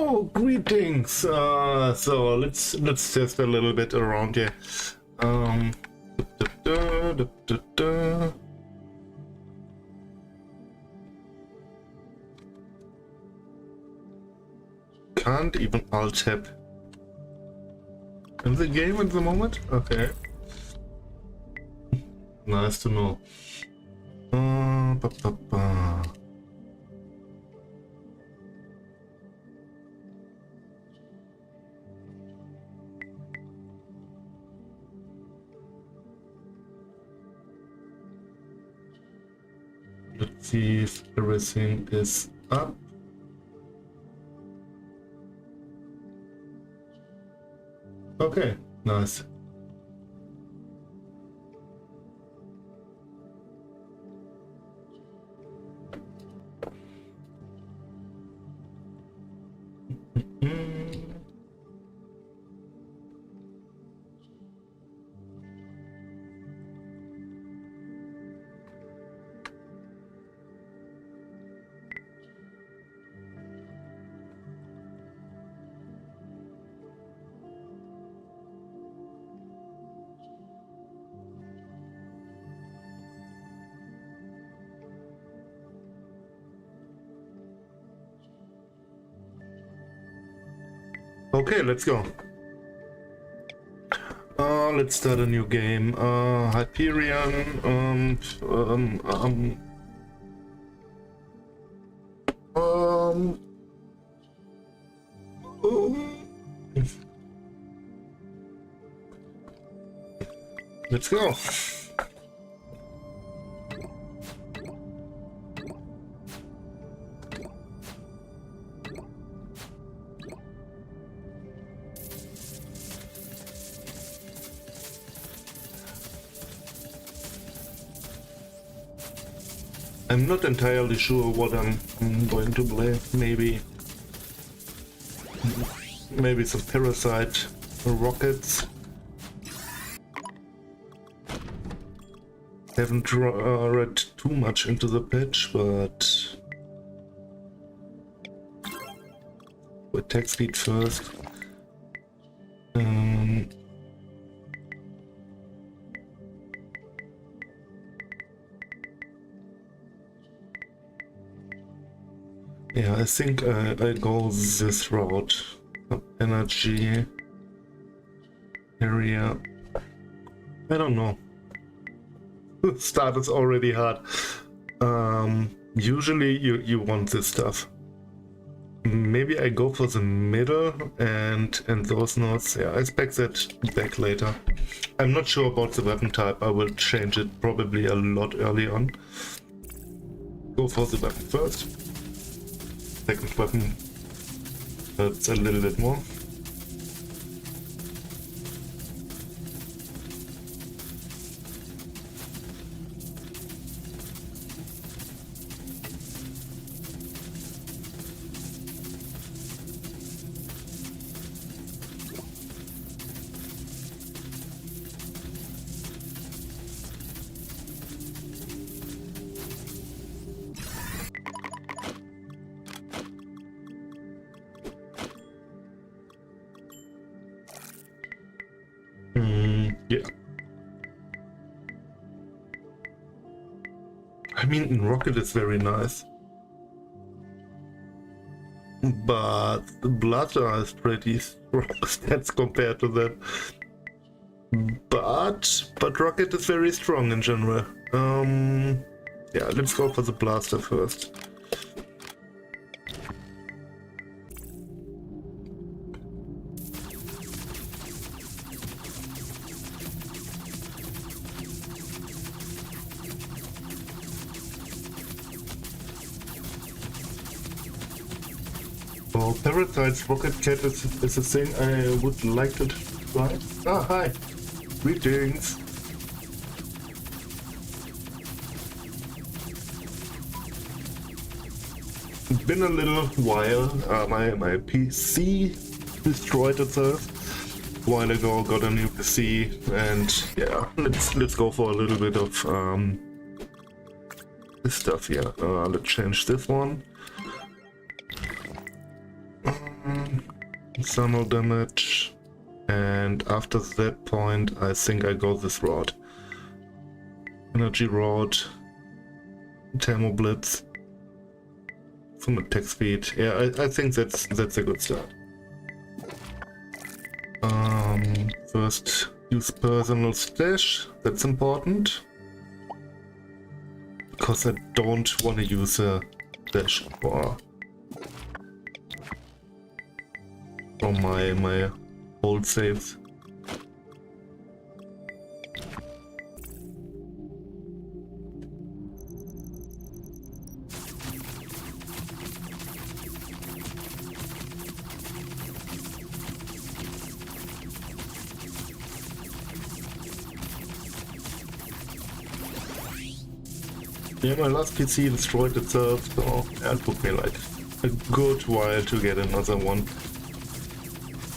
Oh, greetings. So let's test a little bit around here. Can't even alt tab in the game at the moment. Okay, nice to know. Let's see if everything is up. Okay, nice. Okay, let's go. Let's start a new game. Hyperion. Let's go. I'm not entirely sure what I'm going to play. Maybe some parasite rockets. Haven't read too much into the patch, but attack speed first. Yeah, I think I go this route. Energy area. I don't know. Start is already hard. Usually you want this stuff. Maybe I go for the middle and those nodes. Yeah, I spec that back later. I'm not sure about the weapon type. I will change it probably a lot early on. Go for the weapon first. Second weapon, that's a little bit more. Yeah. I mean, rocket is very nice, but the blaster is pretty strong stats compared to that. But rocket is very strong in general. Yeah, let's go for the blaster first. Oh, Parasite's Rocket Cat is a thing I would like to try. Ah, hi! Greetings! It's been a little while. My PC destroyed itself a while ago. Got a new PC, and yeah, let's go for a little bit of this stuff here. Let's change this one. thermal damage, and after that point I think I go this route. Energy rod, thermal blitz, some attack speed. Yeah, I think that's a good start. First use personal stash, that's important. Because I don't want to use a dash for my old saves. Yeah, my last PC destroyed itself, so it took me like a good while to get another one.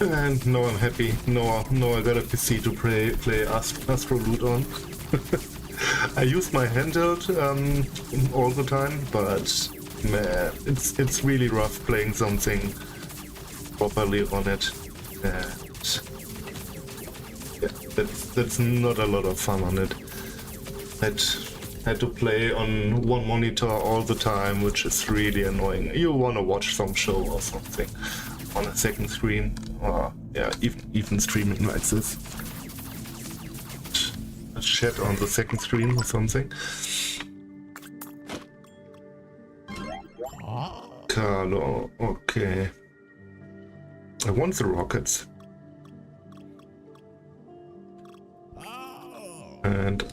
And now I'm happy. Now I got a PC to play Astroloot on. I use my handheld all the time, but man, it's really rough playing something properly on it. And yeah, that's not a lot of fun on it. Had to play on one monitor all the time, which is really annoying. You want to watch some show or something on a second screen, or yeah, even streaming like this. A chat on the second screen or something. Carlo, okay. I want the rockets. And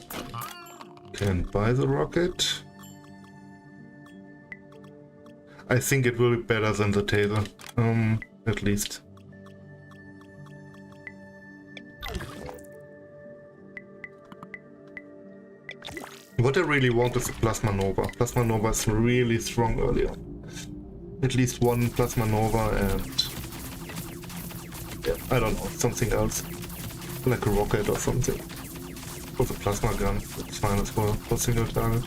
can buy the rocket. I think it will be better than the taser, at least. What I really want is a Plasma Nova. Plasma Nova is really strong early on. At least one Plasma Nova and yeah, I don't know, something else. Like a rocket or something. Or the plasma gun, that's fine as well, for single target.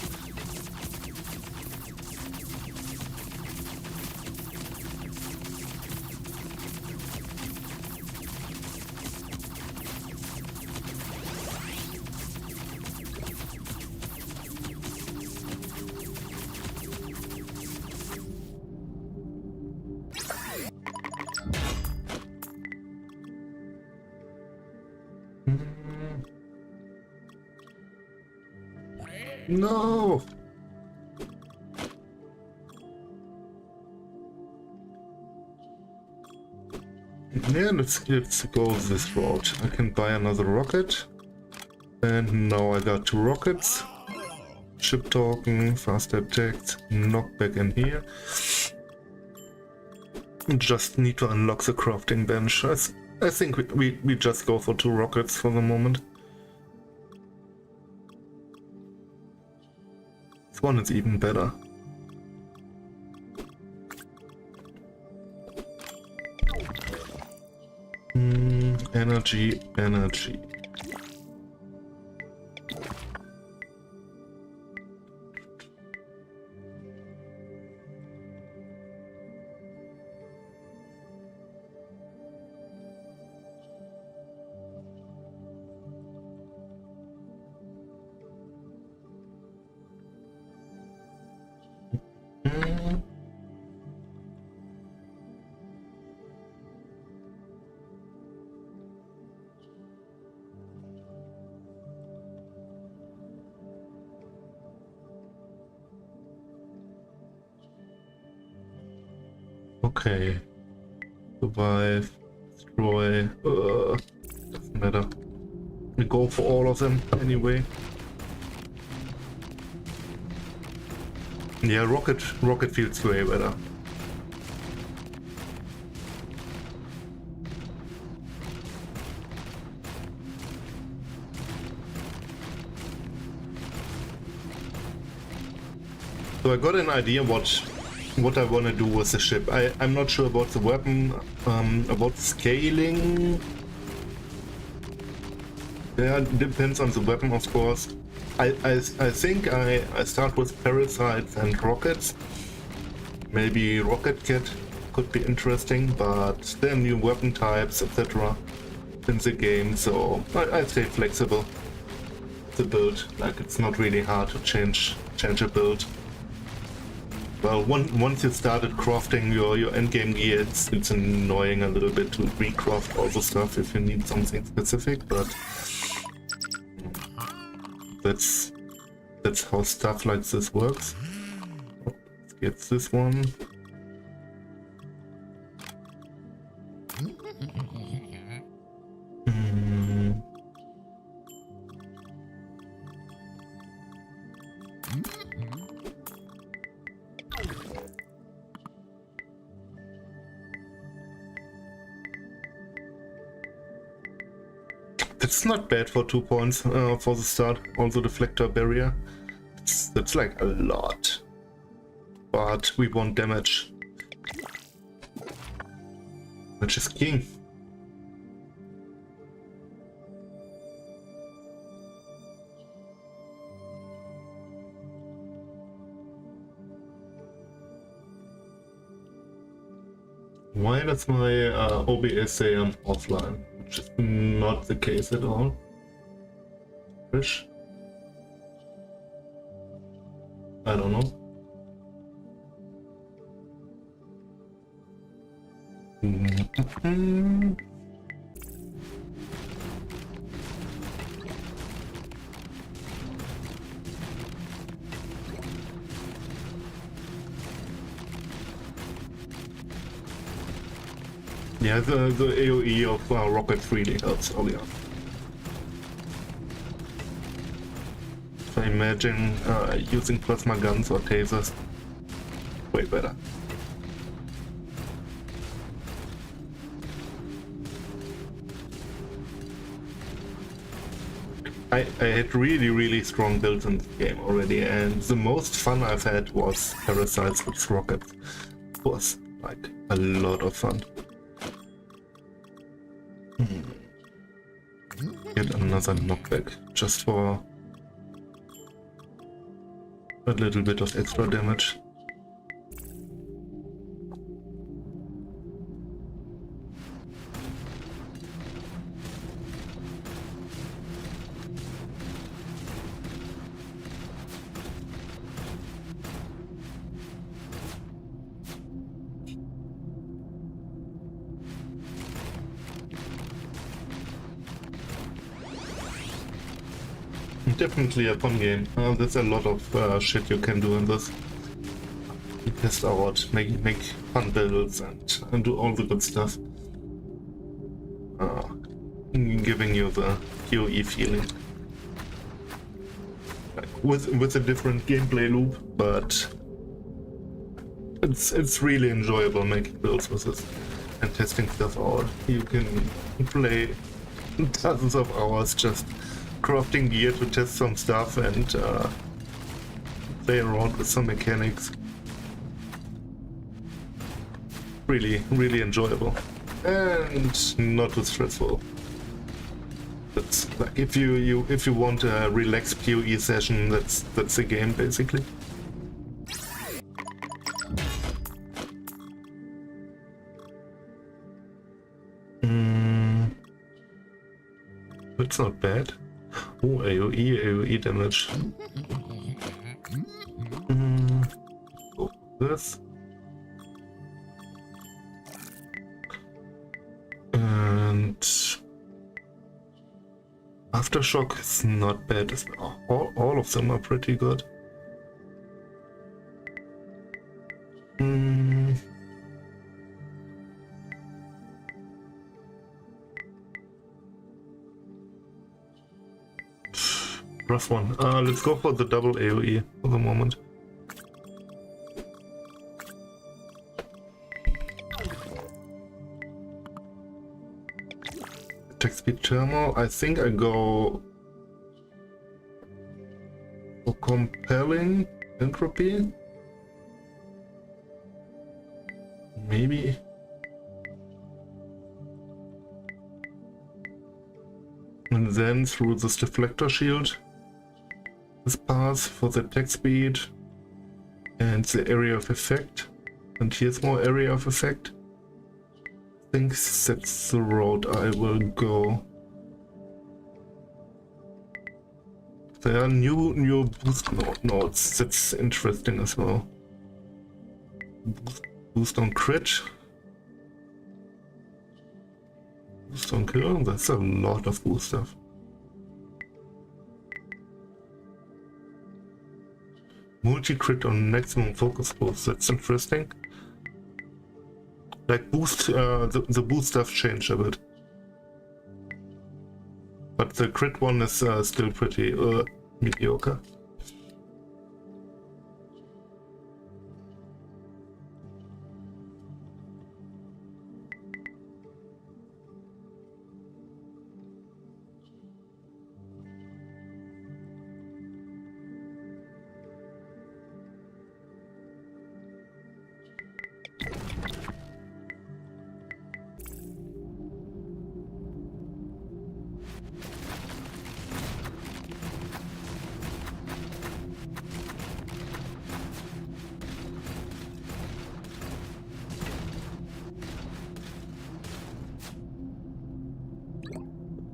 No! Yeah, let's go this route. I can buy another rocket. And now I got 2 rockets. Ship token, fast attacks, knockback in here. Just need to unlock the crafting bench. I think we just go for 2 rockets for the moment. This one is even better. Energy. Okay. Survive. Destroy. Doesn't matter. We go for all of them anyway. Yeah, rocket feels way better. So I got an idea what I want to do with the ship. I'm not sure about the weapon, about scaling. Yeah, depends on the weapon, of course. I think I start with parasites and rockets. Maybe rocket kit, could be interesting, but there are new weapon types, etc. in the game, so I stay flexible. The build, like, it's not really hard to change a build. Well, once you started crafting your endgame gear, it's annoying a little bit to recraft all the stuff if you need something specific, but that's how stuff like this works. Let's get this one. It's not bad for 2 points for the start. Also deflector barrier. That's like a lot. But we want damage. Which is king. Why does my OBS say I'm offline? Which is not the case at all. Fish? I don't know. Yeah, the AoE of rockets really helps earlier. So I imagine using plasma guns or tasers way better. I had really strong builds in the game already, and the most fun I've had was parasites with rockets. It was like a lot of fun. Get another knockback just for a little bit of extra damage. Definitely a fun game. There's a lot of shit you can do in this. Test out, make fun builds, and do all the good stuff. Giving you the PoE feeling. Like, with a different gameplay loop, but it's really enjoyable making builds with this and testing stuff out. You can play dozens of hours just crafting gear to test some stuff and play around with some mechanics. Really enjoyable and not too stressful. It's like if you want a relaxed PoE session, that's the game basically. It's not bad. Oh, AoE damage. Oh, this. And Aftershock is not bad. All of them are pretty good. Rough one. Let's go for the double AoE for the moment. Attack speed thermal. I think I go for compelling entropy. Maybe. And then through this deflector shield. This pass for the attack speed and the area of effect. And here's more area of effect. I think that's the road I will go. There are new boost nodes. That's interesting as well. Boost on crit. Boost on kill. That's a lot of cool stuff. Multi-crit on maximum focus boost. That's interesting. Like boost, the boost stuff changed a bit. But the crit one is still pretty mediocre.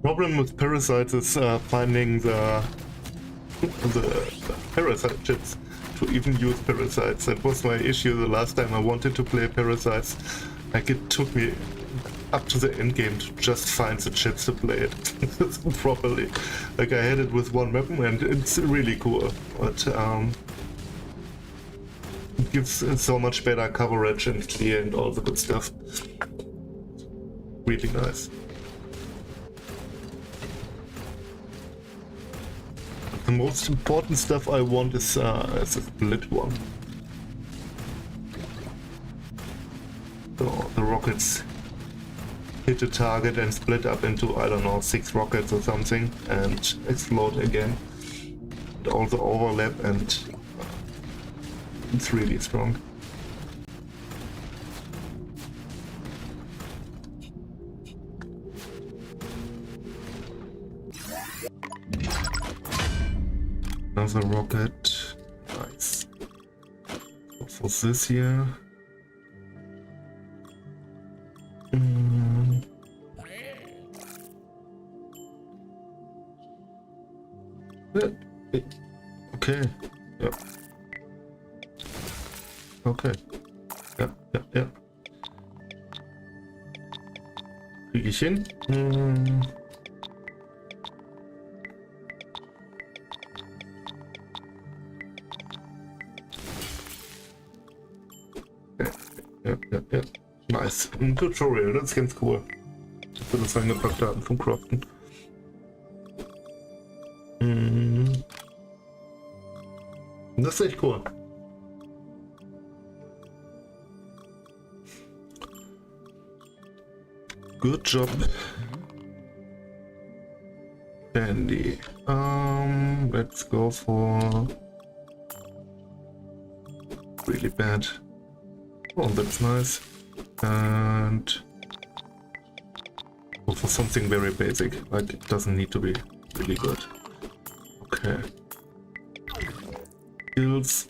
Problem with parasites is finding the parasite chips to even use parasites. That was my issue the last time I wanted to play parasites. Like it took me up to the end game to just find the chips to play it properly. Like I had it with one weapon and it's really cool, but it gives so much better coverage and clear and all the good stuff. Really nice. The most important stuff I want is a split one. So the rockets hit a target and split up into, I don't know, 6 rockets or something and explode again. And also overlap, and it's really strong. Another rocket. Nice. So for this here. Okay. Yep. Okay. Ja. Krieg ich hin? Ja. Nice. Ein Tutorial, das ist ganz cool. Dass wir das reingepackt haben vom Craften. Das ist echt cool. Good job, Andy. Let's go for really bad. Oh, that's nice. And go for something very basic. Like it doesn't need to be really good. Okay. Skills.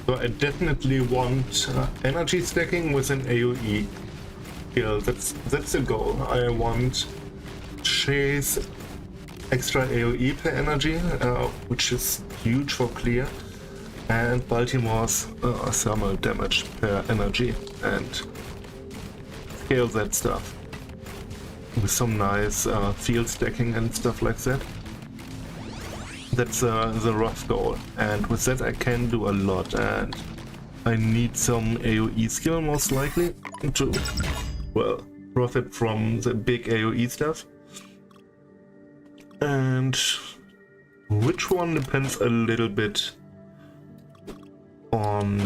So I definitely want energy stacking with an AoE skill. That's the goal. I want Chase extra AoE per energy, which is huge for clear, and Baltimore's thermal damage per energy, and scale that stuff with some nice field stacking and stuff like that. That's the rough goal, and with that I can do a lot, and I need some AoE skill most likely to, well, profit from the big AoE stuff. And which one depends a little bit on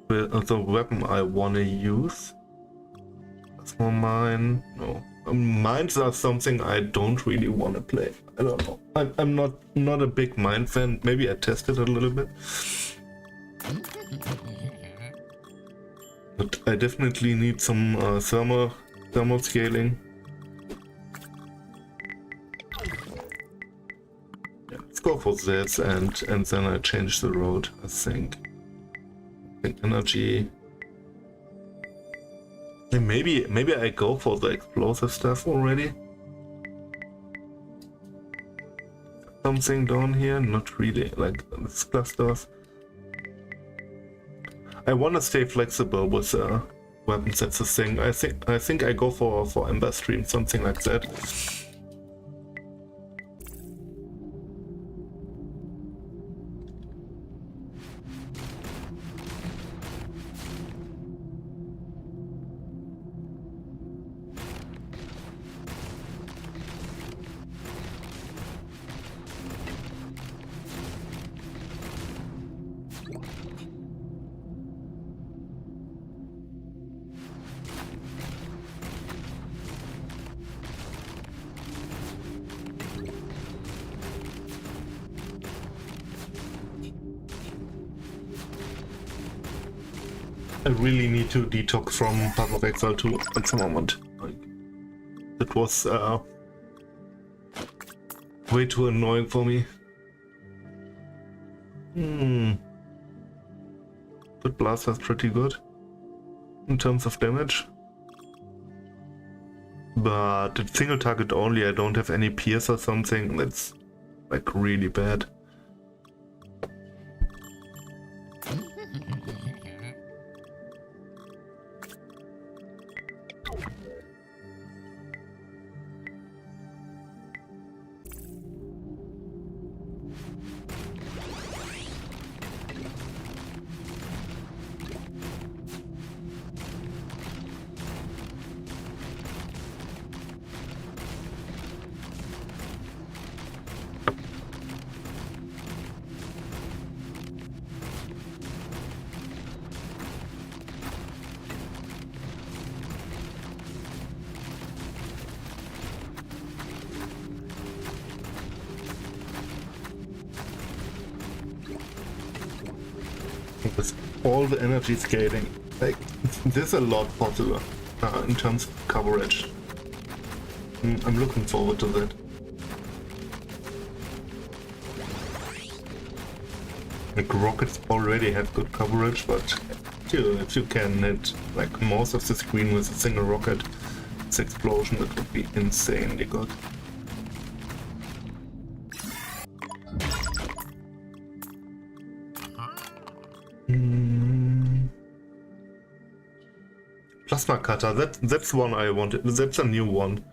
the weapon I want to use. For mine, no. Mines are something I don't really want to play. I don't know. I'm not a big mine fan. Maybe I tested a little bit. But I definitely need some thermal scaling. Yeah, let's go for this and then I change the road, I think. Energy. Maybe I go for the explosive stuff already. Something down here, not really, like this clusters. I want to stay flexible with weapons. That's the thing. I think I go for Ember Stream, something like that. I really need to detox from Path of Exile 2 at the moment. Like, that was way too annoying for me. That blaster is pretty good in terms of damage. But it's single target only, I don't have any pierce or something. That's like really bad. With all the energy scaling, like there's a lot possible in terms of coverage. I'm looking forward to that. Like rockets already have good coverage, but still, if you can hit like most of the screen with a single rocket, its explosion, that would be insanely good. Plasma cutter, that's one I wanted. That's a new one.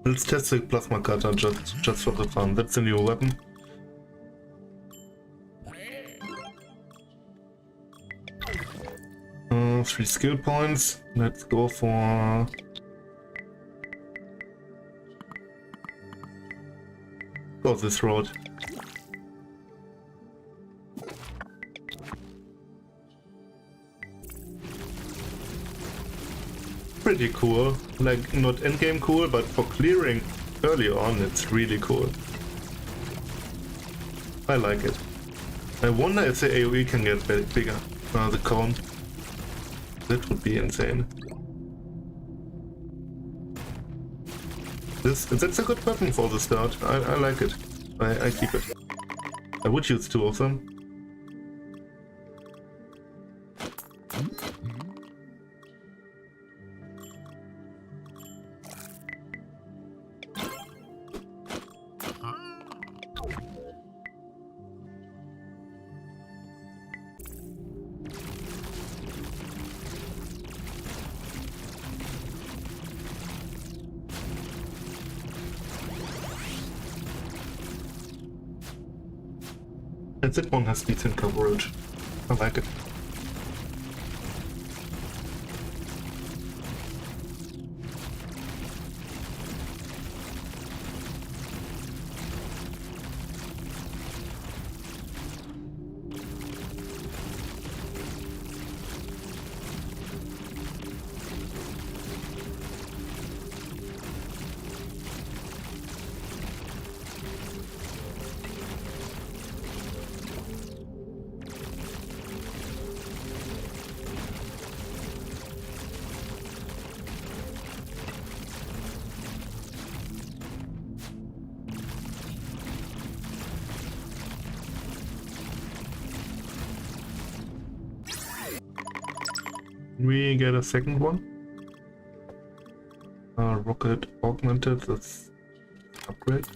Let's test the plasma cutter just for the fun. That's a new weapon. Three skill points. Let's go for this road. Pretty cool, like not endgame cool, but for clearing early on it's really cool. I like it. I wonder if the AoE can get bigger, the cone. That would be insane. That's a good weapon for the start. I like it. I keep it. I would use two of them. And that one has decent coverage. I like it. we get a second one. Rocket augmented, that's upgrade.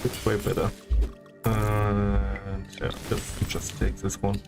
It's way better. Yeah, let's just take this one.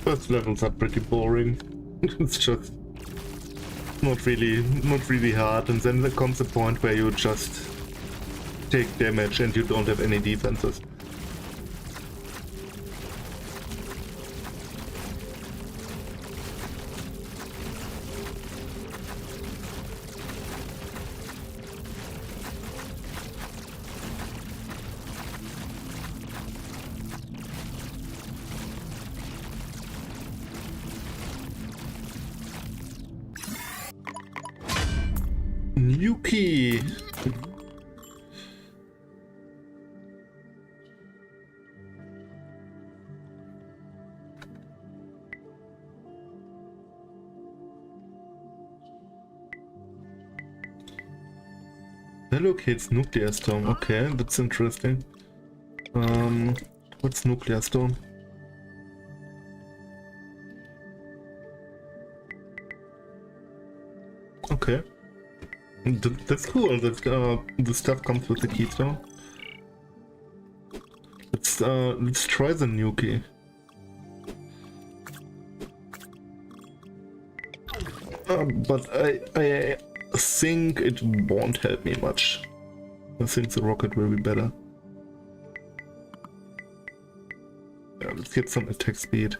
First levels are pretty boring. It's just not really hard, and then there comes a point where you just take damage and you don't have any defenses. New key. Allocates nuclear storm. Okay, that's interesting. What's nuclear storm? Okay. That's cool that the stuff comes with the keystone. Let's try the new key. But I think it won't help me much. I think the rocket will be better. Yeah, let's get some attack speed.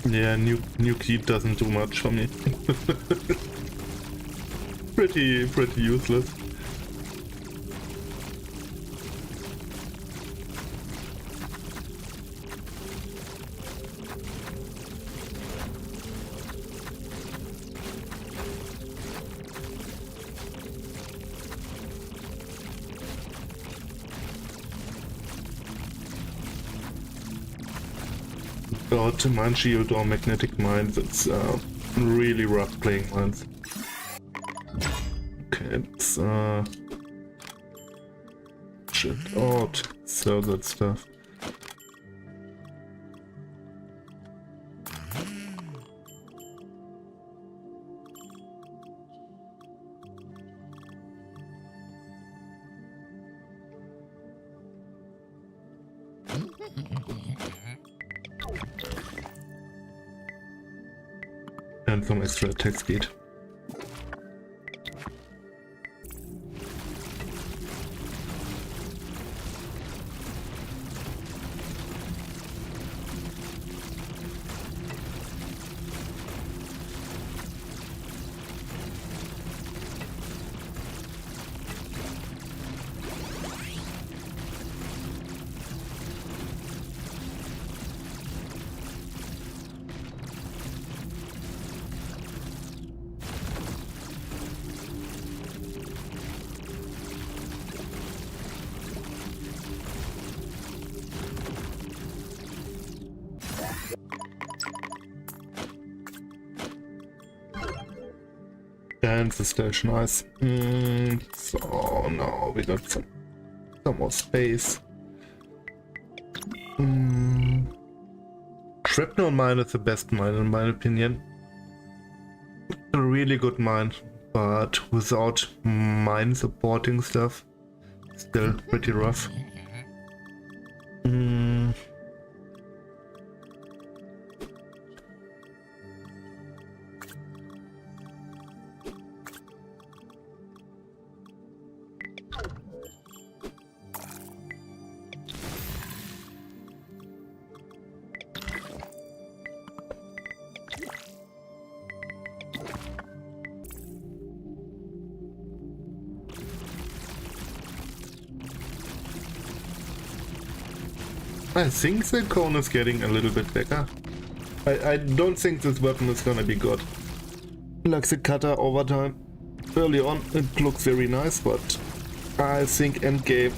Yeah, new key doesn't do much for me. pretty useless. Without Mind Shield or Magnetic Mines, it's really rough playing mines. Okay, let's shit out, sell that stuff. And some extra attack speed. and the stash, nice. So now we got some more space. Shrapnel mine is the best mine in my opinion. A really good mine, but without mine supporting stuff, still pretty rough. I think the cone is getting a little bit better. I don't think this weapon is gonna be good. Like the cutter over time. Early on it looks very nice, but I think endgame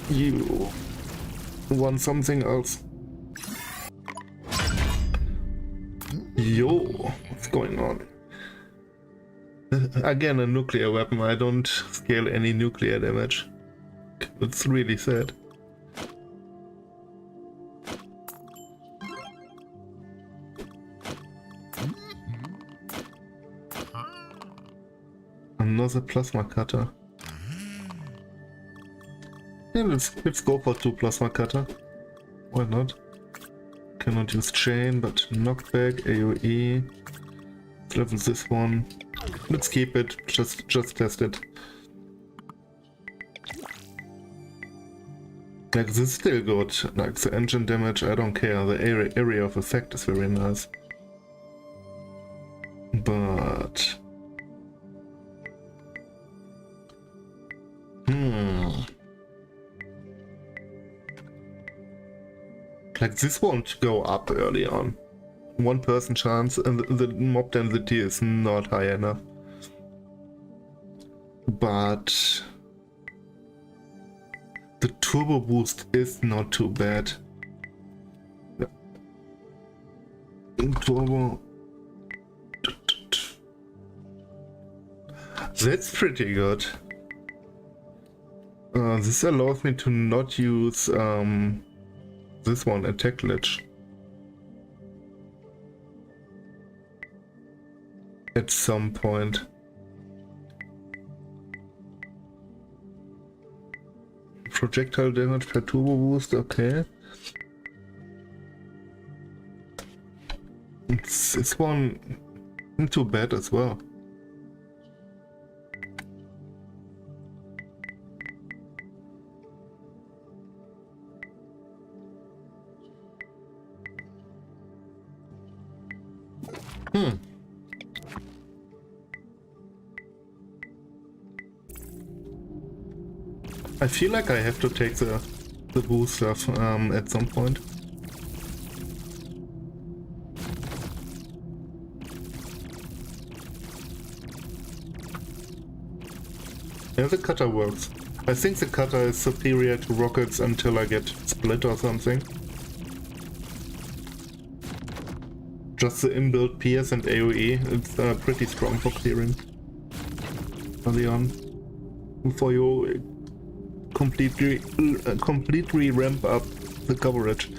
you want something else. Yo, what's going on? Again, a nuclear weapon. I don't scale any nuclear damage. It's really sad. Another plasma cutter. Yeah, let's go for 2 plasma cutter. Why not? Cannot use chain, but knockback, AoE. Let's level this one. Let's keep it. Just test it. Like this is still good. Like the engine damage, I don't care. The area of effect is very nice. But like this won't go up early on. 1% chance and the mob density is not high enough. But the turbo boost is not too bad. Turbo. That's pretty good. This allows me to not use this one, attack glitch. At some point. Projectile damage per turbo boost, okay. This one isn't too bad as well. I feel like I have to take the boost stuff at some point. Yeah, the cutter works. I think the cutter is superior to rockets until I get split or something. Just the inbuilt PS and AoE, it's pretty strong for clearing early on. Before you completely ramp up the coverage.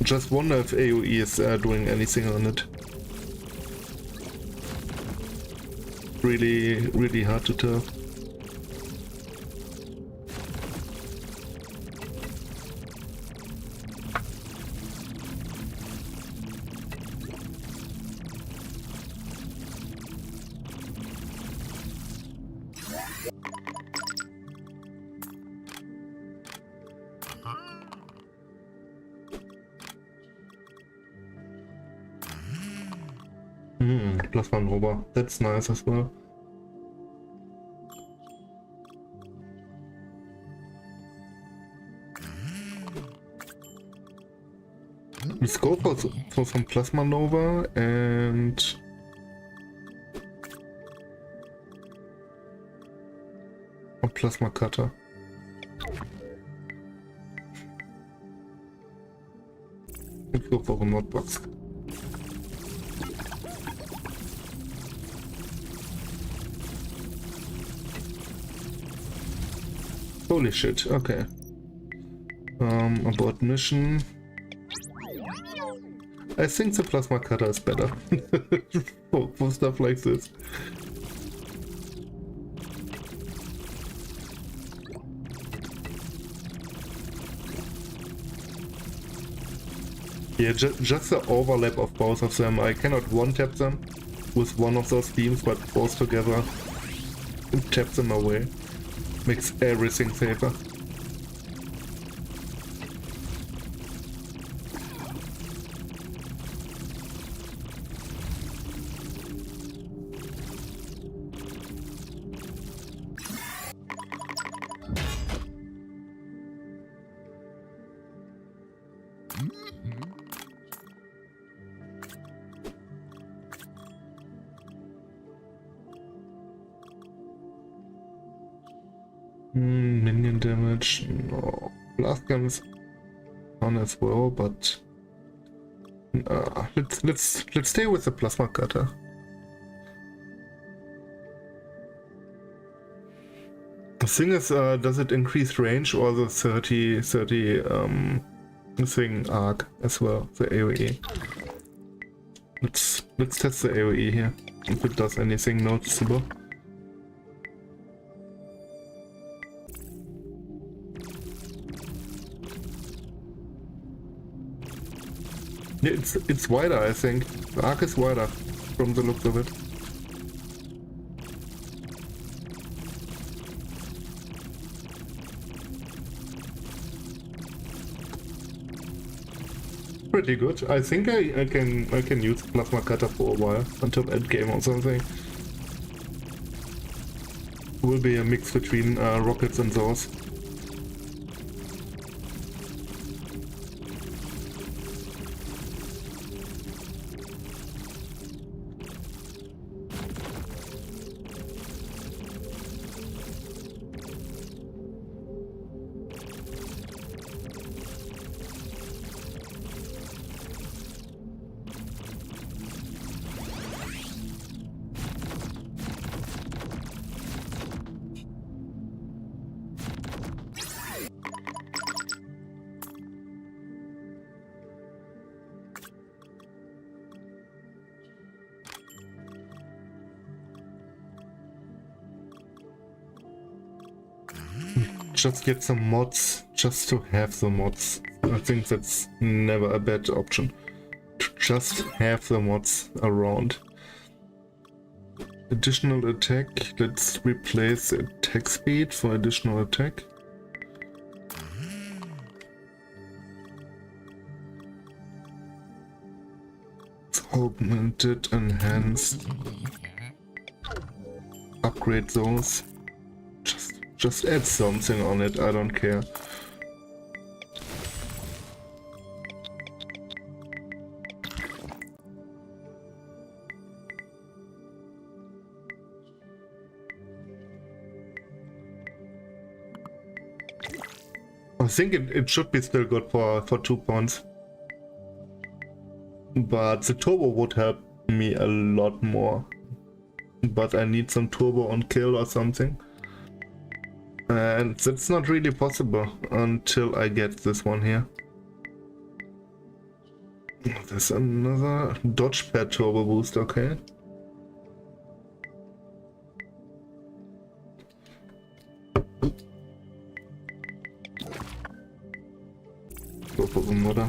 Just wonder if AoE is doing anything on it. Really hard to tell. Plasma Nova, that's nice as well. Let's go for some Plasma Nova and a Plasma Cutter. Let's go for the mod box. Holy shit, okay. Abort mission. I think the plasma cutter is better for stuff like this. Yeah, just the overlap of both of them. I cannot one-tap them with one of those beams, but both together tap them away. Makes everything safer. Minion damage, no. Blast guns on as well, but let's stay with the plasma cutter. The thing is, does it increase range or the 30 thing arc as well, the AoE? Let's test the AoE here, if it does anything noticeable. It's wider, I think. The arc is wider from the looks of it. Pretty good. I think I can use plasma cutter for a while until end game or something. Will be a mix between rockets and those. Just get some mods, just to have the mods. I think that's never a bad option. To just have the mods around. Additional attack, let's replace attack speed for additional attack. It's augmented, enhanced. Upgrade those. Just add something on it, I don't care. I think it should be still good for 2 points. But the turbo would help me a lot more. But I need some turbo on kill or something. And that's not really possible until I get this one here. There's another dodge pad turbo boost, okay. Go for the mother.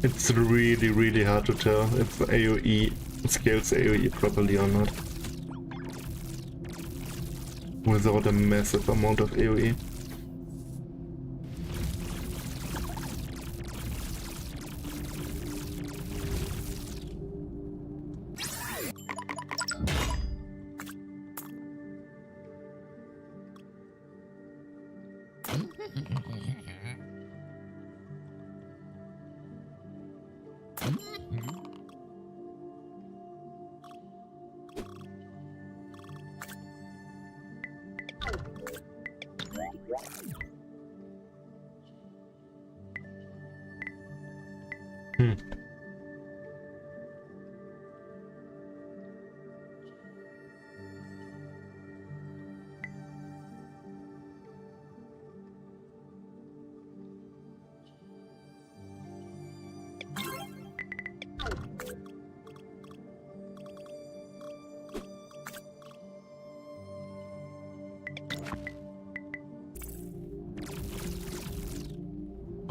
It's really hard to tell if the AoE scales AoE properly or not. Without a massive amount of AoE.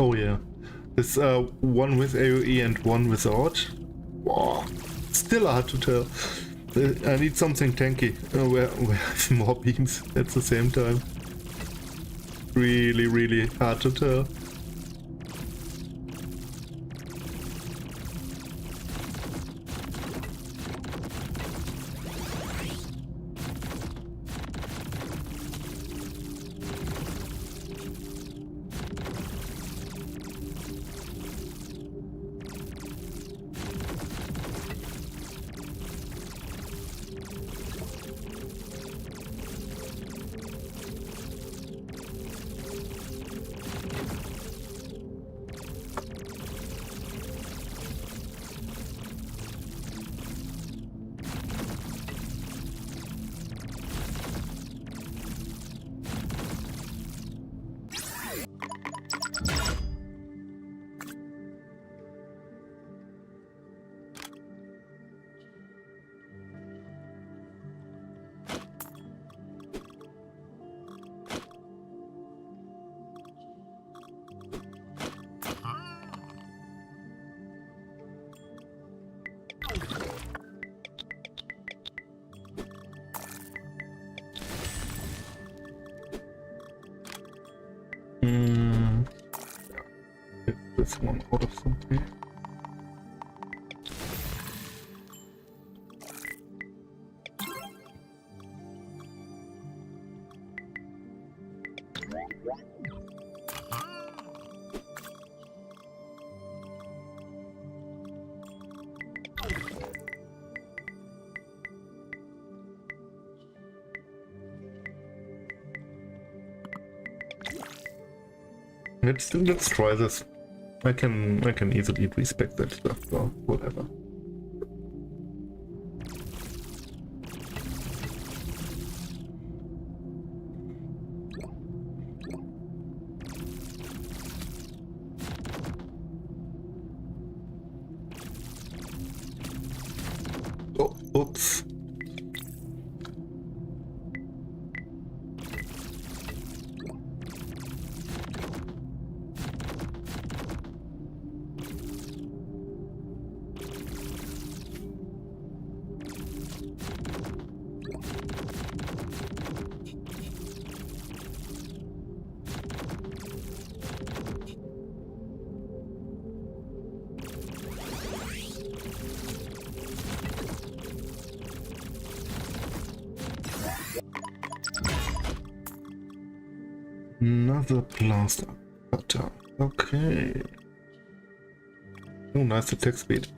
Oh yeah, this one with AoE and one without. Wow, still hard to tell. I need something tanky where I have more beams at the same time. Really hard to tell. Get this one out of something. Let's try this. I can easily respect that stuff, so whatever. Oh, oops. Another blaster cutter. Okay. Oh, nice attack speed.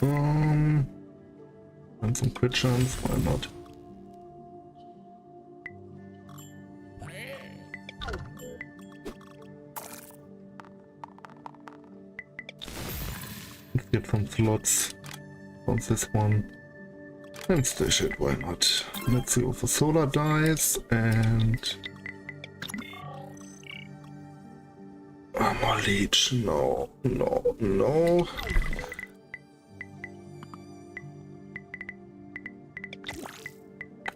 And some crit chance. Why not? Let's get some slots on this one. And stash it. Why not? Let's go for solar dice and. Armor leech, no.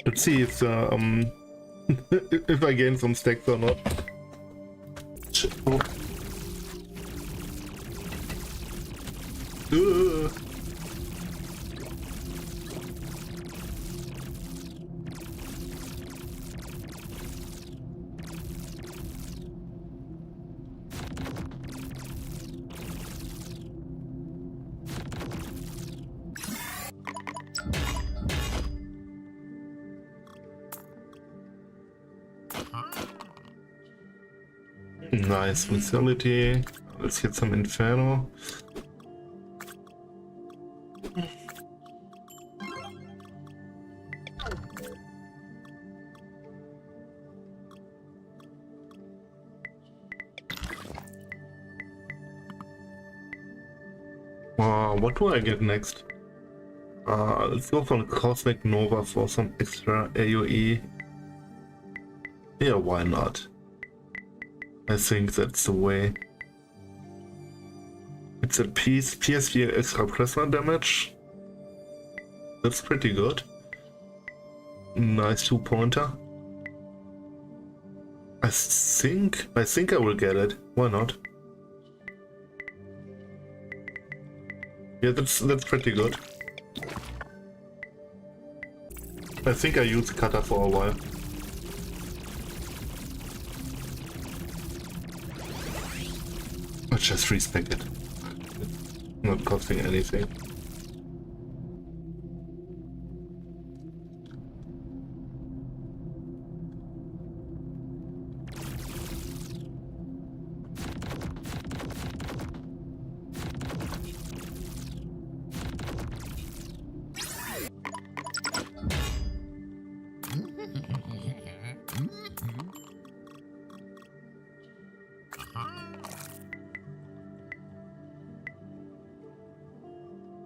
Let's see if if I gain some stacks or not. Shit. Oh. Nice facility. Let's get some Inferno. What do I get next? Let's go for a Cosmic Nova for some extra AoE. Yeah, why not? I think that's the way. It's a PS4 extra plasma damage. That's pretty good. Nice 2-pointer. I think I will get it. Why not? Yeah, that's pretty good. I think I used Cutter for a while. Let's just respec it. It's not costing anything.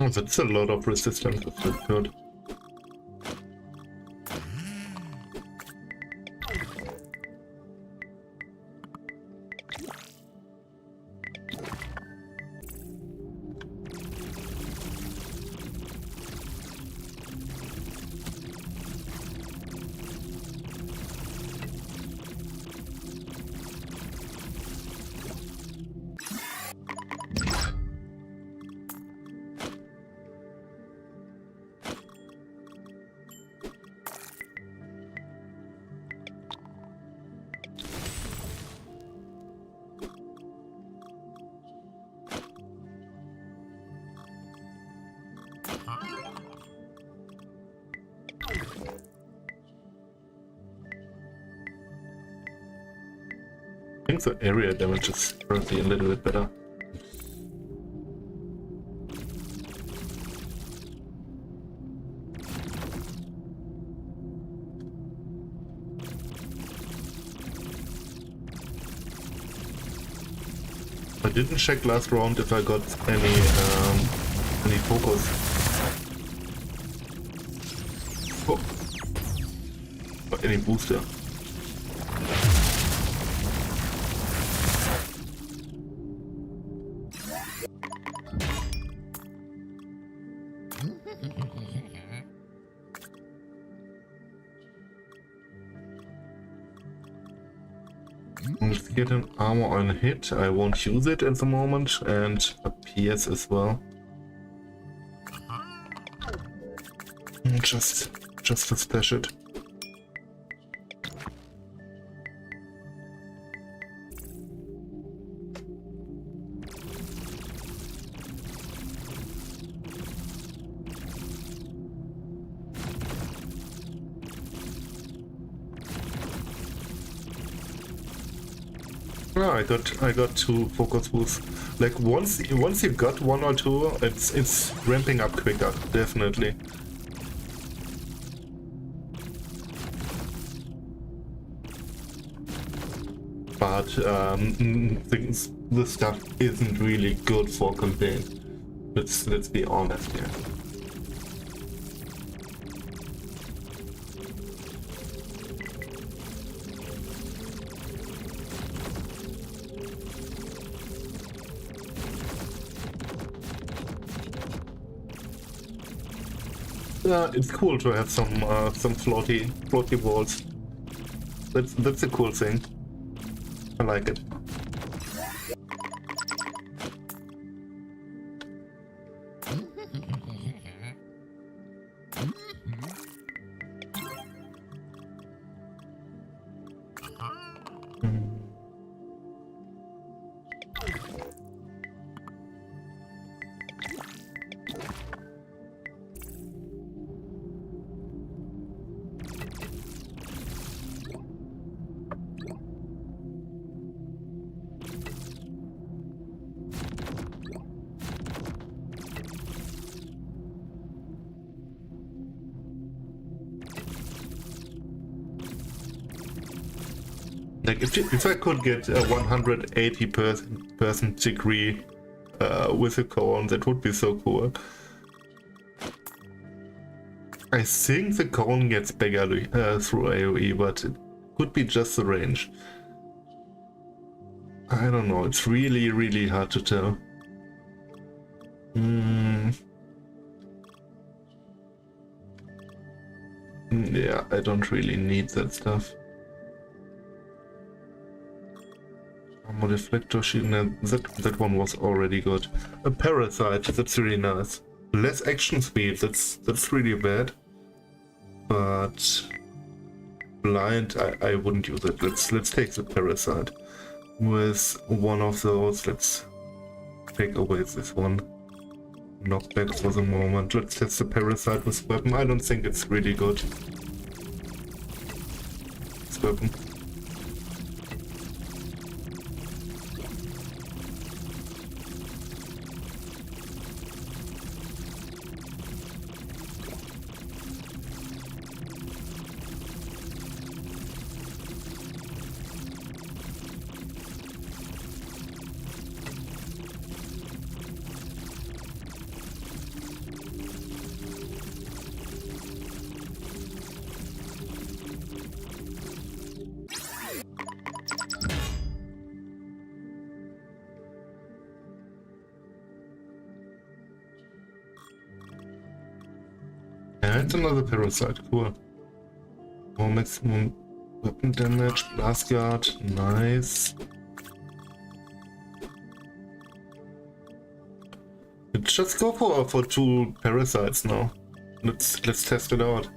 Oh, that's a lot of resistance. That's good. I think the area damage is currently a little bit better. I didn't check last round if I got any focus. Oh. Or any booster. Let's get an armor on hit. I won't use it at the moment, and a PS as well. Just to stash it. Yeah, I got 2 focus boosts. Like once you got 1 or 2, it's ramping up quicker, definitely. But this stuff isn't really good for campaign. Let's be honest here. Yeah, it's cool to have some floaty walls. That's a cool thing. I like it. Like if I could get a 180% degree with a cone. That would be so cool. I think the cone gets bigger through AoE, but it could be just the range. I don't know, it's really, really hard to tell. Yeah, I don't really need that stuff. Armor deflector shield, that one was already good. A parasite, that's really nice. Less action speed, that's really bad. But blind, I wouldn't use it. Let's take the parasite. With one of those, let's take away this one. Knockback for the moment. Let's test the parasite with weapon. I don't think it's really good. This weapon. And another parasite, cool. More maximum weapon damage, blast guard, nice. Let's just go for 2 parasites now. Let's test it out.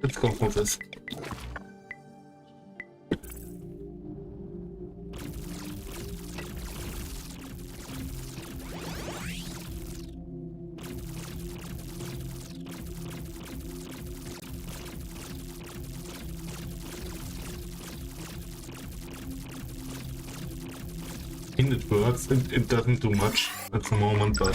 Let's go for this. It works. It doesn't do much at the moment, but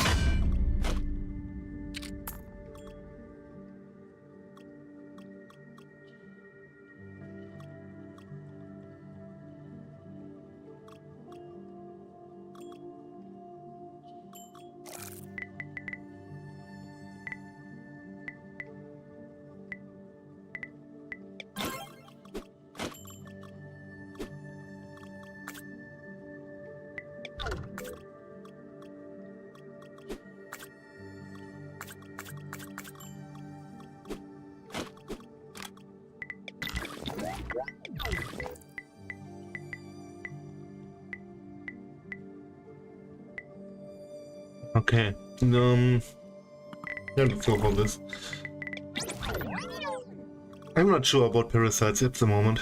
okay. Yeah, let's go for this. I'm not sure about parasites at the moment.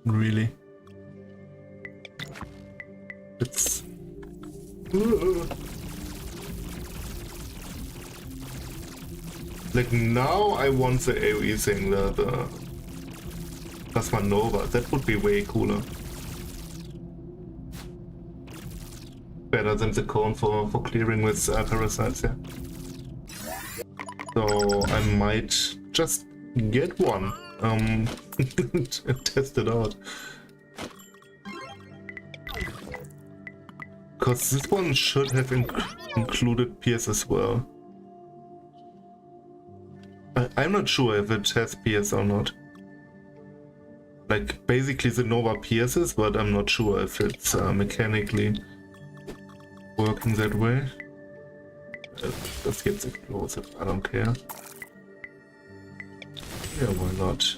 Really. It's like now I want the AoE thing, the Plasma Nova. That would be way cooler. Better than the cone for clearing with parasites, yeah. So I might just get one and test it out. Because this one should have included Pierce as well. I'm not sure if it has Pierce or not. Like, basically the Nova pierces, but I'm not sure if it's mechanically working that way. This gets explosive, I don't care. Yeah, why not?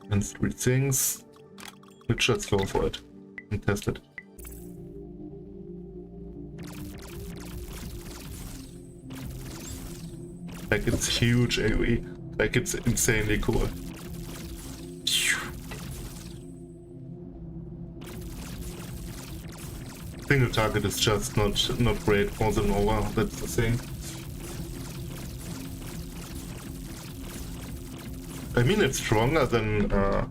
And 3 things. Let's just go for it and test it. Like it's huge AoE. Like it's insanely cool. Single target is just not great for the Nova, that's the thing. I mean, it's stronger than the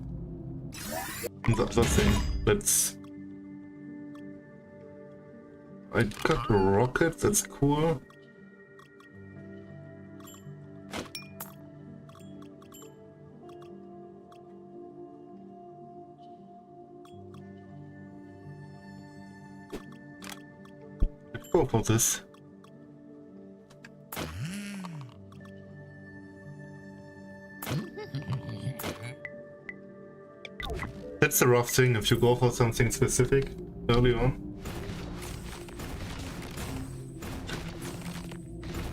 other thing. I got a rocket, that's cool. Let's go for this. That's the rough thing if you go for something specific early on.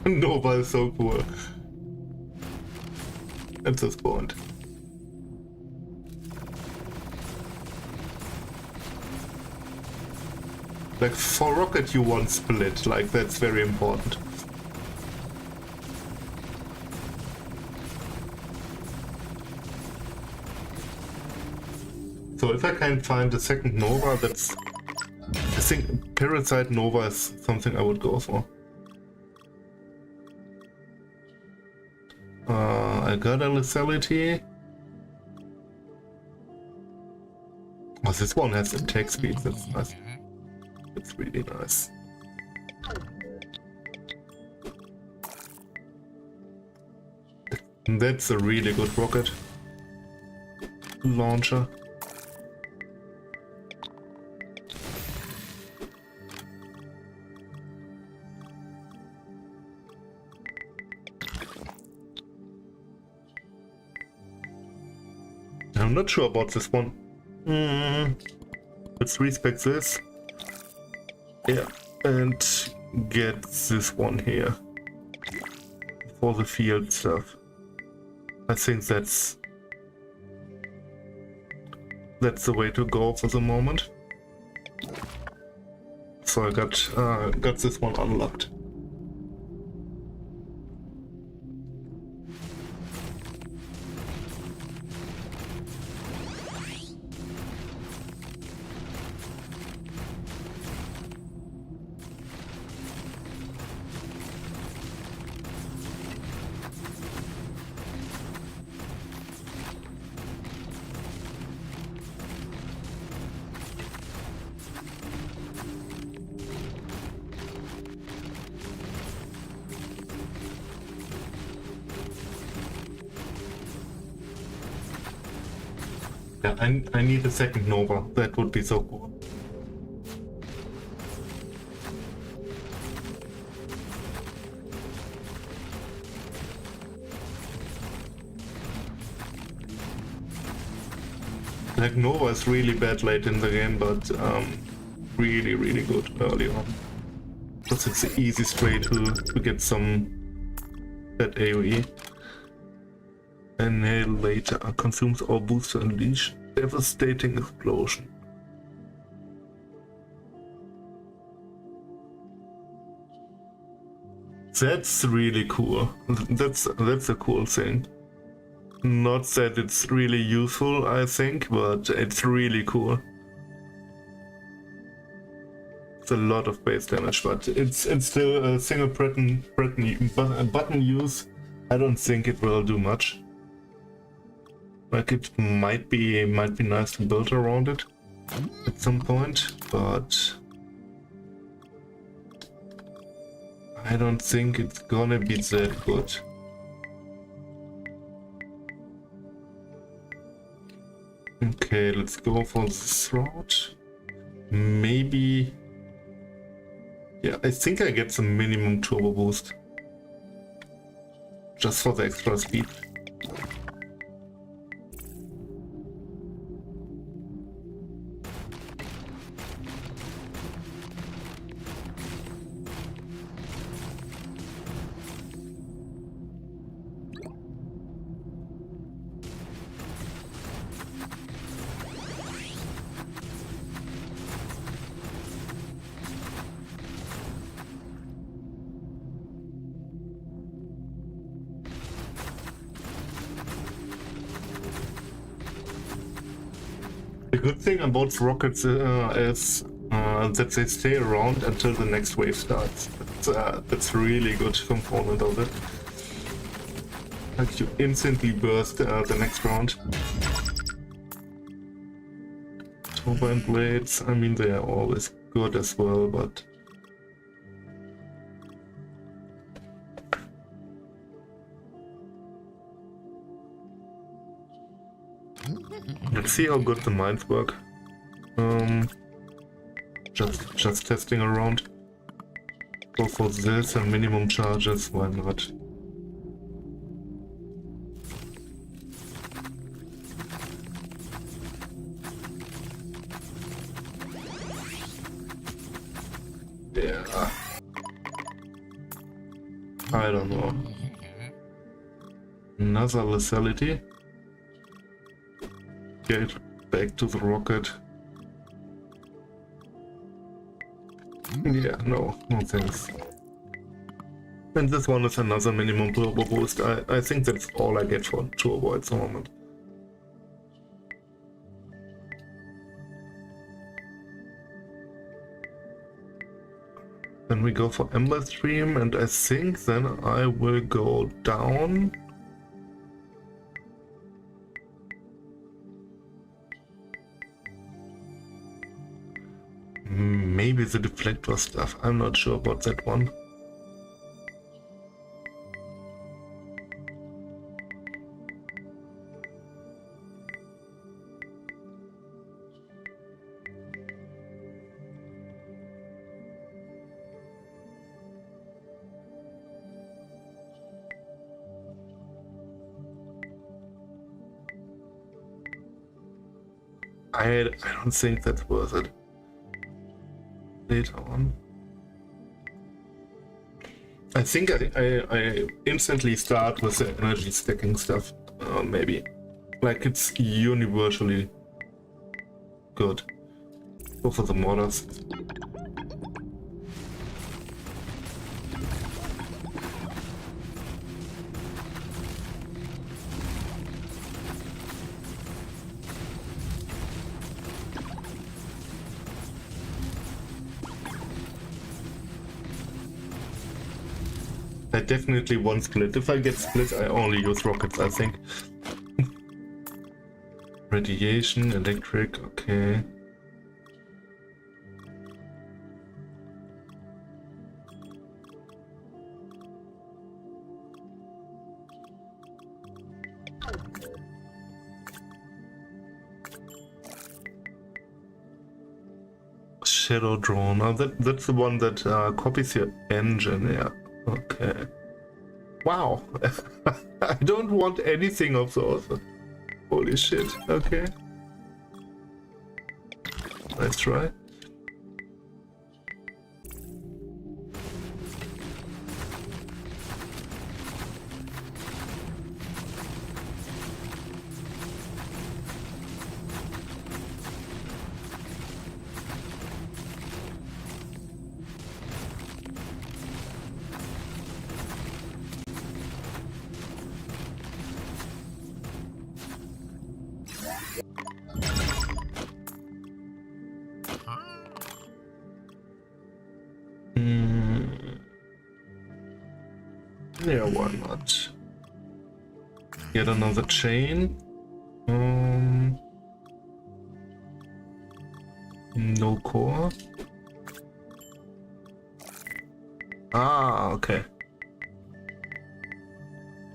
Nova is so cool at this point. Like for rocket you want split, like that's very important. So if I can find a second Nova, that's... I think Parasite Nova is something I would go for. I got a lethality. Oh, this one has attack speed, that's nice. It's really nice. That's a really good rocket launcher. I'm not sure about this one. Let's respec this. Yeah, and get this one here for the field stuff. I think that's the way to go for the moment. So I got this one unlocked. Yeah, I need a second Nova. That would be so cool. Like Nova is really bad late in the game, but really, really good early on. Because it's the easiest way to get some that AoE. Annihilator consumes all boosts to unleash devastating explosion. That's really cool. That's a cool thing. Not that it's really useful, I think, but it's really cool. It's a lot of base damage, but it's still a single button use. I don't think it will do much. Like it might be nice to build around it at some point, but I don't think it's gonna be that good. Okay, let's go for this route. Maybe... Yeah, I think I get some minimum turbo boost. Just for the extra speed. The good thing about rockets is that they stay around until the next wave starts. That's really good component of it. Like you instantly burst the next round. Turbine blades, I mean they are always good as well, but let's see how good the mines work. Just testing around. Go for this and minimum charges, why not? Yeah. I don't know. Another lethality. Get back to the rocket. Yeah, no thanks. And this one is another minimum turbo boost. I think that's all I get for turbo at the moment. Then we go for Ember Stream, and I think then I will go down. Maybe the deflector stuff, I'm not sure about that one. I don't think that's worth it. Later on. I think I instantly start with the energy stacking stuff, maybe. Like it's universally good. Go for the mortars. I definitely want split. If I get split, I only use rockets, I think. Radiation, electric, okay. Shadow drone. Oh, that's the one that copies your engine, yeah. Okay. Wow. I don't want anything of those. Holy shit. Okay. Nice try. Yeah, why not? Get another chain. No core. Ah, okay.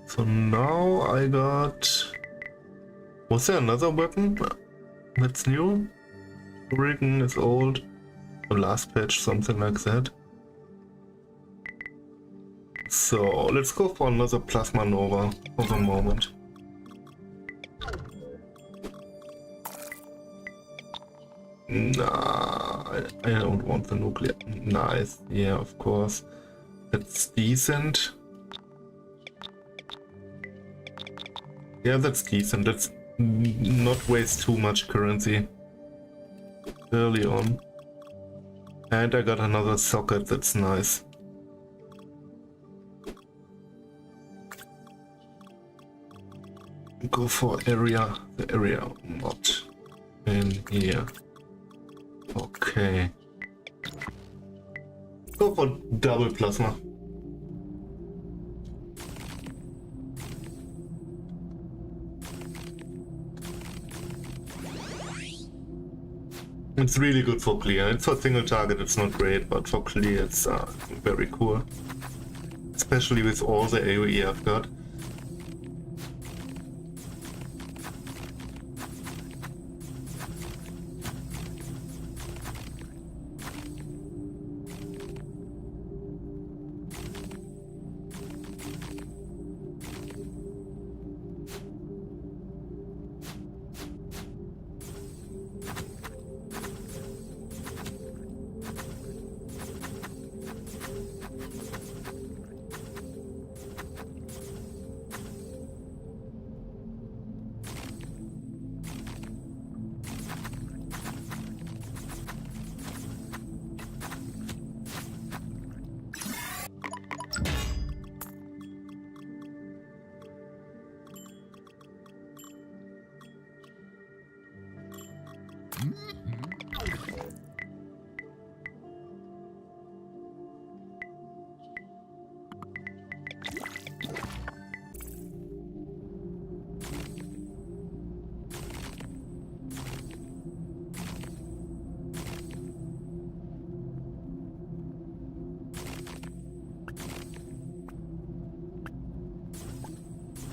So now I got... Was there another weapon that's new? Riggin is old. The last patch, something like that. So let's go for another Plasma Nova for the moment. Nah, I don't want the nuclear. Nice, yeah, of course. That's decent. Yeah, that's decent. Let's not waste too much currency early on. And I got another socket, that's nice. Go for area, the area mod. in here. Okay. Go for double plasma. It's really good for clear. It's for single target, it's not great, but for clear it's very cool. Especially with all the AoE I've got.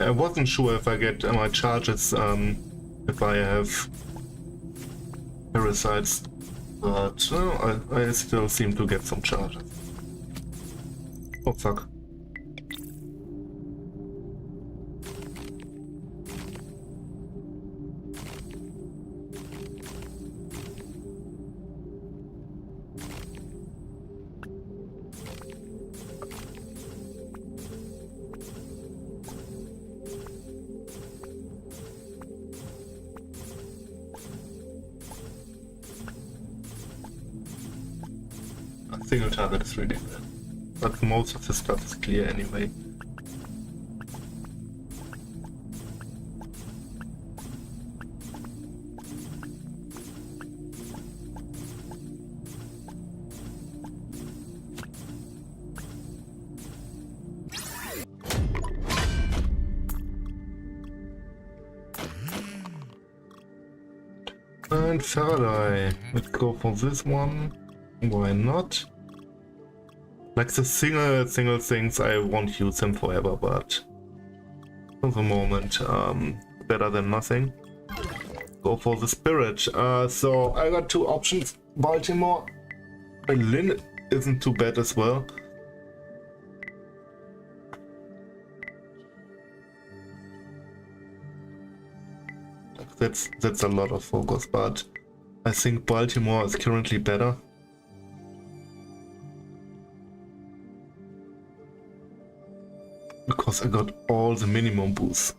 I wasn't sure if I get my charges if I have parasites, but I still seem to get some charges. Oh fuck. Single target is really bad, but most of the stuff is clear anyway. And Faraday, let's go for this one. Why not? Like the single things, I won't use them forever, but for the moment, better than nothing. Go for the spirit. So I got two options. Baltimore, Berlin isn't too bad as well. That's a lot of focus, but I think Baltimore is currently better. Because I got all the minimum boosts,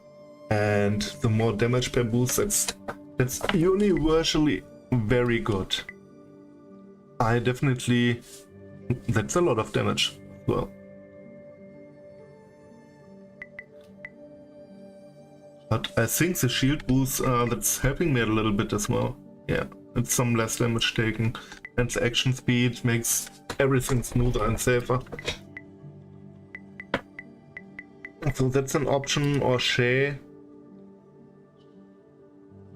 and the more damage per boost, that's universally very good. That's a lot of damage. Well, but I think the shield boost that's helping me a little bit as well. Yeah, it's some less damage taken, and the action speed makes everything smoother and safer. So that's an option, or Shay.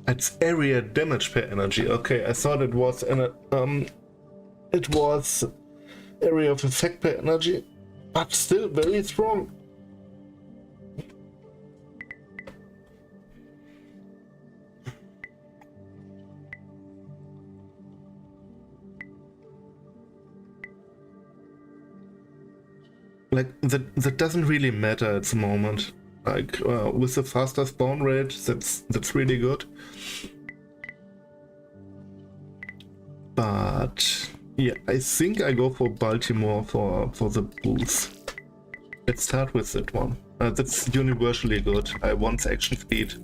It's area damage per energy. Okay, I thought it was it was area of effect per energy, but still very strong. Like that doesn't really matter at the moment. Like with the faster spawn rate, that's really good. But yeah, I think I go for Baltimore for the boost. Let's start with that one. That's universally good. I want action speed.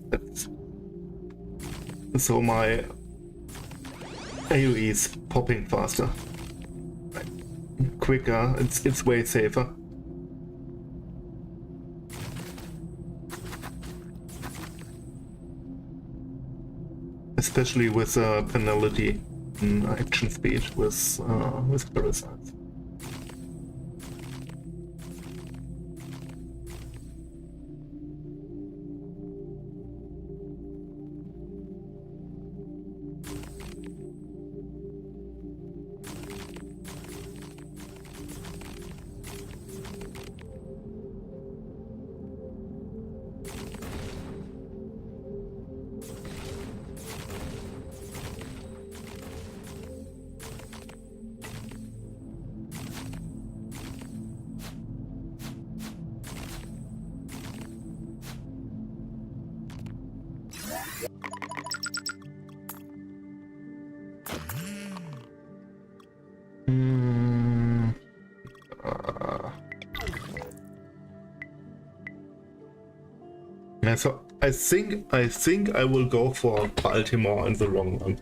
So my AoE is popping faster, quicker. It's way safer. especially with penalty in action speed with parasites. Yeah, so I think I will go for Baltimore in the long run.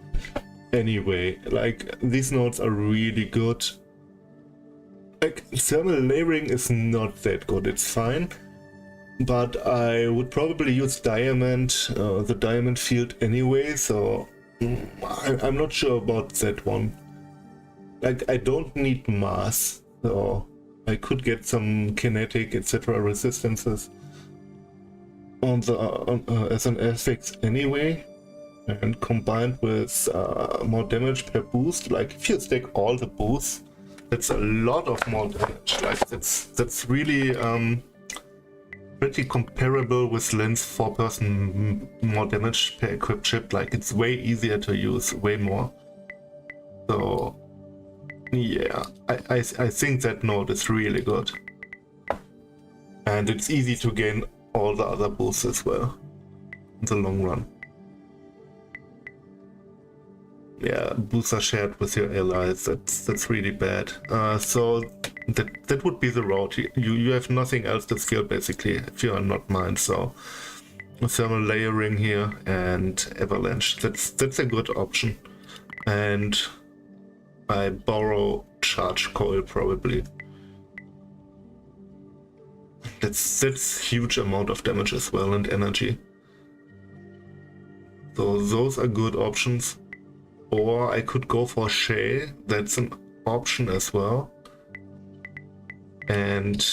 Anyway, like these nodes are really good. Like thermal layering is not that good. It's fine, but I would probably use diamond, the diamond field anyway. So I'm not sure about that one. Like I don't need mass, so I could get some kinetic etc. resistances on the as an FX anyway, and combined with more damage per boost. Like if you stack all the boosts, that's a lot of more damage. Like that's really pretty comparable with Lens 4-person more damage per equipped chip. Like it's way easier to use, way more. So yeah, I think that node is really good, and it's easy to gain all the other boosts as well in the long run. Yeah, boosts are shared with your allies. That's really bad. So that would be the route. You have nothing else to scale basically if you are not mine. So thermal layering here and avalanche. That's a good option. And I borrow charge coil probably. That's huge amount of damage as well and energy. So those are good options. Or I could go for Shay, that's an option as well. And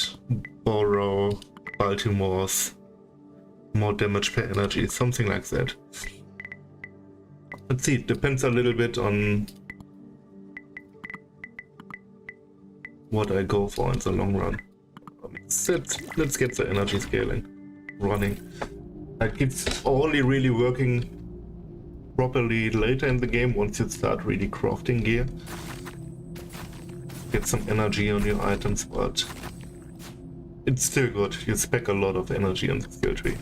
borrow Baltimore's more damage per energy, something like that. Let's see, it depends a little bit on what I go for in the long run. Let's get the energy scaling running. Like it's only really working properly later in the game once you start really crafting gear. Get some energy on your items, but it's still good. You spec a lot of energy on the skill tree.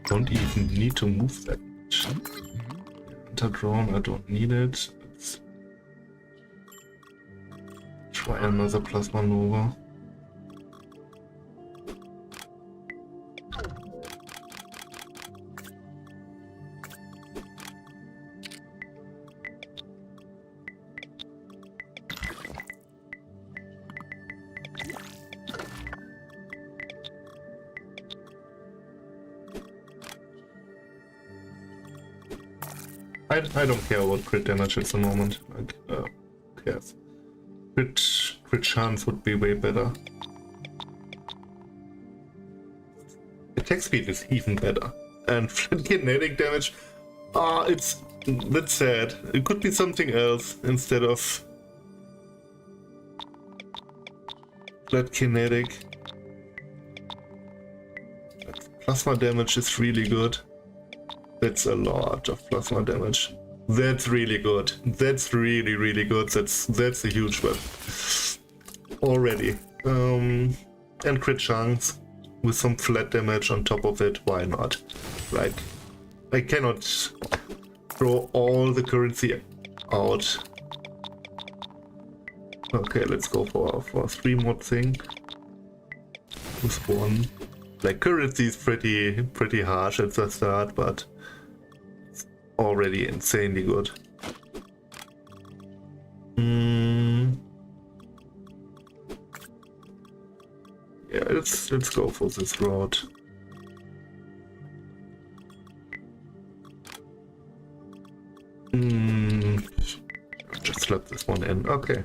Don't even need to move that much. Enter-drone, I don't need it. Let's try another plasma nova. I don't care about crit damage at the moment. Like, who cares? Crit chance would be way better. Attack speed is even better. And kinetic damage, that's sad. It could be something else instead of flat kinetic. Plasma damage is really good. That's a lot of plasma damage. That's really good. That's really, really good. That's a huge whip. Already. And crit chance with some flat damage on top of it. Why not? Like, I cannot throw all the currency out. Okay, let's go for a 3 mod thing. With 1. Like, currency is pretty harsh at the start, but it's already insanely good. Yeah, let's go for this route. Just slap this one in. Okay.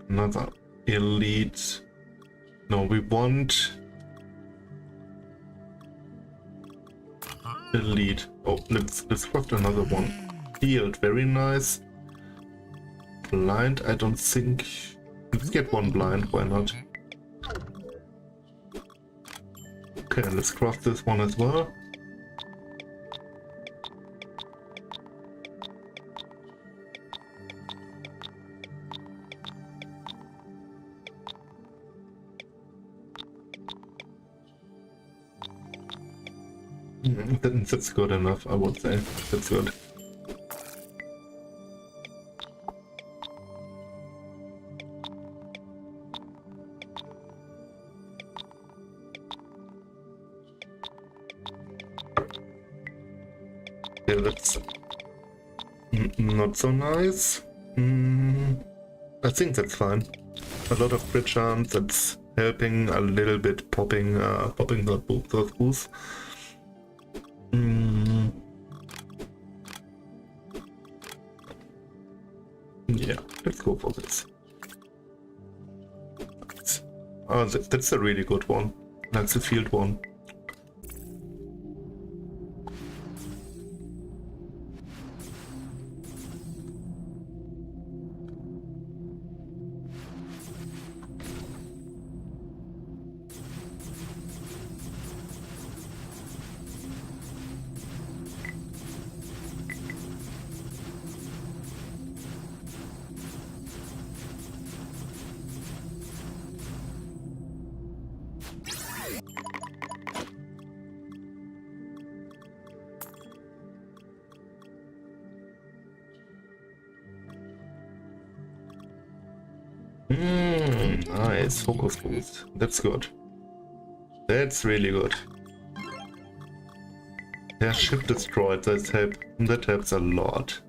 Another elite. No, we want elite. Oh, let's craft another one. Field, very nice. Blind, I don't think. Let's get one blind, why not? Okay, let's craft this one as well. That's good enough, I would say. That's good. Yeah, that's not so nice. I think that's fine. A lot of crit chance, that's helping a little bit popping those boosts. Yeah, let's go for this. Oh, that's a really good one. That's the field one. Nice, focus boost. That's good. That's really good. Yeah, ship destroyed. That helps a lot.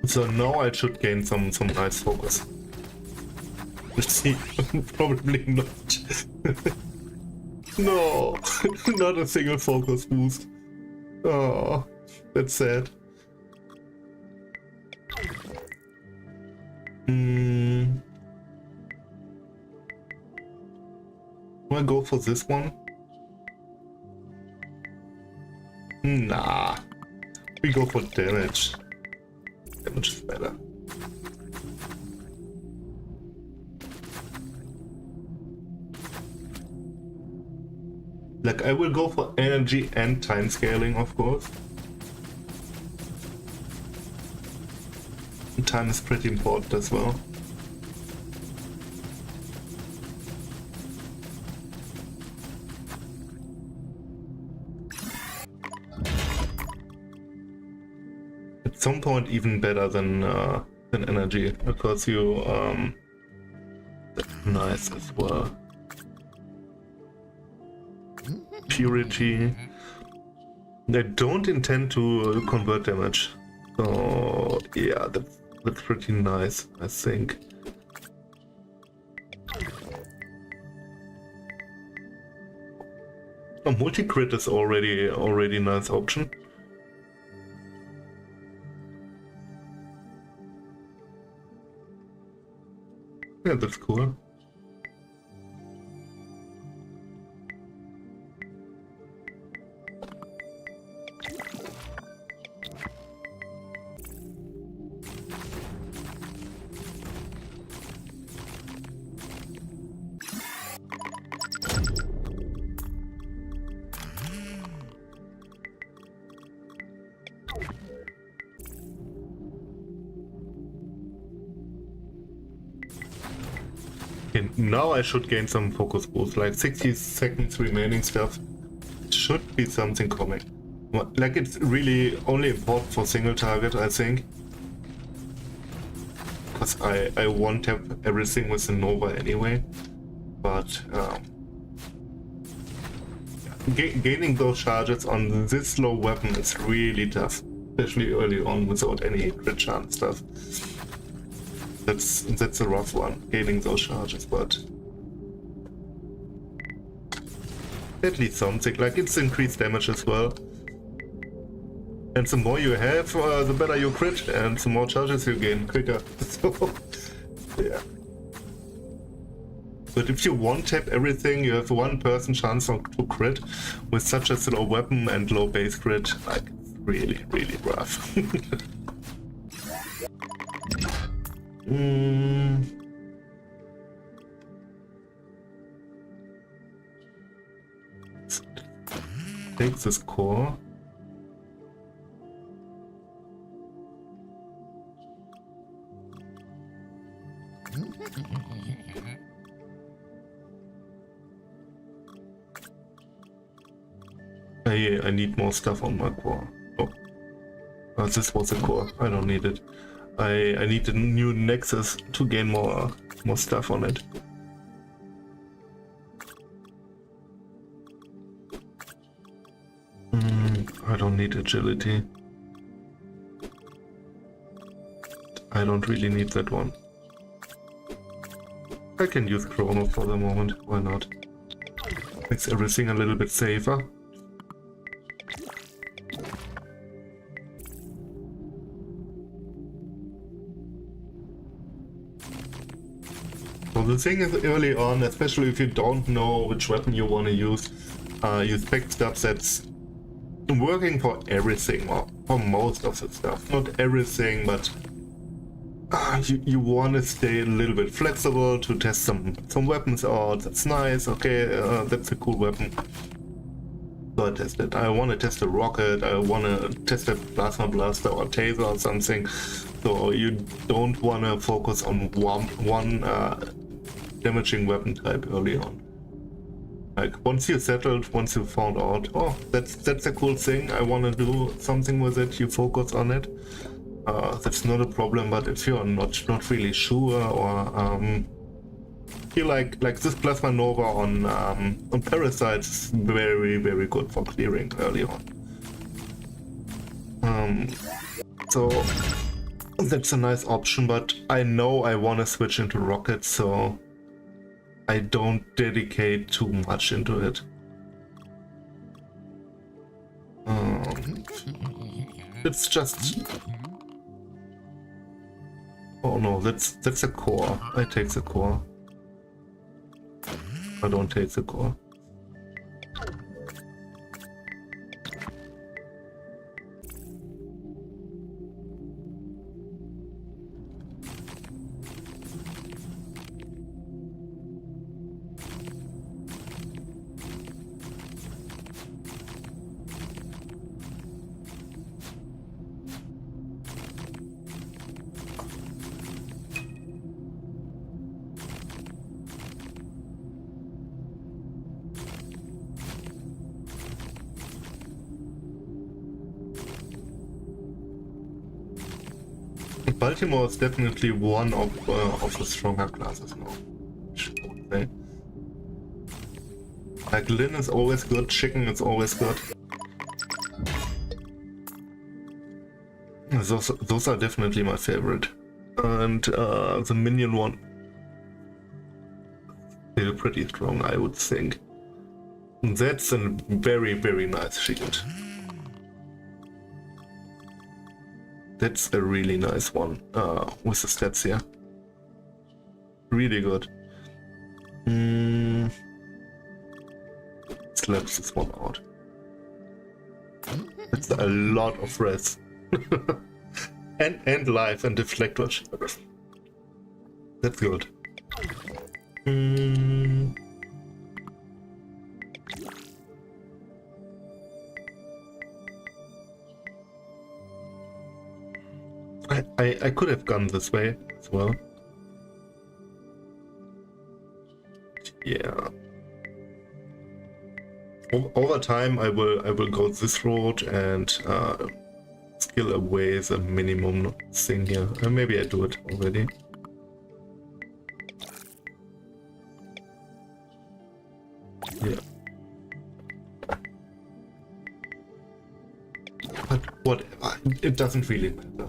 So now I should gain some nice focus. Let's see. Probably not. No, not a single focus boost. Oh, that's sad. Do I go for this one? Nah. We go for damage. Damage is better. Like, I will go for energy and time scaling, of course. Time is pretty important as well. At some point even better than energy, because you that's nice as well. Purity. They don't intend to convert damage. So yeah, that's pretty nice, I think. A multi-crit is already a nice option. Yeah, that's cool. Okay, now I should gain some focus boost, like 60 seconds remaining stuff. Should be something coming. Like, it's really only important for single target, I think. Because I won't tap everything with the Nova anyway. But gaining those charges on this low weapon is really tough. Especially early on without any crit chance stuff. That's a rough one, gaining those charges, but at least something. Like, it's increased damage as well. And the more you have, the better you crit, and the more charges you gain quicker. So, yeah. But if you one-tap everything, you have 1% chance to crit with such a slow weapon and low base crit. Like, it's really, really rough. Take this core. I need more stuff on my core. Oh, this was a core. I don't need it. I need a new nexus to gain more stuff on it. I don't need agility. I don't really need that one. I can use Chrono for the moment. Why not? Makes everything a little bit safer. So the thing is, early on, especially if you don't know which weapon you want to use spec stuff that's working for everything, or for most of the stuff. Not everything, but you want to stay a little bit flexible to test some weapons out. That's nice. Okay, that's a cool weapon. So I test it. I want to test a rocket. I want to test a plasma blaster or taser or something. So you don't want to focus on one damaging weapon type early on. Like, once you settled, once you found out, oh, that's a cool thing, I want to do something with it, you focus on it. That's not a problem. But if you're not really sure, or feel like this Plasma Nova on Parasites is very, very good for clearing early on. So that's a nice option, but I know I want to switch into rockets, so I don't dedicate too much into it. It's just... Oh no, that's a core. I take the core. I don't take the core. Baltimore is definitely one of the stronger classes now. Okay. Like, Lin is always good, Chicken is always good. Those are definitely my favorite. And the minion one, they're pretty strong, I would think. That's a very, very nice shield. That's a really nice one with the stats here. Really good. Slaps this one out. That's a lot of rest. and life and deflector. That's good. I could have gone this way as well. Yeah. Over time, I will go this road and skill away the minimum thing here. Maybe I do it already. Yeah. But whatever, it doesn't really matter.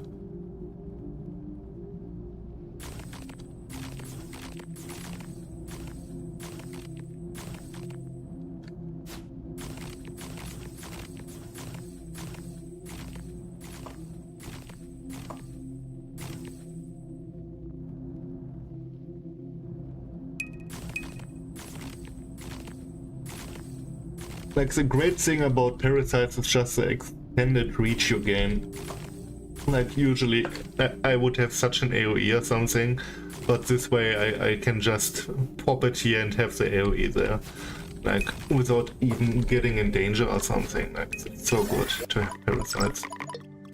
Like, the great thing about parasites is just the extended reach you gain. Like, usually I would have such an AoE or something, but this way I can just pop it here and have the AoE there. Like, without even getting in danger or something. Like, it's so good to have parasites.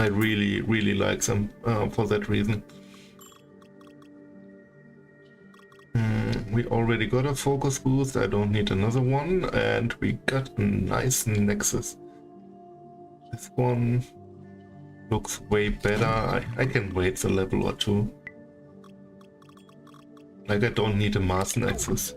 I really, really like them for that reason. We already got a focus boost, I don't need another one, and we got a nice nexus. This one looks way better. I can wait a level or two. Like, I don't need a Mars nexus.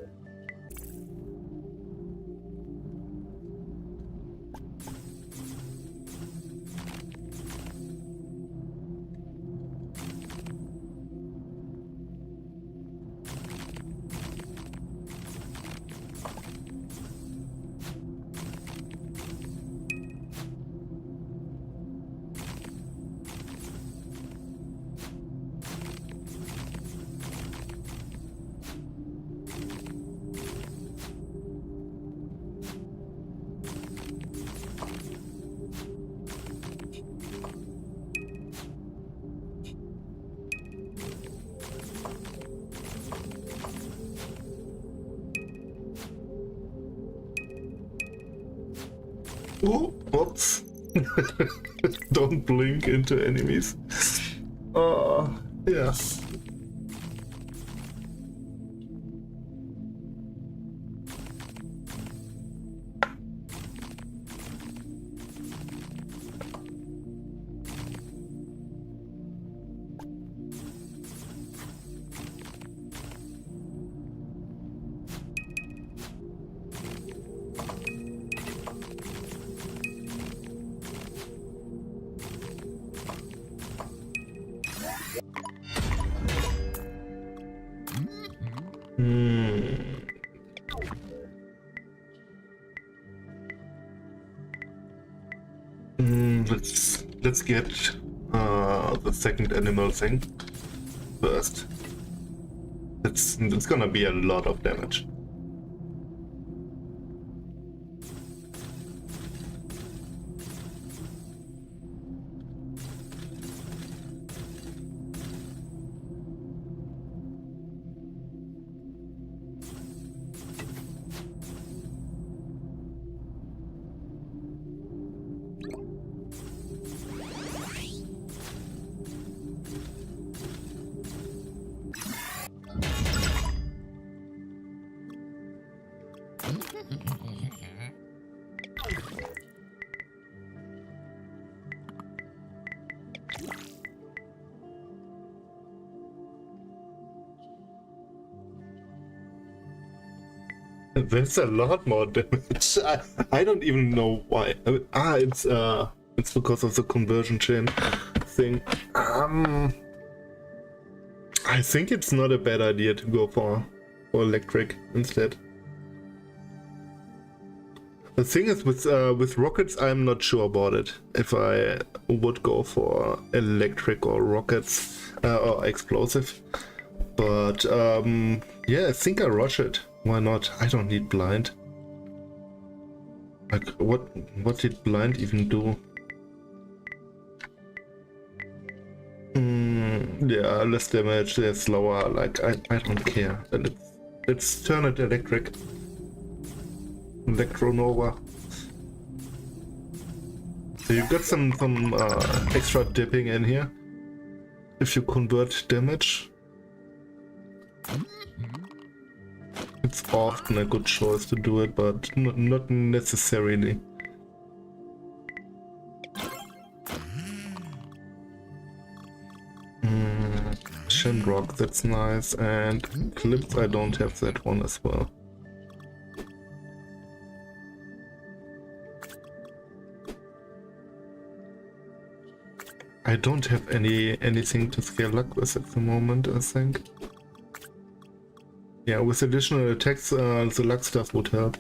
Oh, oops. Don't blink into enemies. Oh, yeah. Let's get the second animal thing first. It's gonna be a lot of damage. That's a lot more damage. I don't even know why. It's because of the conversion chain thing. I think it's not a bad idea to go for electric instead. The thing is, with rockets, I'm not sure about it. If I would go for electric or rockets or explosive, but yeah, I think I rush it. Why not? I don't need blind. Like, what did blind even do? Yeah, less damage, they're slower. Like, I don't care. And let's turn it electric. Electronova. So you got some extra dipping in here if you convert damage. it's often a good choice to do it, but not necessarily. Shinrock, that's nice, and Clips, I don't have that one as well. I don't have anything to scale luck with at the moment, I think. Yeah, with additional attacks, the luck stuff would help.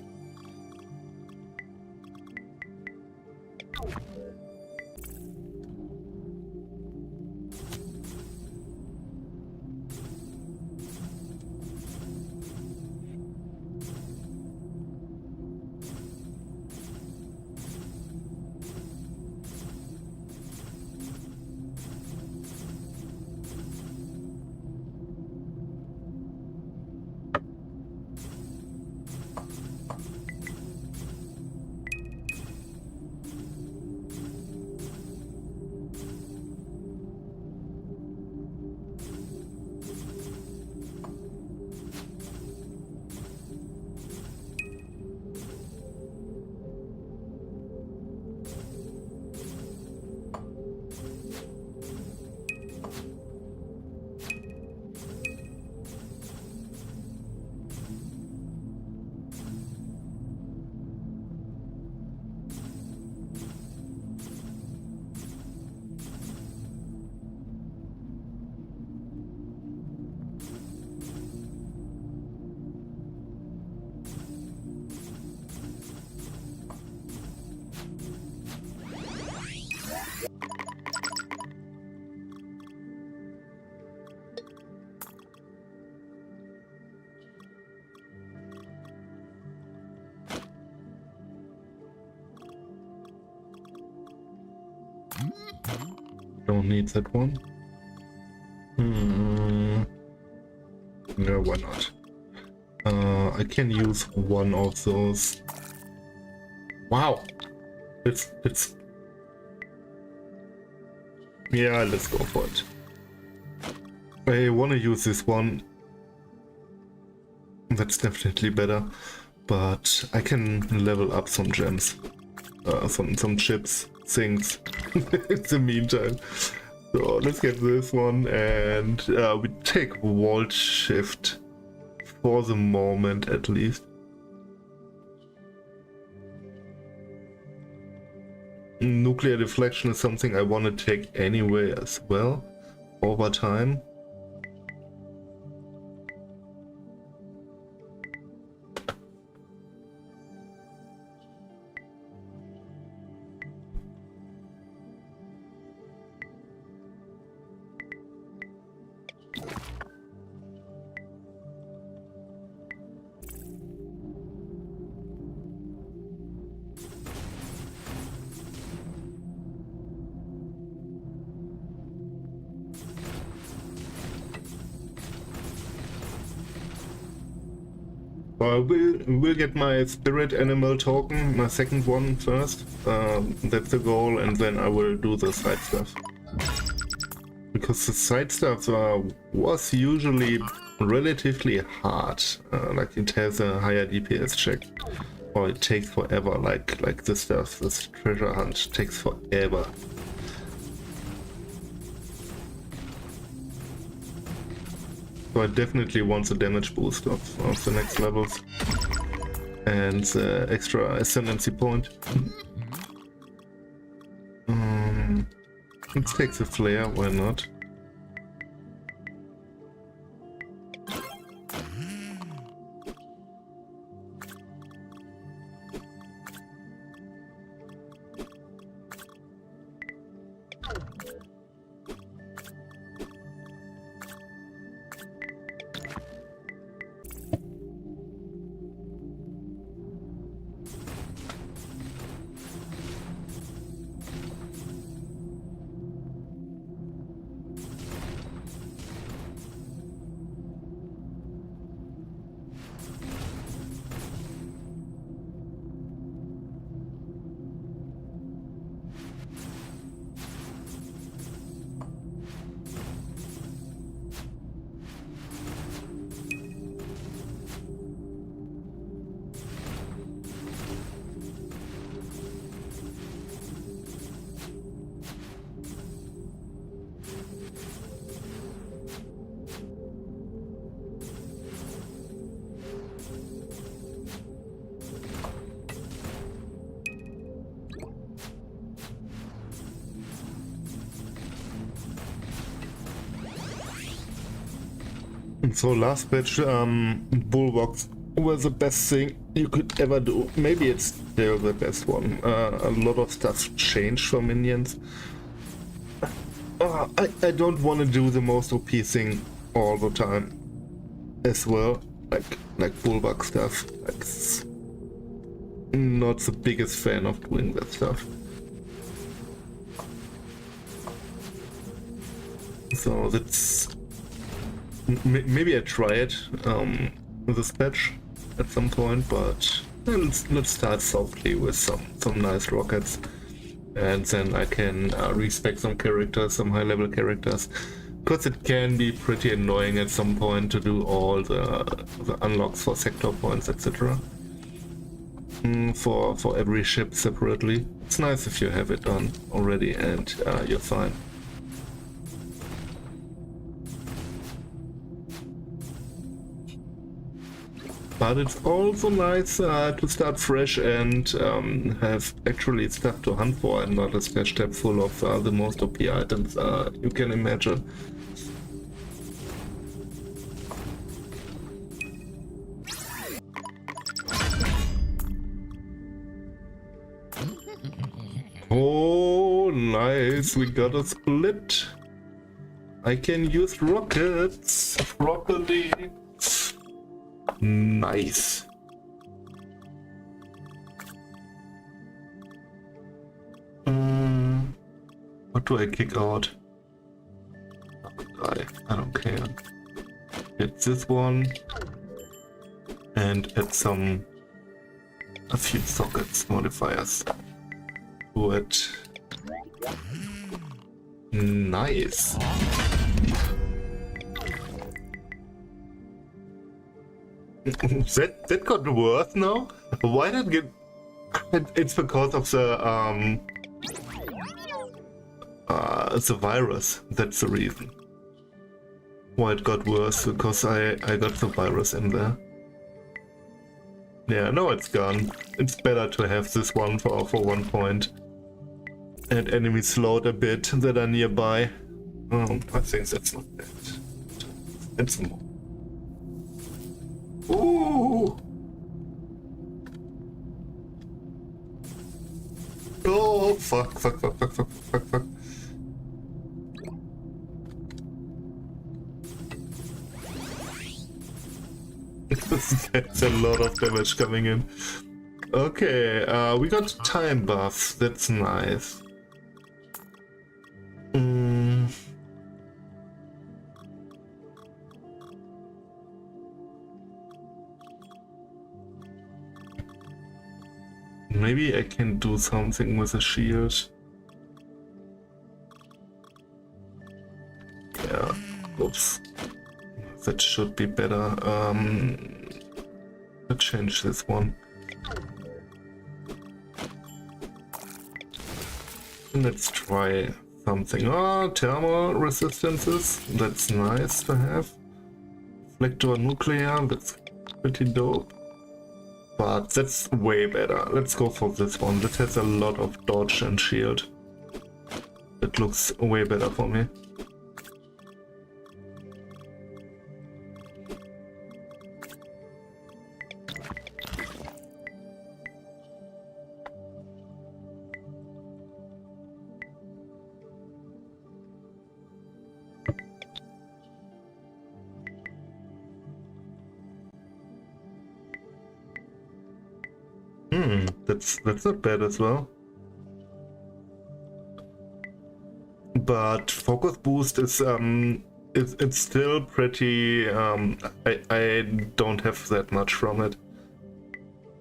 Don't need that one. No, why not? I can use one of those. Wow, it's. Yeah, let's go for it. I want to use this one. That's definitely better, but I can level up some gems, some chips, things in the meantime. So let's get this one, and we take Vault Shift for the moment at least. Nuclear Deflection is something I want to take anyway as well, over time. We'll get my spirit animal token, my second one first. That's the goal, and then I will do the side stuff. Because the side stuff was usually relatively hard. Like it has a higher DPS check, or it takes forever. Like this stuff, this treasure hunt takes forever. So I definitely want the damage boost of the next levels and the extra ascendancy point. Let's take the flare, why not? So last batch, bulwarks were the best thing you could ever do. Maybe it's still the best one. A lot of stuff changed for minions. I don't want to do the most OP thing all the time as well, like bulwark stuff. Like, not the biggest fan of doing that stuff. So that's maybe I try it with this patch at some point, but let's start softly with some nice rockets, and then I can respec some characters, some high level characters, because it can be pretty annoying at some point to do all the unlocks for sector points, etc. For every ship separately. It's nice if you have it done already and you're fine. But it's also nice to start fresh and have actually stuff to hunt for, and not a stash tab full of the most OP items you can imagine. Oh, nice, we got a split. I can use rockets properly. Nice. What do I kick out? I don't care. It's this one and add a few sockets modifiers to it. Nice. That got worse now? Why did it get... It's because of the virus. That's the reason why it got worse, because I got the virus in there. Yeah, now it's gone. It's better to have this one for 1 point. And enemies slowed a bit that are nearby. Oh, I think that's not bad. It's more. Ooh! Oh, fuck. That's a lot of damage coming in. Okay, we got time buffs. That's nice. Maybe I can do something with a shield. Yeah, oops. That should be better. Let's change this one. Let's try something. Oh, thermal resistances. That's nice to have. Reflector nuclear. That's pretty dope. But that's way better. Let's go for this one. That has a lot of dodge and shield. It looks way better for me. That's not bad as well. But focus boost is it's still pretty I don't have that much from it.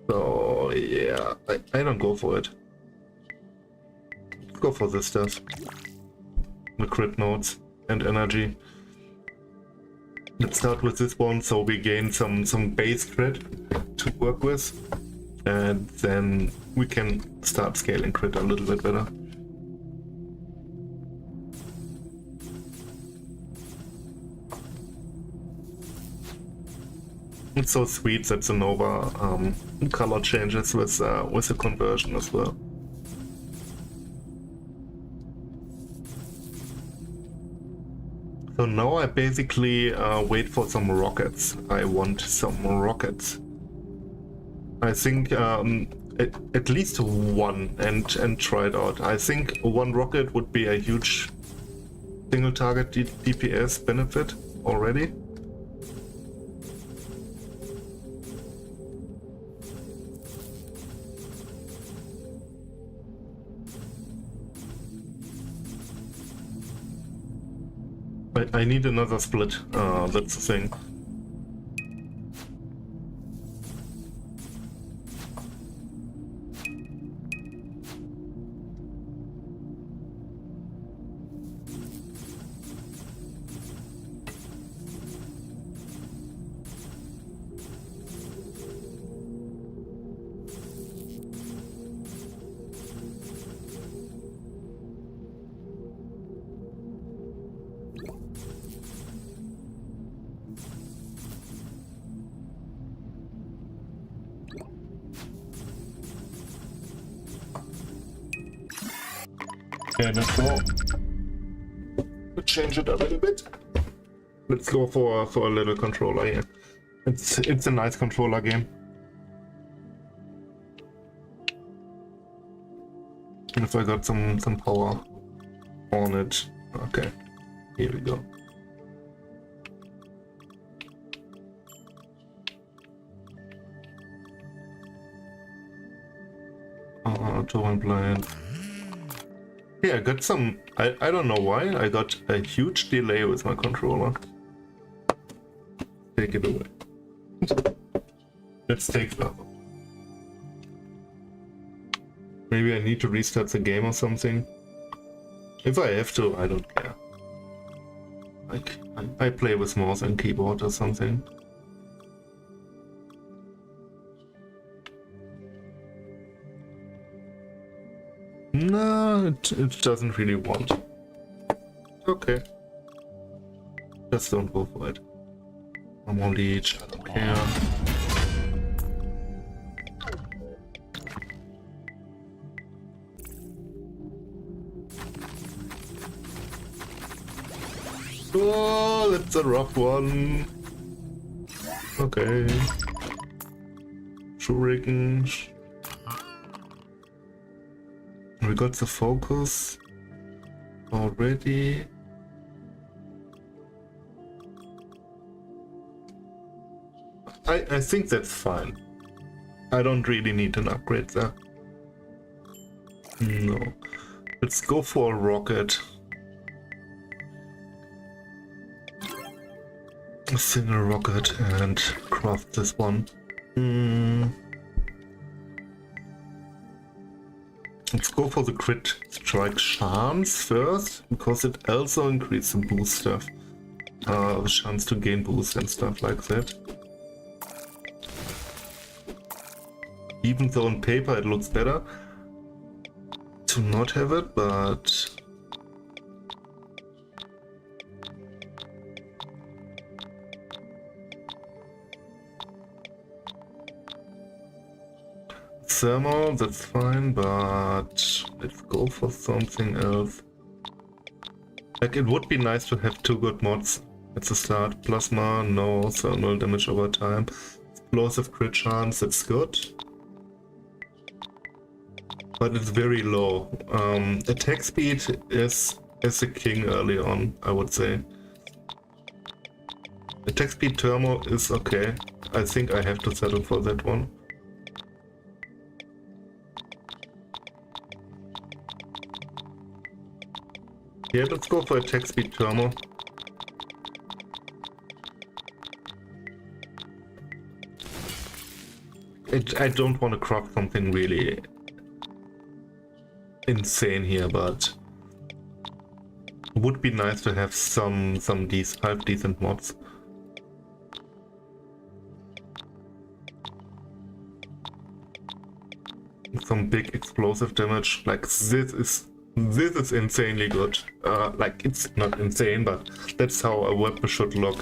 So yeah, I don't go for it. Go for this stuff. The crit nodes and energy. Let's start with this one so we gain some base crit to work with. And then we can start scaling crit a little bit better. It's so sweet that the Nova color changes with the conversion as well. So So now I basically wait for some rockets. I want some rockets. I think at least one and try it out. I think one rocket would be a huge single target DPS benefit already. I need another split, that's the thing. Okay, let's go. Change it a little bit. Let's go for a little controller here. It's a nice controller game. And if I got some power on it. Okay, here we go. Torrent blind. Yeah, I got some. I don't know why. I got a huge delay with my controller. Take it away. Let's take that. Maybe I need to restart the game or something. If I have to, I don't care. Like I play with mouse and keyboard or something. No, it doesn't really want. Okay. Just don't go for it. I'm on leech, I don't care. Oh, that's a rough one. Okay. Shurikens. We got the focus already. I think that's fine. I don't really need an upgrade there. No. Let's go for a rocket. A single rocket and craft this one. Let's go for the crit strike chance first, because it also increases the boost stuff. The chance to gain boost and stuff like that. Even though on paper it looks better to not have it, but thermal, that's fine, but let's go for something else. Like, it would be nice to have two good mods at the start. Plasma, no thermal damage over time. Explosive crit chance, that's good. But it's very low. Attack speed is the king early on, I would say. Attack speed thermal is okay. I think I have to settle for that one. Yeah, let's go for attack speed thermal. I don't want to craft something really insane here, but it would be nice to have some half decent mods. Some big explosive damage, like this is insanely good. Like, it's not insane, but that's how a weapon should look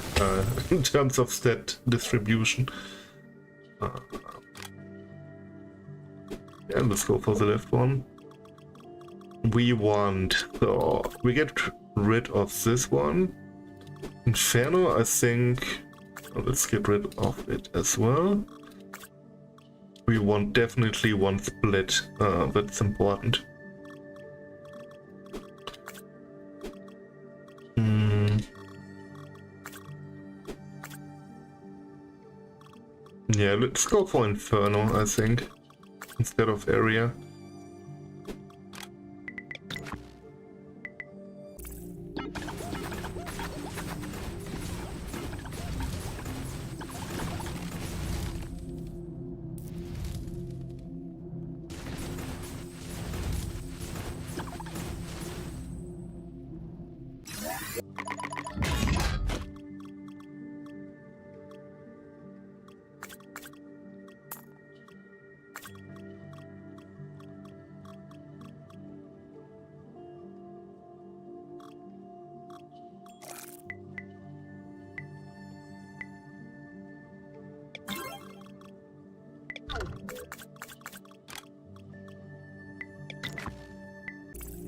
in terms of stat distribution. Yeah, let's go for the left one. We want, so we get rid of this one. Inferno, I think... Oh, let's get rid of it as well. We want definitely one split, that's important. Yeah, let's go for Inferno, I think, instead of Area.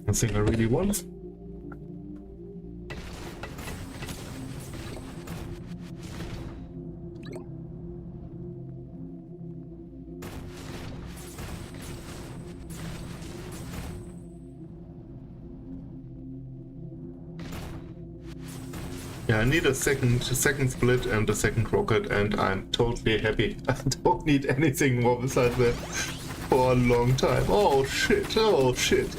Nothing I really want. Yeah, I need a second split and a second rocket, and I'm totally happy. I don't need anything more besides that for a long time. Oh shit, oh shit.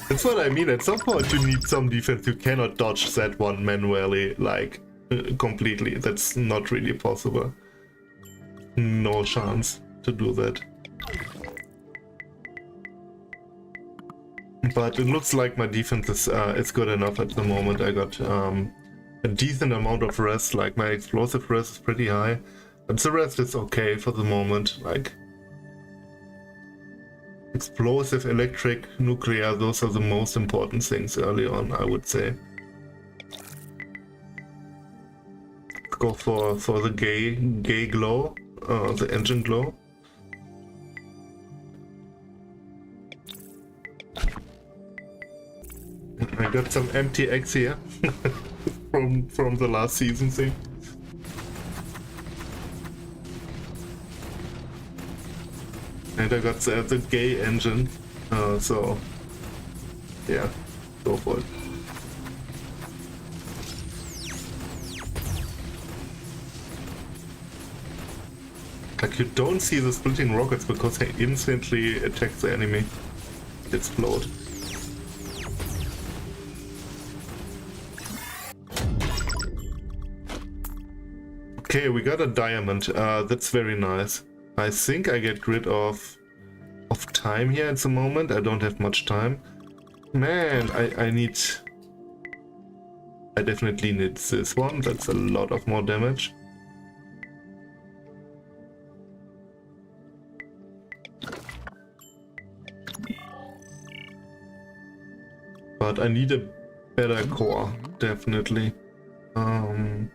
That's what I mean, at some point you need some defense. You cannot dodge that one manually, like, completely. That's not really possible. No chance to do that. But it looks like my defense is good enough at the moment. I got a decent amount of rest, like my explosive rest is pretty high. But the rest is okay for the moment, like explosive, electric, nuclear, those are the most important things early on, I would say. Go for the gay glow, the engine glow. I got some empty eggs here from the last season thing. And I got the gay engine, so yeah, go for it. Like, you don't see the splitting rockets because they instantly attack the enemy. Explode. Okay, we got a diamond. That's very nice. I think I get rid of time here at the moment. I don't have much time. Man, I definitely need this one. That's a lot of more damage. But I need a better core, definitely. Do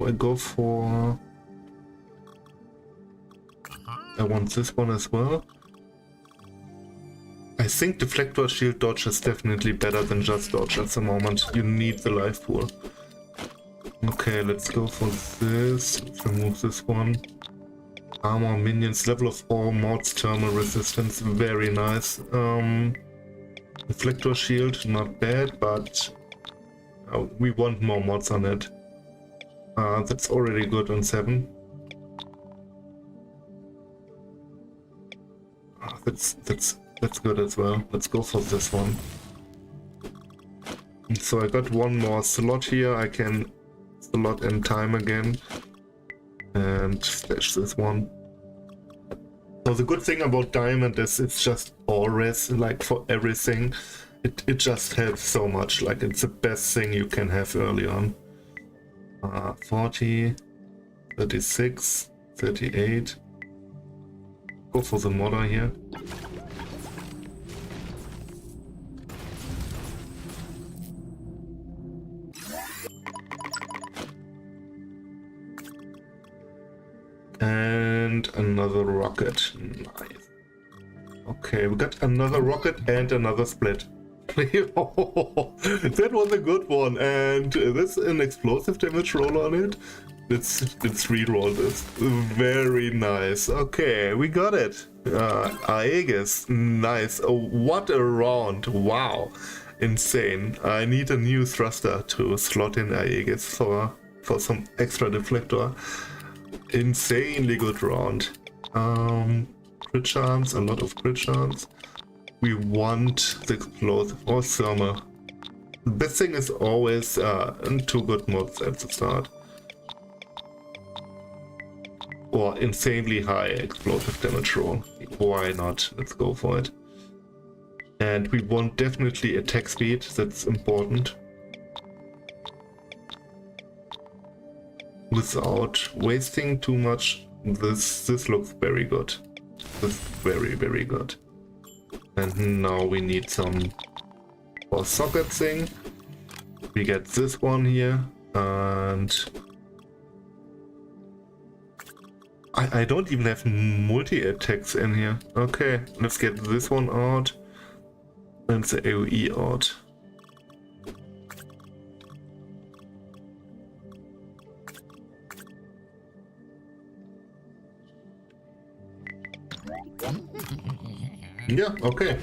I go for... I want this one as well. I think deflector shield dodge is definitely better than just dodge at the moment. You need the life pool. Okay, let's go for this. Let's remove this one. Armor, minions, level of 4 mods, thermal resistance, very nice. Deflector shield, not bad, but we want more mods on it. That's already good on 7. That's good as well. Let's go for this one. So I got one more slot here. I can slot in time again and flash this one. So the good thing about diamond is it's just always, like, for everything. It just helps so much. Like, it's the best thing you can have early on. 40, 36, 38. Go for the modder here. And another rocket. Nice. Okay, we got another rocket and another split. That was a good one, and that's an explosive damage roll on it. Let's re-roll this. Very nice. Okay, we got it. Aegis, nice. Oh, what a round! Wow, insane. I need a new thruster to slot in Aegis for some extra deflector. Insanely good round. Crit chance, a lot of crit chance. We want the explosive or thermal. The best thing is always 2 good mods at the start. Or insanely high explosive damage roll. Why not? Let's go for it. And we want definitely attack speed, that's important. Without wasting too much, this looks very good. This is very, very good. And now we need some for socket thing. We get this one here, and I don't even have multi-attacks in here. Okay, let's get this one out and the AoE out. Yeah, okay.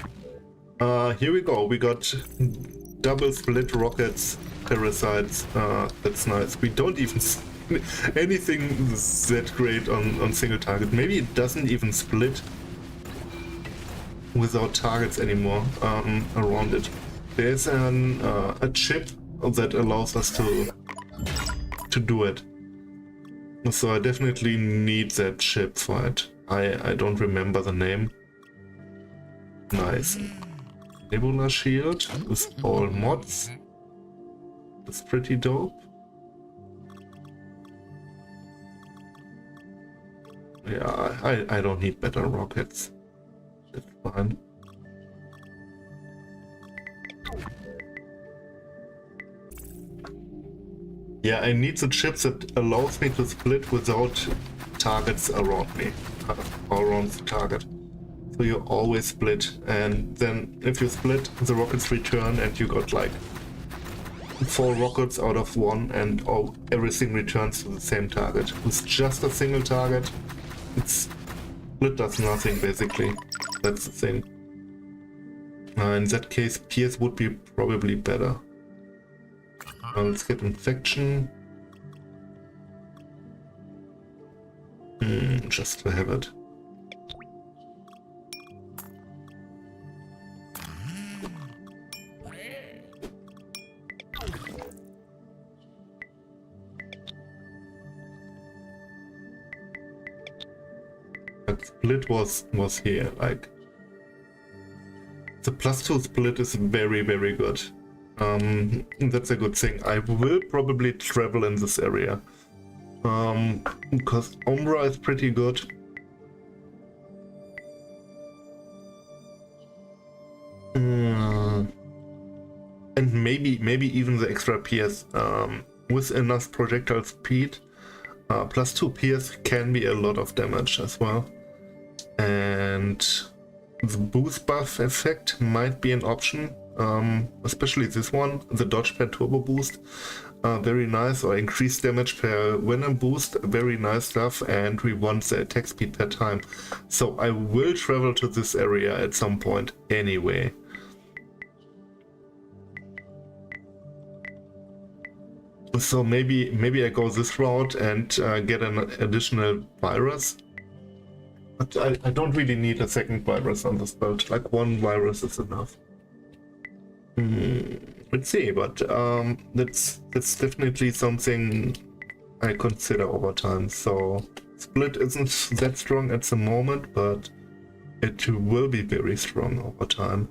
Here we go. We got double split rockets, parasites. That's nice. We don't even anything that great on single target. Maybe it doesn't even split without targets anymore around it. There's a chip that allows us to do it. So I definitely need that chip for it. I don't remember the name. Nice. Nebula shield with all mods. That's pretty dope. Yeah, I don't need better rockets. That's fine. Yeah, I need the chip that allows me to split without targets around me, around the target. So you always split, and then if you split, the rockets return, and you got like 4 rockets out of 1, and everything returns to the same target. With just a single target, split does nothing basically. That's the thing. In that case, Pierce would be probably better. Let's get infection. Just to have it. That split was here, like the +2 split is very, very good. That's a good thing. I will probably travel in this area because Umbra is pretty good. And maybe even the extra PS with enough projectile speed. +2 PS can be a lot of damage as well. And the boost buff effect might be an option, especially this one, the dodge pad turbo boost, very nice, or increased damage per venom boost, very nice stuff, and we want the attack speed per time. So I will travel to this area at some point anyway. So maybe I go this route and get an additional virus. But I don't really need a second virus on this build, like 1 virus is enough. Let's see, but that's definitely something I consider over time. So split isn't that strong at the moment, but it will be very strong over time.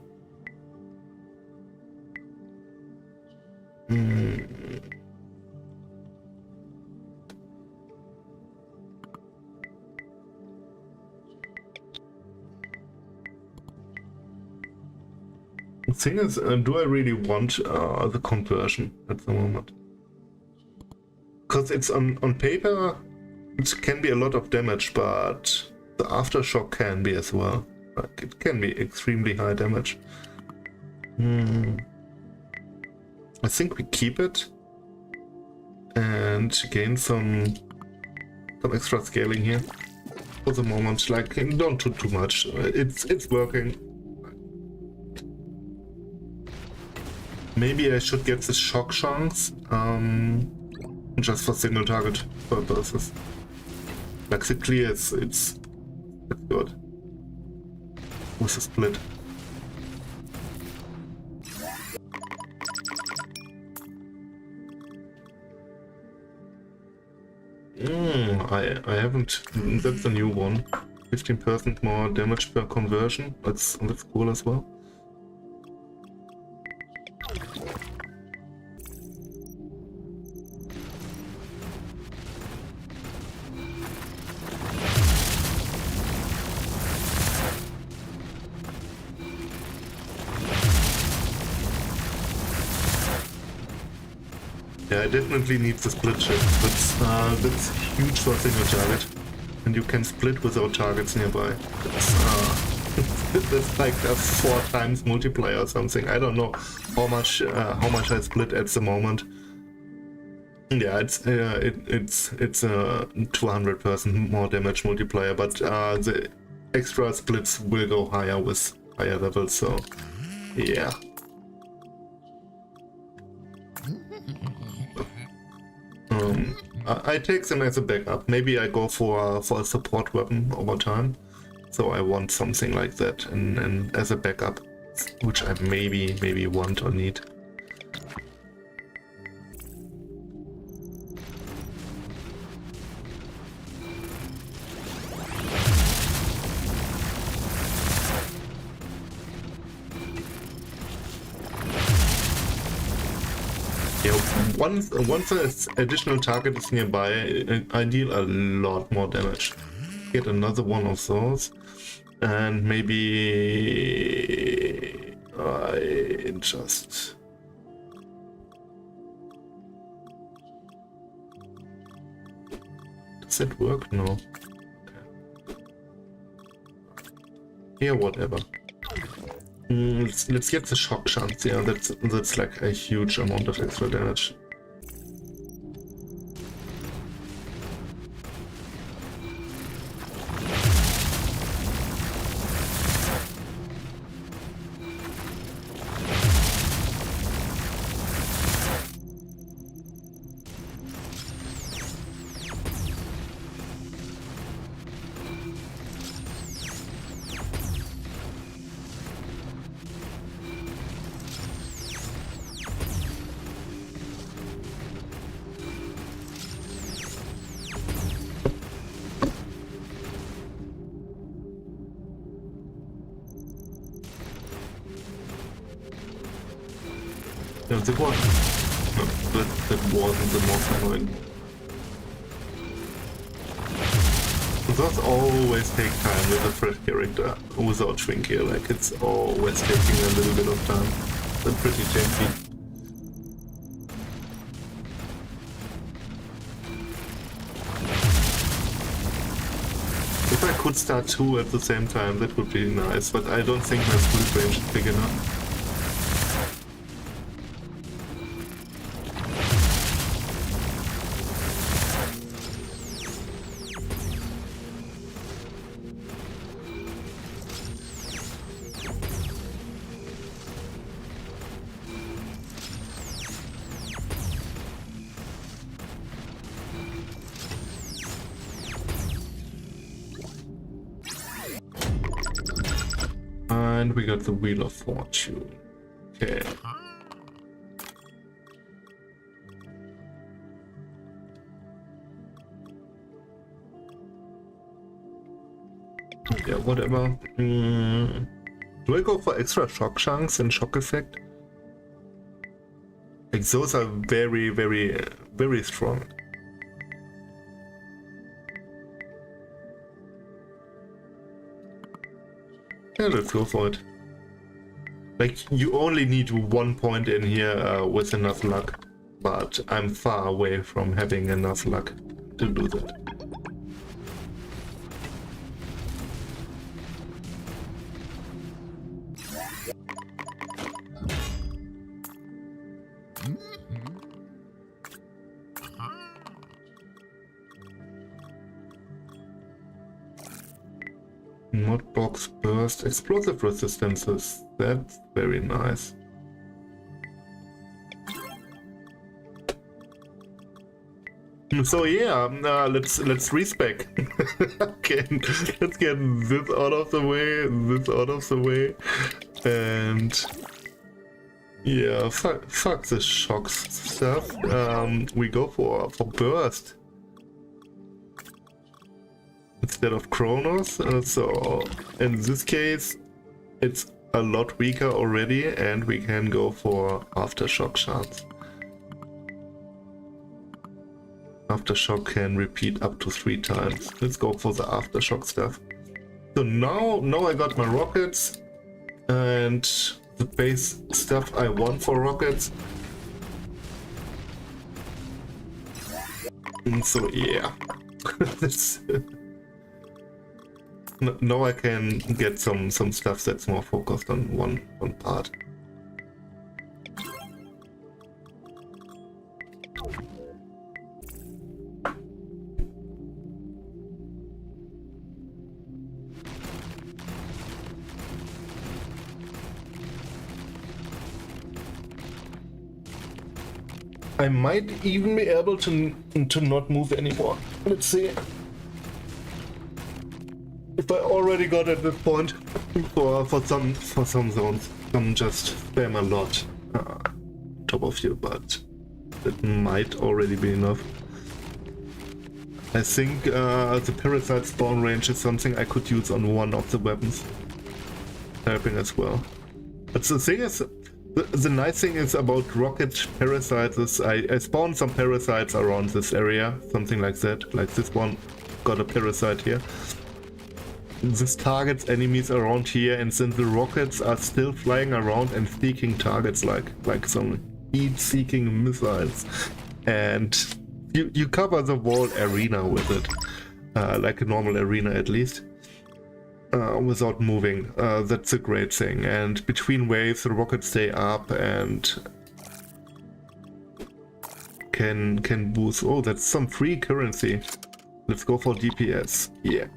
The thing is, do I really want the conversion at the moment? Because it's on paper, it can be a lot of damage, but the aftershock can be as well. Like, it can be extremely high damage. I think we keep it and gain some extra scaling here for the moment. Like, don't do too much. It's working. Maybe I should get the shock chance, just for single target purposes. Like the clear, it's good with the split. I haven't. That's a new one. 15% more damage per conversion. That's cool as well. Yeah, I definitely need the split shift. That's huge for a single target, and you can split without targets nearby. That's like a 4 times multiplier or something. I don't know how much I split at the moment. Yeah, it's a 200% more damage multiplier, but the extra splits will go higher with higher levels. So yeah. I take them as a backup. Maybe I go for a support weapon over time. So I want something like that and as a backup, which I maybe want or need. Once an additional target is nearby, I deal a lot more damage. Get another one of those, and maybe I just... Does it work? No. Yeah, whatever. Let's get the shock chance. Yeah, that's like a huge amount of extra damage. Yeah, that wasn't the most annoying. Those always take time with a fresh character without shrink here. Like, it's always taking a little bit of time. They're pretty janky. If I could start 2 at the same time, that would be nice, but I don't think my split range is big enough. And we got the Wheel of Fortune. Okay. Yeah, whatever. Do I go for extra shock chunks and shock effect? Like, those are very, very, very strong. Yeah, let's go for it. Like, you only need 1 point in here with enough luck, but I'm far away from having enough luck to do that. Modbox burst explosive resistances. That's very nice. So yeah, let's respec. Again, let's get this out of the way, and yeah, fuck the shocks stuff. We go for burst instead of Chronos. So in this case, it's a lot weaker already, and we can go for aftershock shards. Aftershock can repeat up to 3 times. Let's go for the aftershock stuff. So now I got my rockets and the base stuff I want for rockets. And so yeah, now I can get some stuff that's more focused on one part. I might even be able to not move anymore. Let's see. If I already got at this point for some zones, I'm just spam a lot top of you, but that might already be enough. I think the parasite spawn range is something I could use on one of the weapons, helping as well. But the thing is, the nice thing is about rocket parasites is I spawned some parasites around this area, something like that. Like this one got a parasite here. This targets enemies around here, and then the rockets are still flying around and seeking targets like some heat-seeking missiles. And you cover the whole arena with it, like a normal arena at least. Without moving. That's a great thing. And between waves the rockets stay up and can boost. Oh, that's some free currency. Let's go for DPS. Yeah.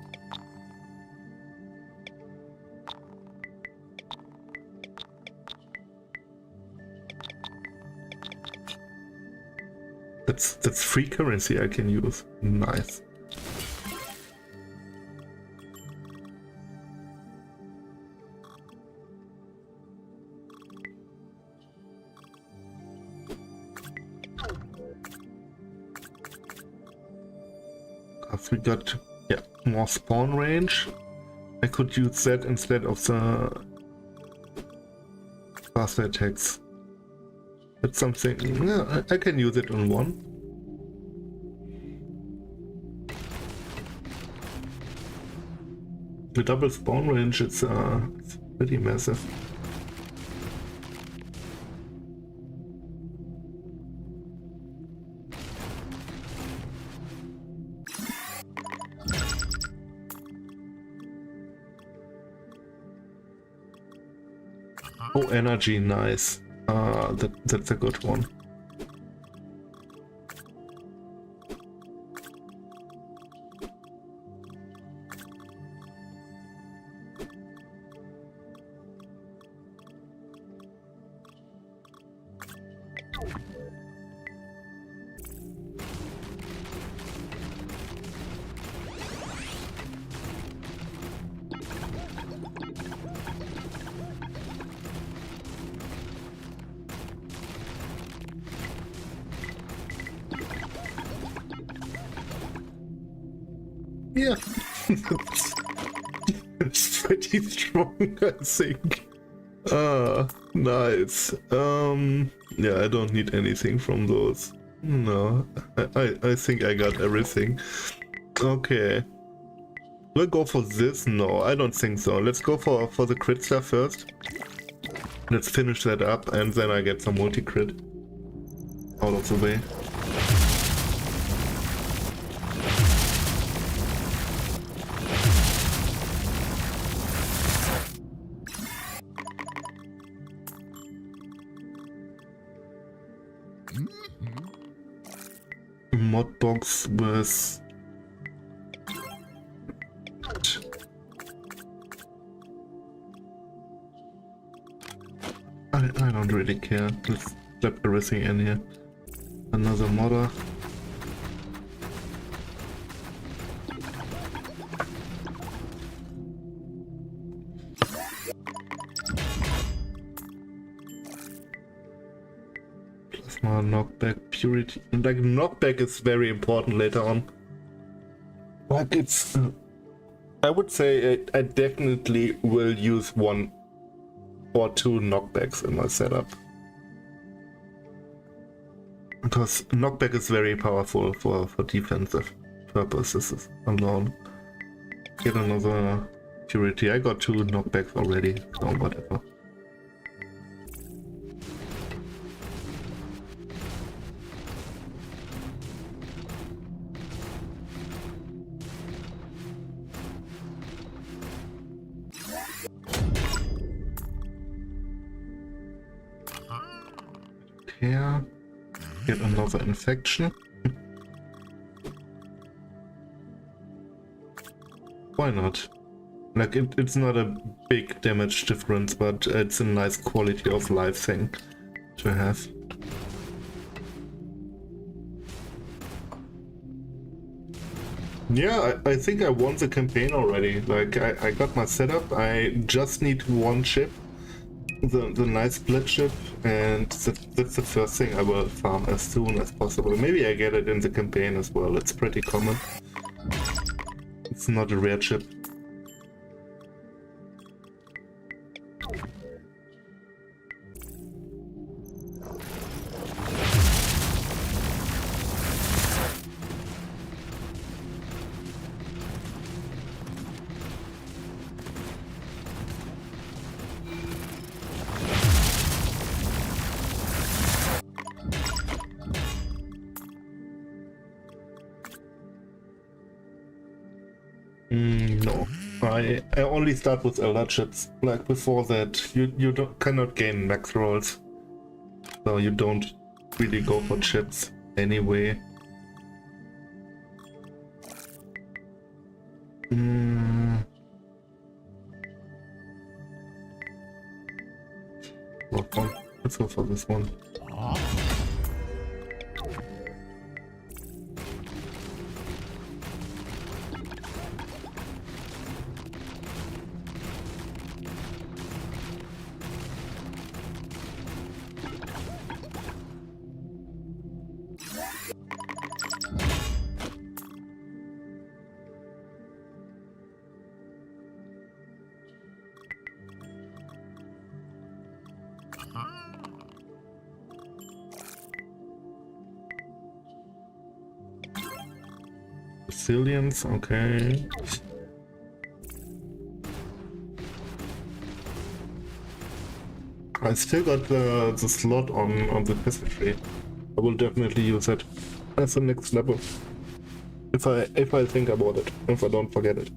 That's free currency I can use. Nice. We got, yeah, more spawn range. I could use that instead of the faster attacks. That's something, yeah, I can use it on one. The double spawn range, it's pretty massive. Oh, energy, nice. That's a good one. Yeah, it's pretty strong, I think. Nice. Yeah, I don't need anything from those. No, I think I got everything. Okay. We'll go for this? No, I don't think so. Let's go for the crit stuff first. Let's finish that up, and then I get some multi-crit out of the way. Modbox with I don't really care. Let's slap everything in here. Another modder. Plasma, knockback, purity. Like, knockback is very important later on. Like, it's... I would say I definitely will use 1 or 2 knockbacks in my setup. Because knockback is very powerful for defensive purposes alone. Get another purity. I got 2 knockbacks already, so whatever. Here, get another infection. Why not? Like, it's not a big damage difference, but it's a nice quality of life thing to have. Yeah, I think I won the campaign already. Like, I got my setup, I just need 1 ship. The nice split ship, and that's the first thing I will farm as soon as possible. Maybe I get it in the campaign as well, it's pretty common. It's not a rare chip. No, I only start with elder chips. Like, before that, you cannot gain max rolls, so you don't really go for chips anyway. Let's go for this one. Resilience, okay. I still got the slot on the peasantry. I will definitely use it as the next level. If I think about it, if I don't forget it.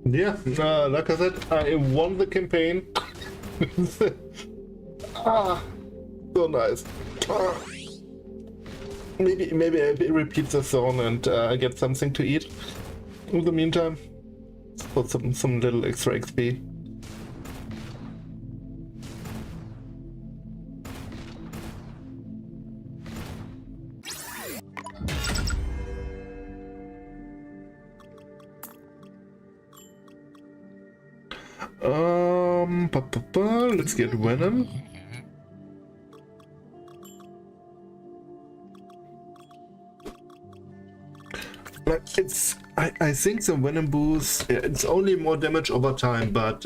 Yeah, like I said, I won the campaign. So nice. Maybe I repeat the zone and get something to eat in the meantime. For some little extra XP. Let's get Venom. I think the Venom boost, it's only more damage over time, but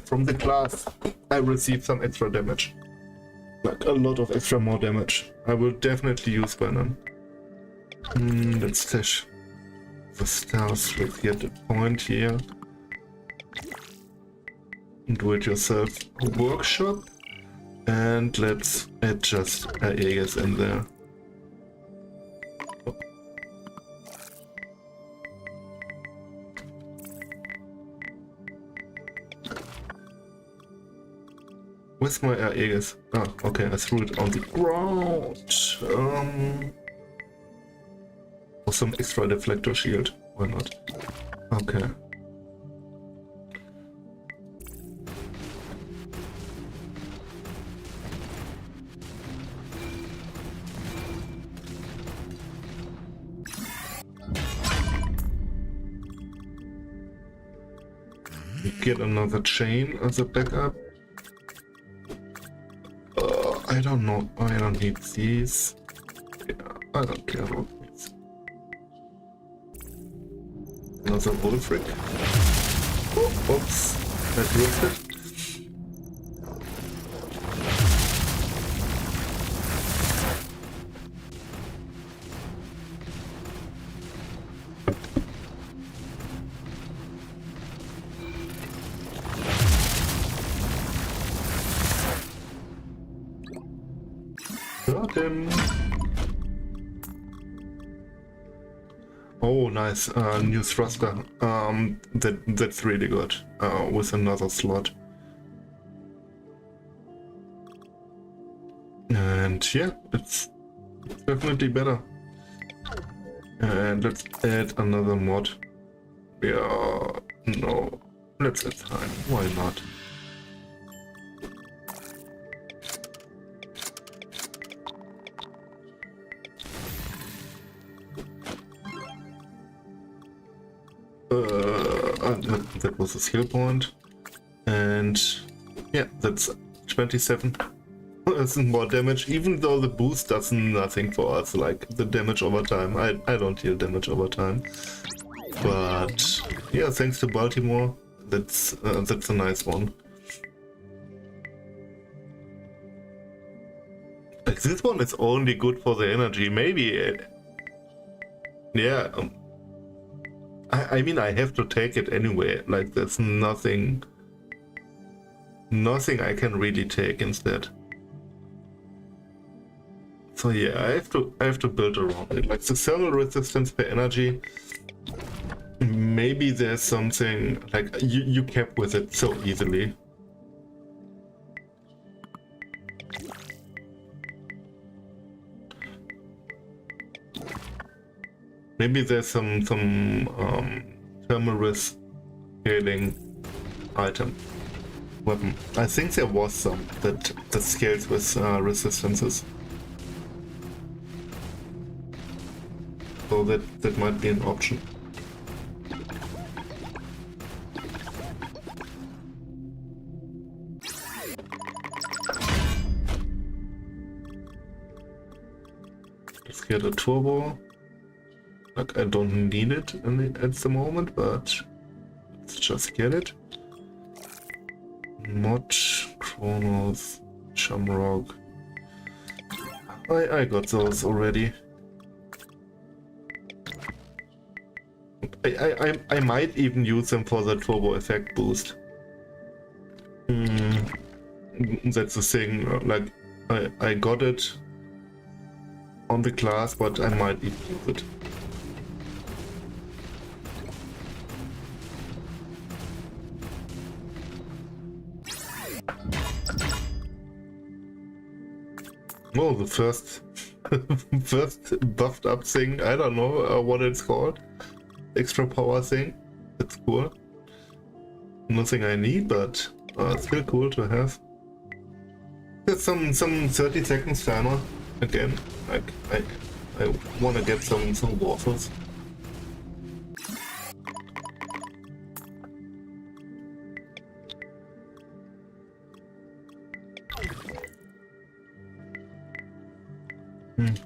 from the class I received some extra damage. Like a lot of extra more damage. I will definitely use Venom. Let's stash the stars. Let's get a point here. Do it yourself workshop, and let's adjust Aegis in there. Where's my Aegis? Ah, okay, I threw it on the ground. Or some extra deflector shield. Why not? Okay. Get another chain as a backup. I don't know. I don't need these. Yeah, I don't care about these. Another wolf rig. Oh, oops. That ripped it. Got him. Oh, nice. New thruster. That's really good. With another slot. And yeah, it's definitely better. And let's add another mod. Yeah, no. Let's add time. Why not? That was a skill point, and yeah, that's 27. That's more damage, even though the boost does nothing for us, like the damage over time. I don't deal damage over time, but yeah, thanks to Baltimore, that's a nice one. Like, this one is only good for the energy, maybe. Yeah. I mean, I have to take it anyway. Like, there's nothing I can really take instead. So yeah, I have to build around it. Like, the thermal resistance per energy. Maybe there's something like you kept with it so easily. Maybe there's some thermal risk scaling item weapon. I think there was some that scales with resistances. So that might be an option. Let's get a turbo. Like, I don't need it at the moment, but let's just get it. Mod, Chronos, Shamrock. I got those already. I might even use them for the turbo effect boost. That's the thing. Like, I got it on the class, but I might even use it. Oh, the first buffed up thing. I don't know what it's called. Extra power thing. It's cool. Nothing I need, but still cool to have. There's some 30 seconds timer again. Like, I want to get some waffles.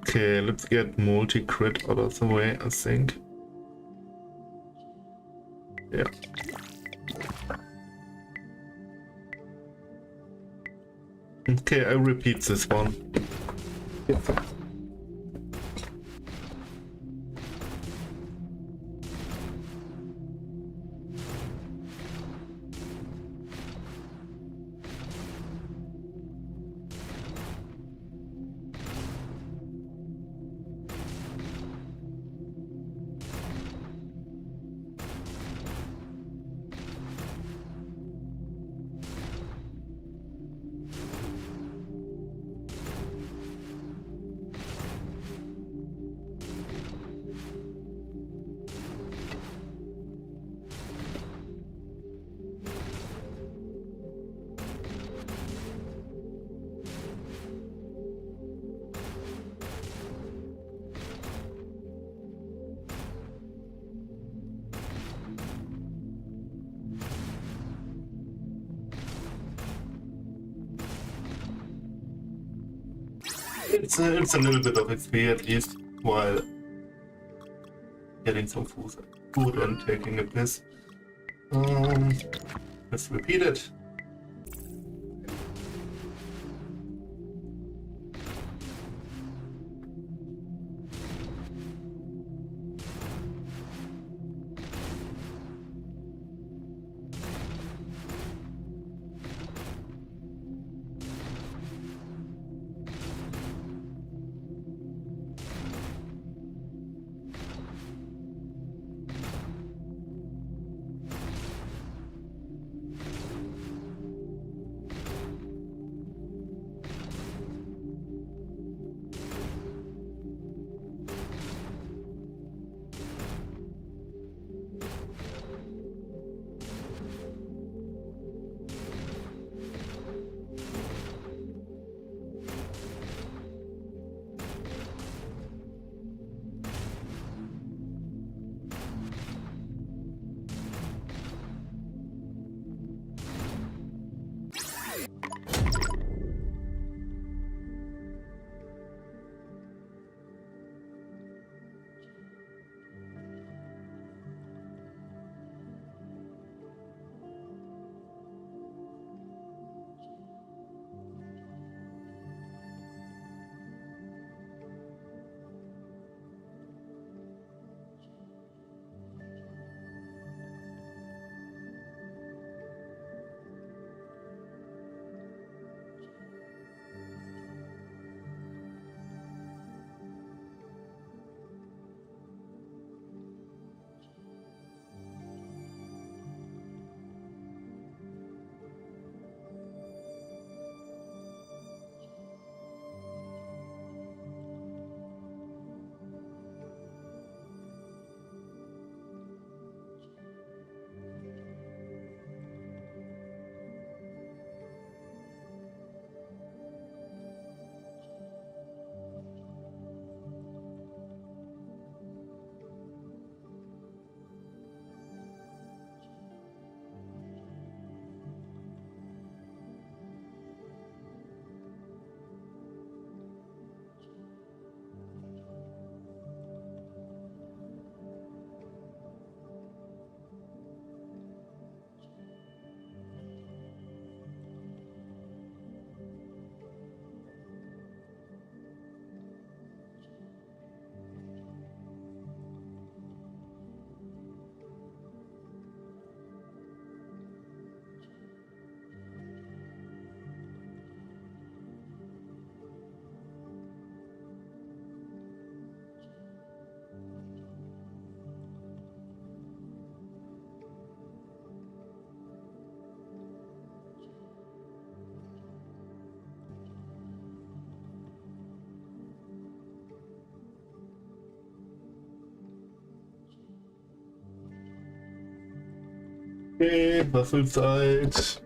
Okay, let's get multi-crit out of the way, I think. Yeah. Okay, I repeat this one. Yeah. It's a little bit of XP at least, while getting some food and taking a piss. Let's repeat it. Okay, Waffenzeit.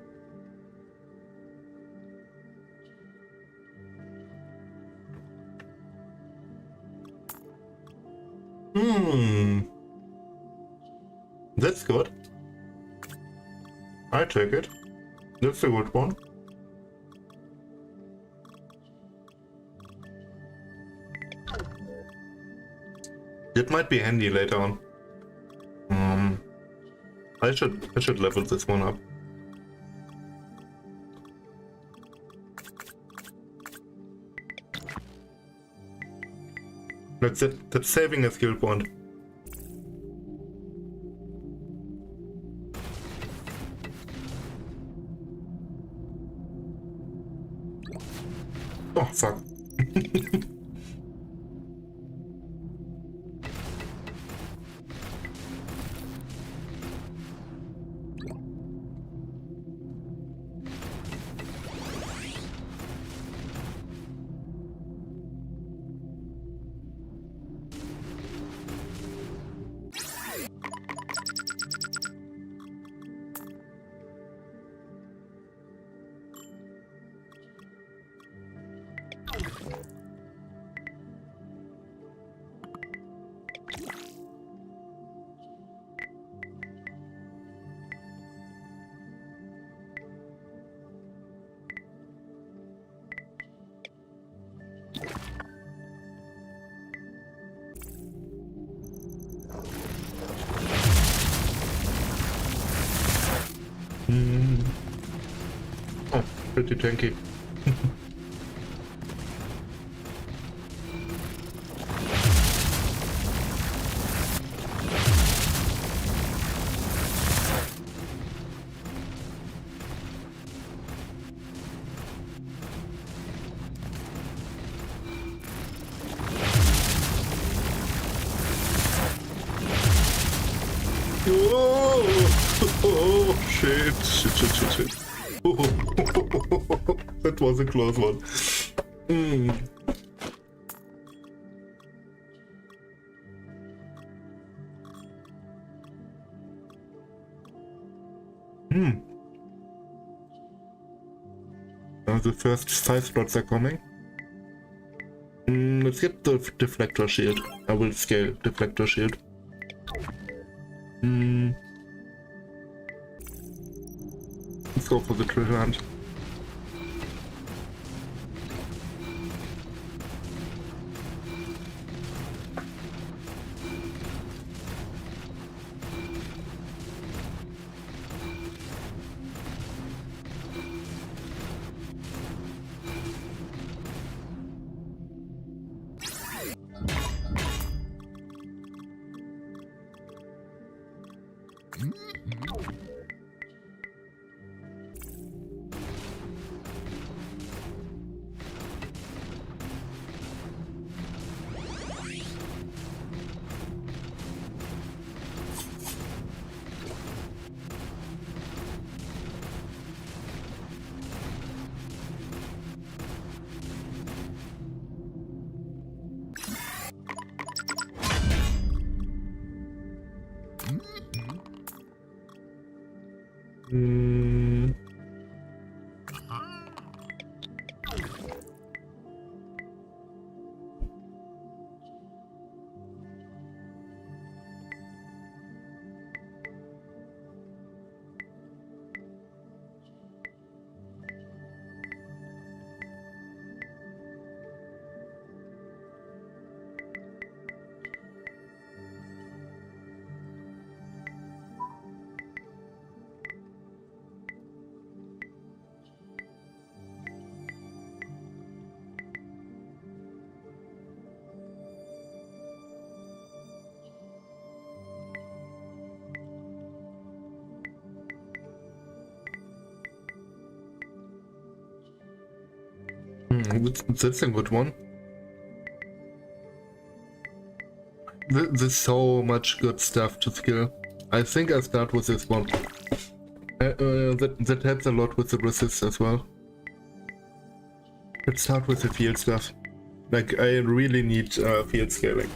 That's good. I take it. That's a good one. It might be handy later on. I should level this one up. That's it. That's saving a skill point. Oh fuck. pretty tanky. Oh shit. Oh, that was a close one. The first 5 slots are coming. Let's get the deflector shield. I will scale deflector shield. Let's go for the treasure hunt. That's a good one. There's so much good stuff to skill. I think I start with this one. That helps a lot with the resist as well. Let's start with the field stuff. Like, I really need field scaling.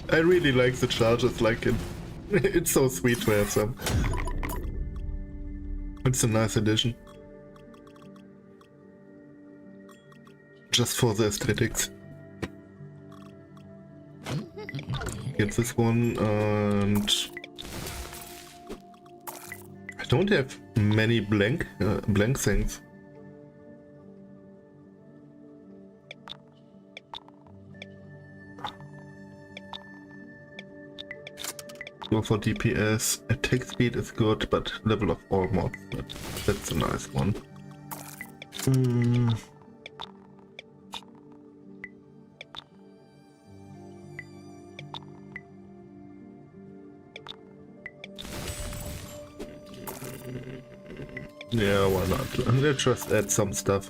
I really like the charges, like it's so sweet to have them. It's a nice addition. Just for the aesthetics. Get this one, and I don't have many blank things. Go for DPS. Attack speed is good, but level of all mods, that's a nice one. Yeah, why not? Let's just add some stuff.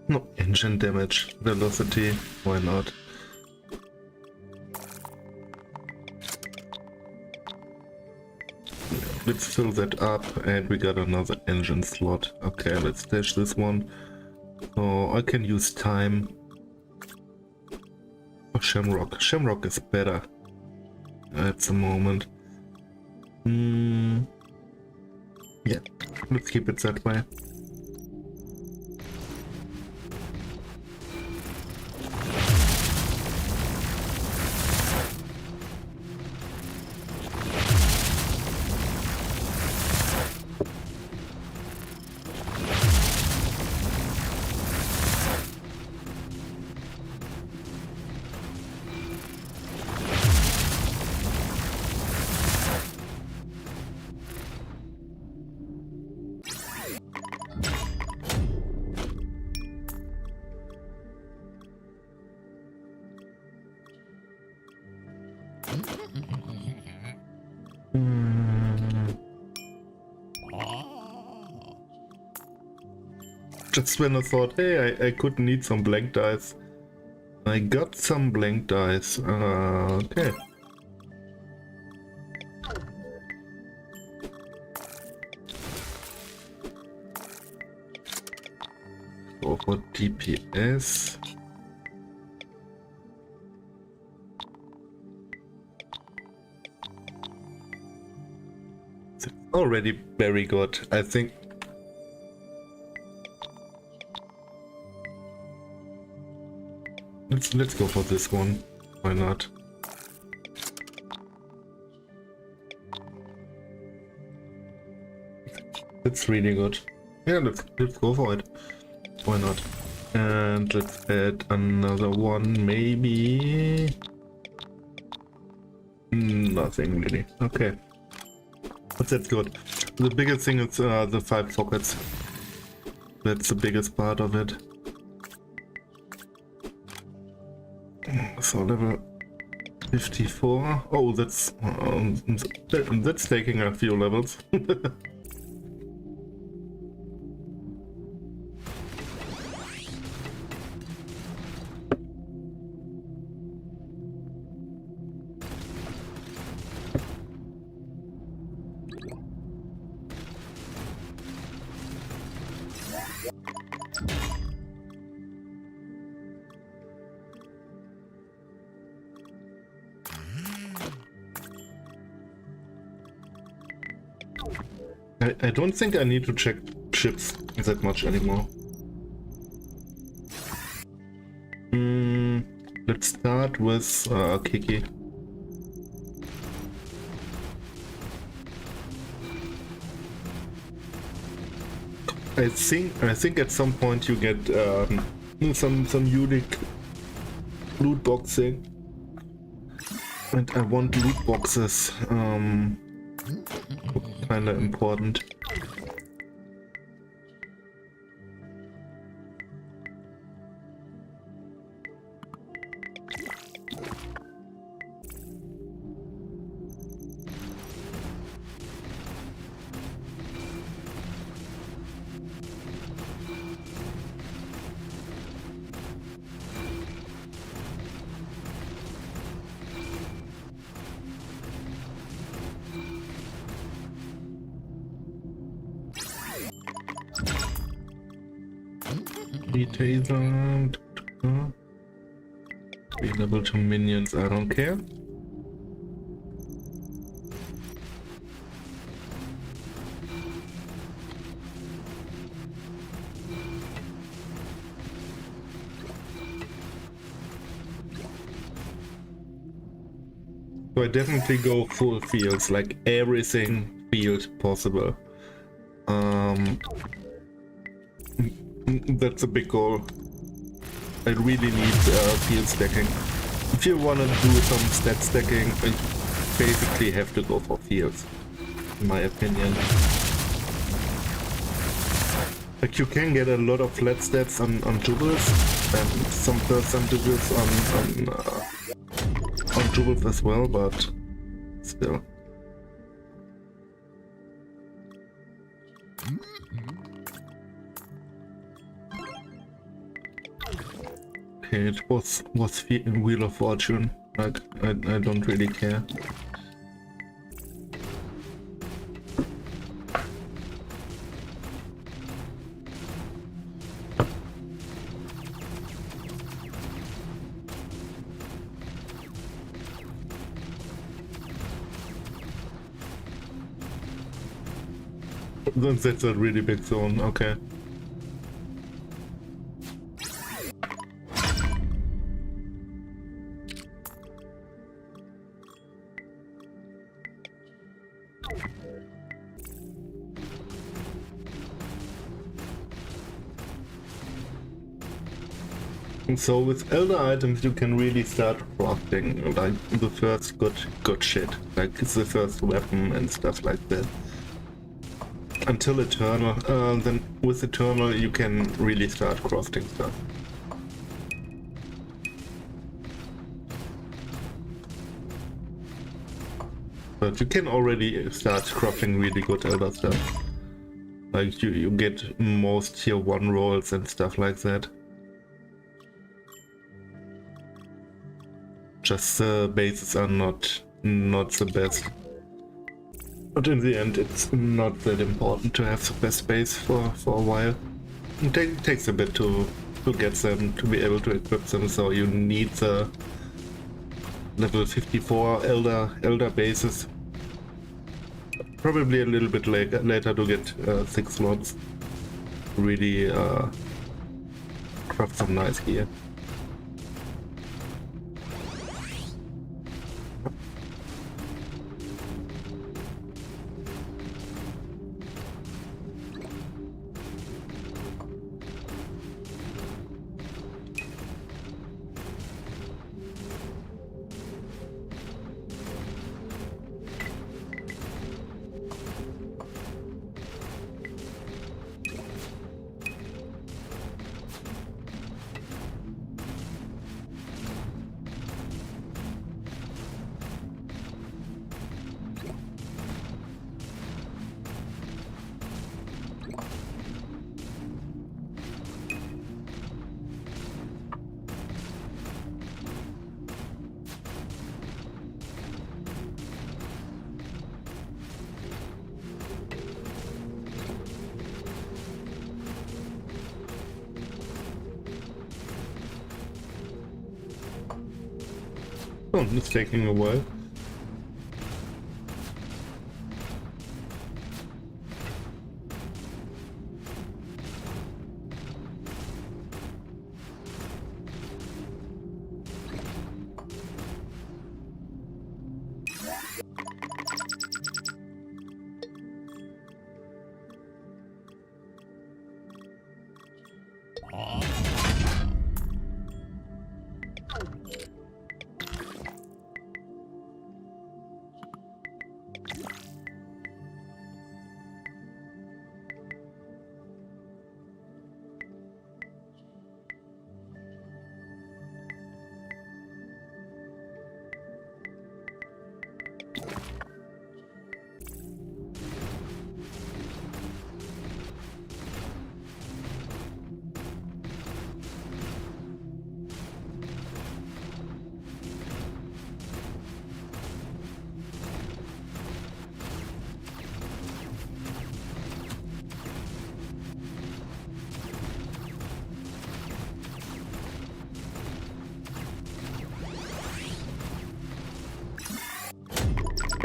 No, engine damage, velocity, why not? Let's fill that up, and we got another engine slot. Okay, let's stash this one. So I can use time. Oh, Shamrock. Shamrock is better at the moment. Yeah, let's keep it that way. Just when I thought, hey, I could need some blank dice. I got some blank dice. Okay. Go for DPS. It's already very good, I think. Let's go for this one. Why not? It's really good. Yeah, let's go for it. Why not? And let's add another one, maybe. Nothing really. Okay. But that's good. The biggest thing is the 5 pockets. That's the biggest part of it. So level 54. Oh, that's taking a few levels. I don't think I need to check chips that much anymore. Let's start with Kiki. I think at some point you get some unique loot boxing, and I want loot boxes. Kinda important. Taser. Available to minions, I don't care. So I definitely go full fields, like everything field possible. That's a big goal. I really need field stacking. If you want to do some stat stacking, you basically have to go for fields, in my opinion. Like, you can get a lot of flat stats on jewels, and some percentages on jewels as well, but still. Okay, it was Wheel of Fortune. Like, I don't really care. Then that's a really big zone, okay. So with elder items you can really start crafting like the first good shit, like the first weapon and stuff like that. Until Eternal, then with Eternal you can really start crafting stuff. But you can already start crafting really good elder stuff. Like you get most tier 1 rolls and stuff like that. Just the bases are not the best. But in the end it's not that important to have the best base for a while. It takes a bit to get them, to be able to equip them, so you need the level 54 elder bases. Probably a little bit later to get 6 slots. Really craft some nice gear. Oh, it's taking a while.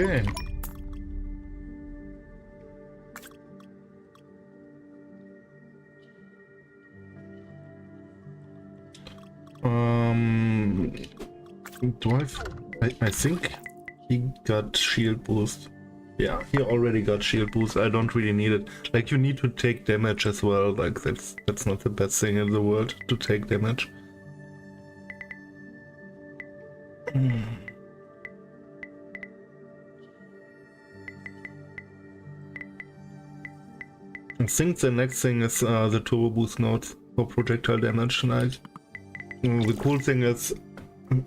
Okay. Do I think he got shield boost. Yeah, he already got shield boost. I don't really need it. Like, you need to take damage as well. Like, that's not the best thing in the world to take damage. I think the next thing is the turbo boost nodes for projectile damage. Like, the cool thing is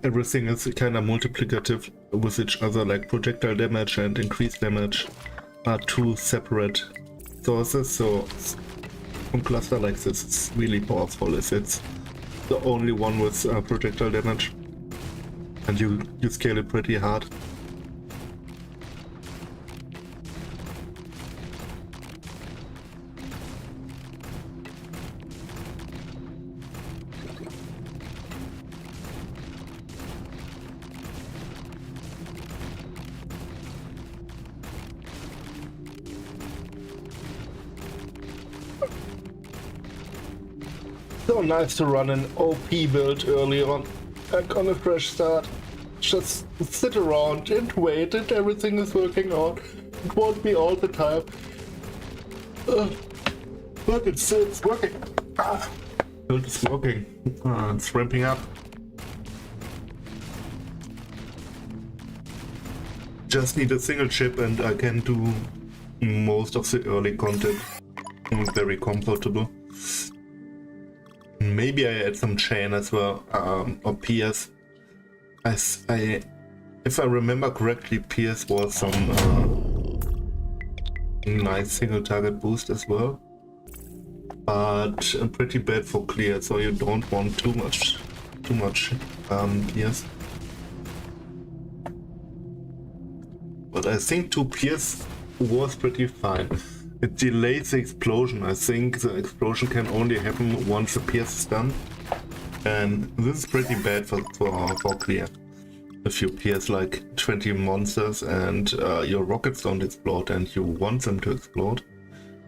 everything is kind of multiplicative with each other. Like, projectile damage and increased damage are two separate sources. So from cluster like this, it's really powerful if it's the only one with projectile damage, and you scale it pretty hard. So nice to run an OP build early on, like on a fresh start. Just sit around and wait and everything is working out. It won't be all the time. But it's working. Build is working. It's ramping up. Just need a single chip and I can do most of the early content. Very comfortable. Maybe I add some chain as well, or PS. If I remember correctly, PS was some nice single target boost as well, but pretty bad for clear. So you don't want too much PS. But I think 2 PS was pretty fine. It delays the explosion. I think the explosion can only happen once the PS is done. And this is pretty bad for clear. If you PS like 20 monsters and your rockets don't explode and you want them to explode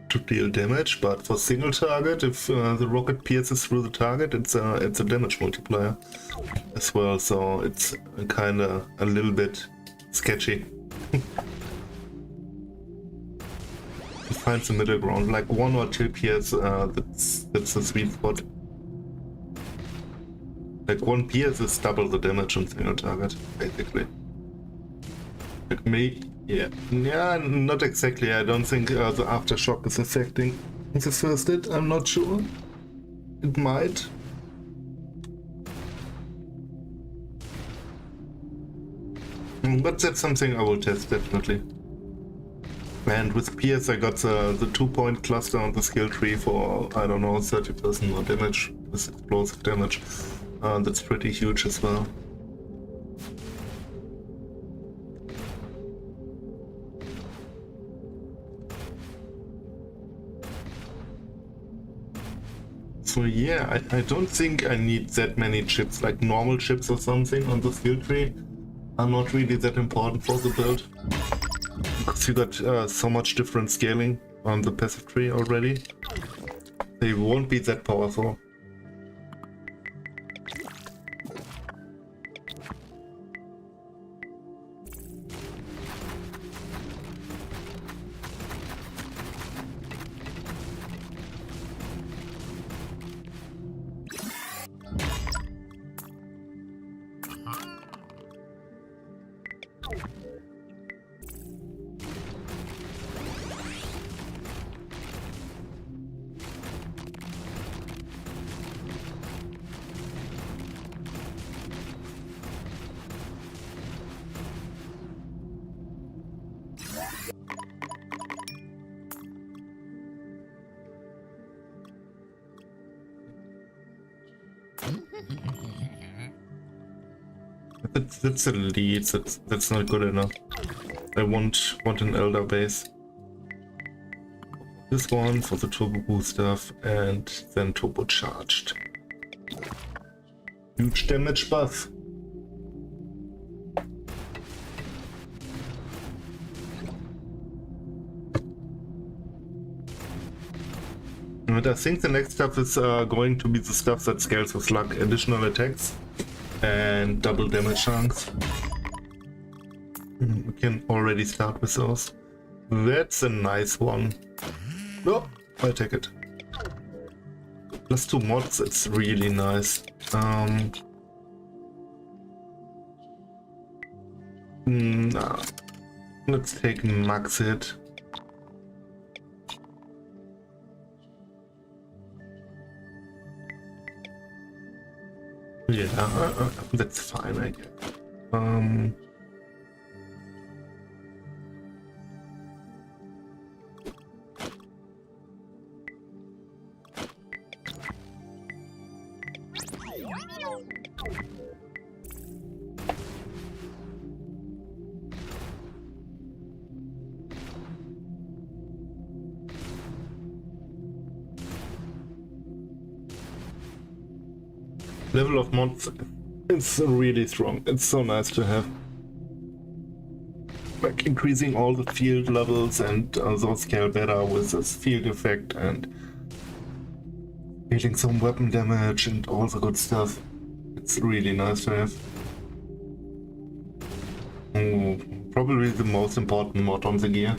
to deal damage, but for single target, if the rocket pierces through the target, it's a damage multiplier as well. So it's kinda a little bit sketchy. Find the middle ground, like 1 or 2 PS, that's the sweet spot. Like 1 PS is double the damage on single target, basically. Like me, yeah, not exactly. I don't think the aftershock is affecting the first hit. I'm not sure. It might. But that's something I will test definitely. And with PS I got the 2-point cluster on the skill tree for, I don't know, 30% more damage with explosive damage. That's pretty huge as well. So yeah, I don't think I need that many chips, like normal chips or something on the skill tree are not really that important for the build. Because you got so much different scaling on the passive tree already. They won't be that powerful. That's a lead. That's not good enough. I want an elder base. This one for the turbo boost stuff, and then turbocharged. Huge damage buff. And I think the next stuff is going to be the stuff that scales with luck, additional attacks and double damage chunks. We can already start with those. That's a nice one. No, I'll take it. +2 mods, it's really nice. Nah. Let's take max hit. Yeah, that's fine, I guess. Level of mods, it's really strong. It's so nice to have. Like increasing all the field levels and those scale better with this field effect and dealing some weapon damage and all the good stuff. It's really nice to have. Probably the most important mod on the gear.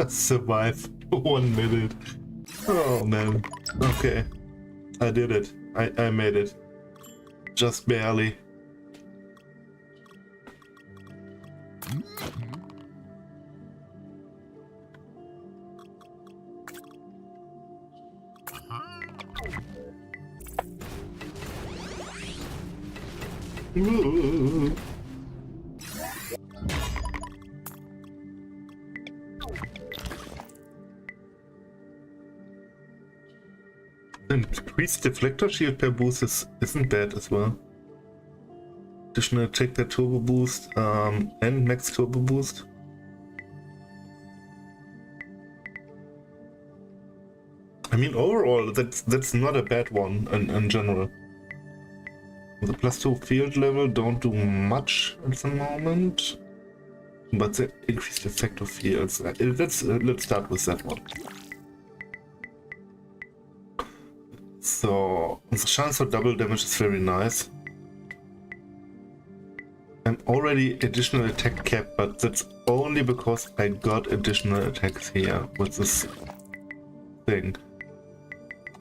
Survive 1 minute. Oh man. Okay. I did it. I made it. Just barely. Ooh. Increased deflector shield per boost isn't bad as well. Additional attack per turbo boost and max turbo boost. I mean, overall, that's not a bad one in general. The +2 field level don't do much at the moment, but the increased effect of fields. Let's start with that one. So the chance for double damage is very nice. I'm already additional attack cap, but that's only because I got additional attacks here with this thing.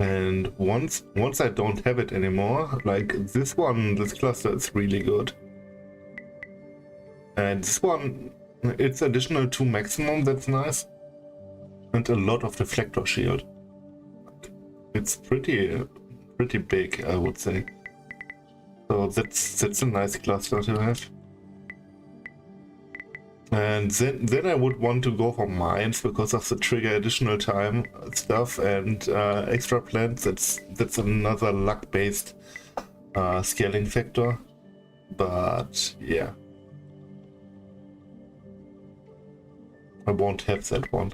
And once I don't have it anymore, like this cluster is really good. And this one, it's additional 2 maximum, that's nice. And a lot of deflector shield. It's pretty big, I would say. So that's a nice cluster to have. And then I would want to go for mines because of the trigger additional time stuff and extra plants. That's another luck-based scaling factor. But yeah, I won't have that one.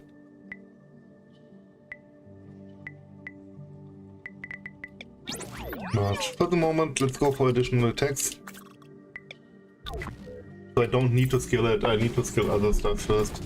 But for the moment, let's go for additional attacks. So I don't need to skill it, I need to skill other stuff first.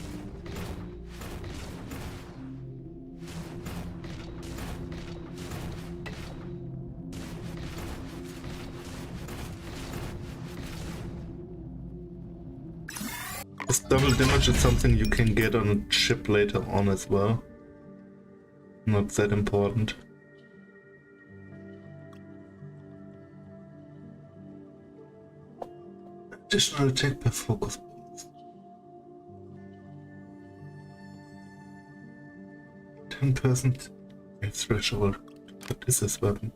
This double damage is something you can get on a chip later on as well. Not that important. Additional attack per focus boost. 10% threshold. What is this weapon?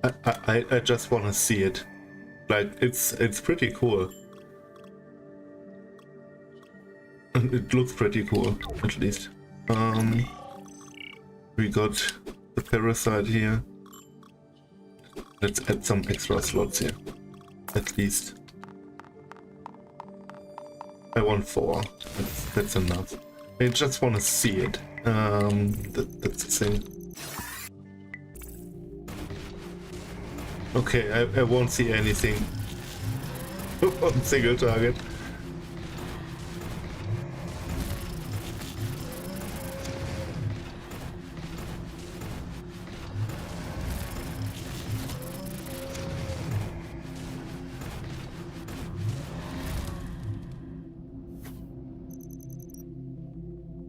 I just want to see it. Like it's pretty cool. And it looks pretty cool, at least. We got the parasite here. Let's add some extra slots here, at least. I want 4. That's enough. I just want to see it. That's the thing. Okay, I won't see anything on single target.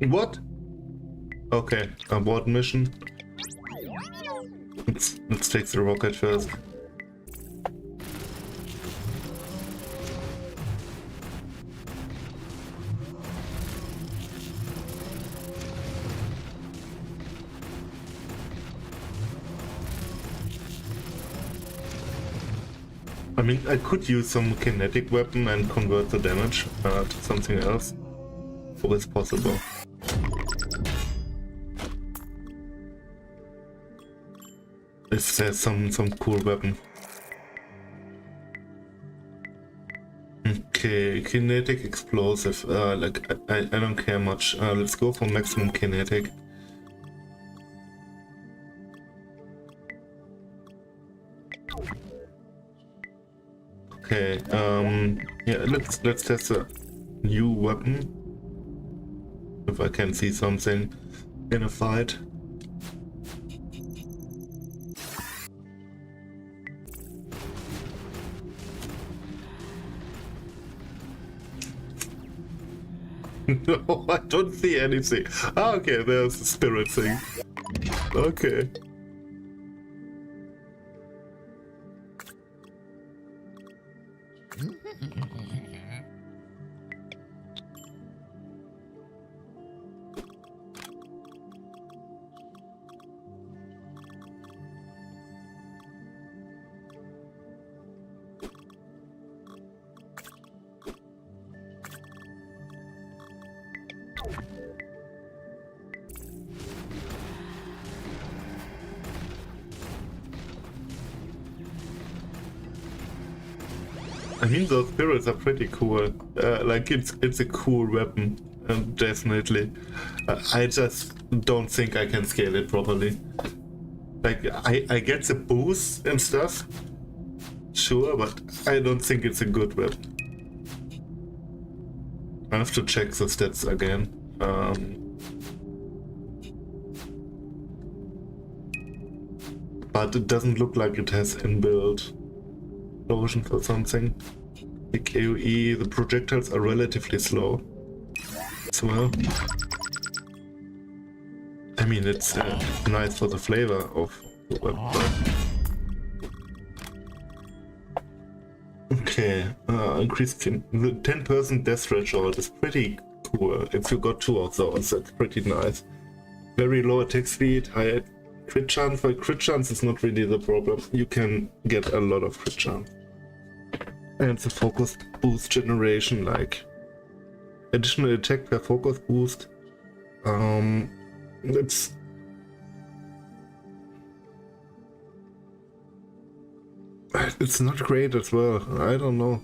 What? Okay, abort mission. Let's take the rocket first. I mean, I could use some kinetic weapon and convert the damage to something else. Always possible. if there's some cool weapon. Okay, kinetic explosive. Like I don't care much. Let's go for maximum kinetic. Okay. Yeah. Let's test a new weapon. If I can see something in a fight. No, I don't see anything. Ah, okay, there's a spirit thing. Okay. I mean, those spirits are pretty cool. Like it's a cool weapon, definitely. I just don't think I can scale it properly. Like I get the boost and stuff, sure, but I don't think it's a good weapon. I have to check the stats again. But it doesn't look like it has inbuilt explosions or something. The AoE, the projectiles are relatively slow as well. I mean, it's nice for the flavor of the weapon. Okay, increased the 10% death threshold is pretty cool. If you got 2 of those, that's pretty nice. Very low attack speed, high crit chance. For crit chance is not really the problem. You can get a lot of crit chance. And the focus boost generation, like additional attack per focus boost. It's not great as well. I don't know.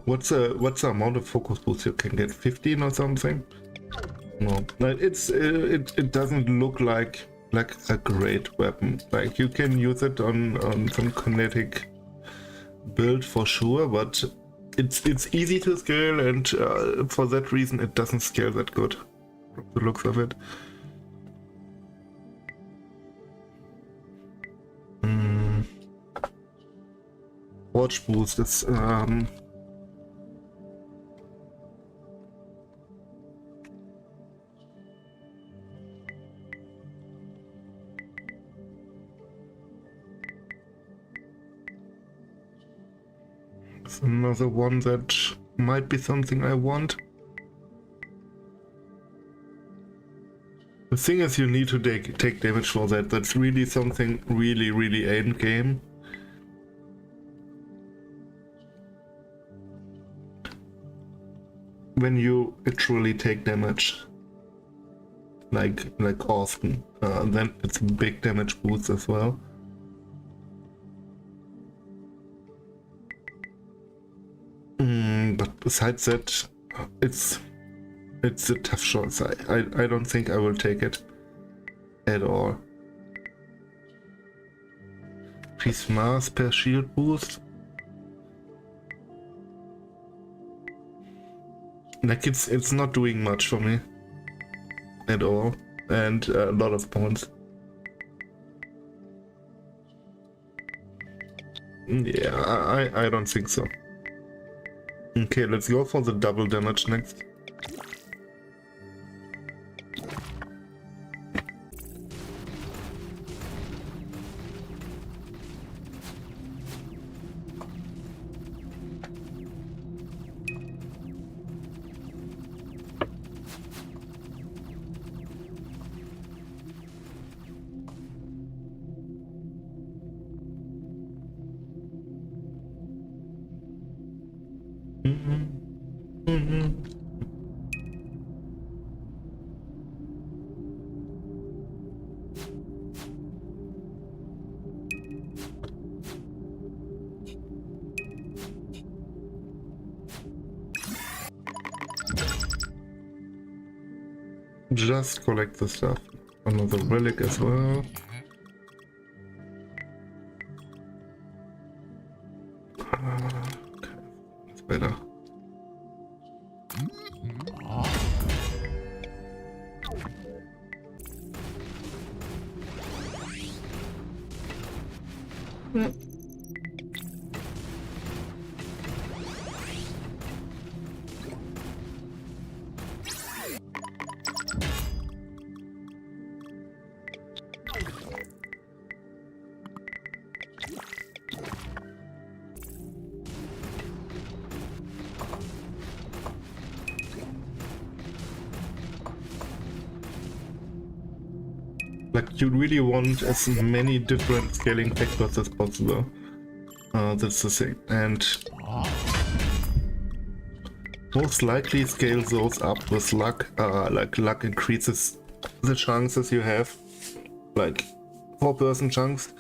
What's the amount of focus boost you can get? 15 or something? No, it doesn't look like a great weapon. Like you can use it on some kinetic build for sure, but it's easy to scale, and for that reason it doesn't scale that good from the looks of it. Watch boost is another one that might be something I want. The thing is, you need to take damage for that. That's really something really end game. When you actually take damage, like often, then it's a big damage boost as well. But besides that, it's a tough choice. I don't think I will take it at all. Increase mass per shield boost. Like it's not doing much for me at all, and a lot of points. Yeah, I don't think so. Okay, let's go for the double damage next. Just collect the stuff. Another relic as well. Okay, that's better. Like, you really want as many different scaling factors as possible. That's the thing. And most likely scale those up with luck. Like, luck increases the chances you have. Like, 4% chance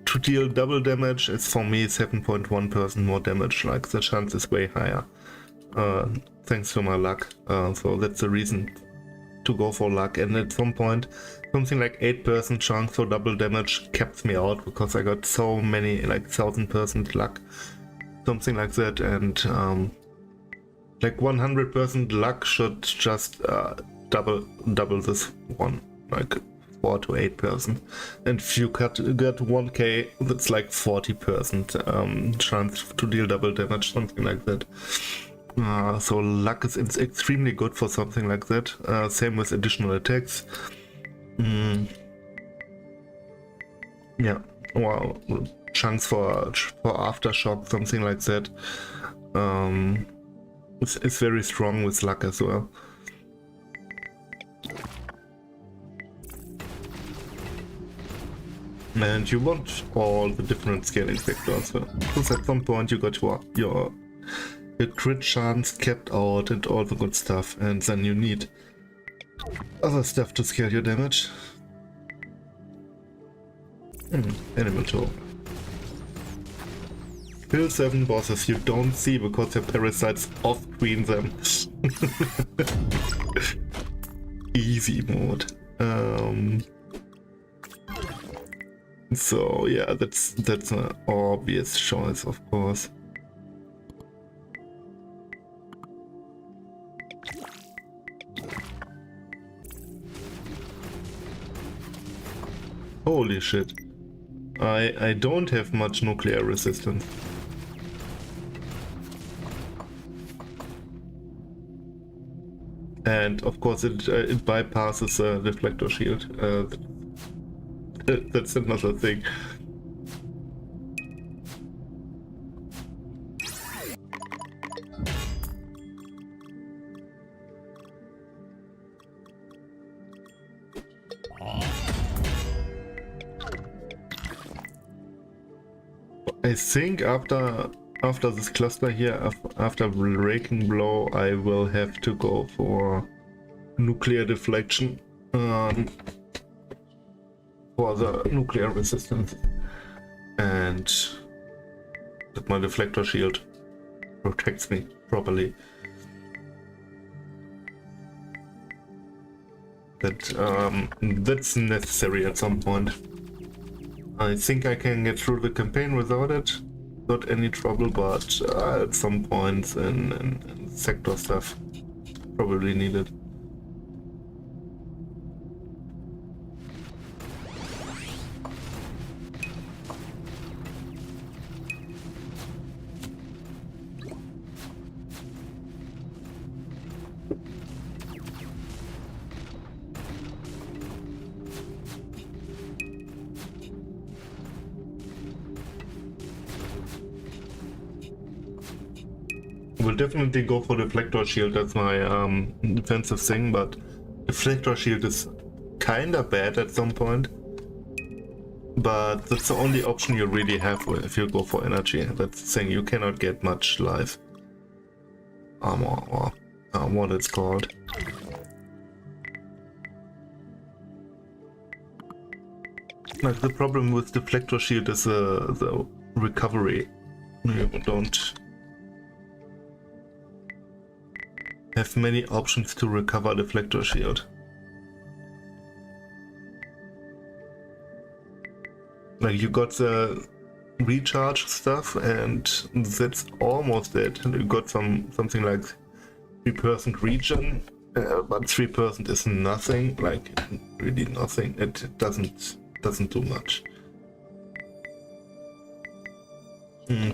to deal double damage is for me 7.1% more damage. Like, the chance is way higher. Thanks to my luck. So that's the reason to go for luck. And at some point, something like 8% chance for double damage kept me out because I got so many, like 1000% luck, something like that. And like 100% luck should just double this one, like 4 to 8%. And if you get 1k, that's like 40% chance to deal double damage, something like that. So luck is extremely good for something like that. Same with additional attacks. Yeah, wow, chunks for aftershock, something like that. It's very strong with luck as well. And you want all the different scaling factors. Because at some point you got your crit chance kept out and all the good stuff, and then you need other stuff to scale your damage. Animal toe. Kill 7 bosses you don't see because your parasites off-screen them. Easy mode. So yeah, that's an obvious choice, of course. Holy shit. I don't have much nuclear resistance. And of course it bypasses the deflector shield. That's another thing. I think after this cluster here, after Raking Blow, I will have to go for nuclear deflection for the nuclear resistance, and that my deflector shield protects me properly. That's necessary at some point. I think I can get through the campaign without it, not any trouble, but at some points in sector stuff, probably needed. Will definitely go for deflector shield. That's my defensive thing, but deflector shield is kinda bad at some point. But that's the only option you really have if you go for energy. That's the thing, you cannot get much life. armor, or what it's called. Like, the problem with deflector shield is the recovery. You don't have many options to recover deflector shield. Like, you got the recharge stuff, and that's almost it. You got something like 3% regen, but 3% is nothing. Like, really nothing. It doesn't do much.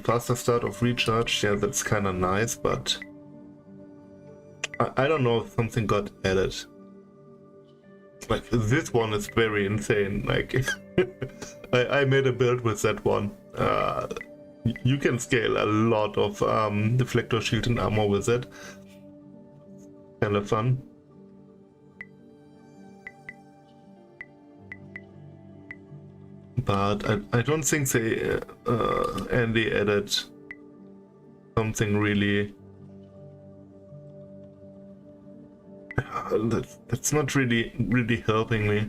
Faster start of recharge, yeah, that's kind of nice, but I don't know if something got added. Like, this one is very insane. Like, I made a build with that one. You can scale a lot of deflector shield and armor with it. Kind of fun. But I don't think they Andy added something really. That's not really helping me.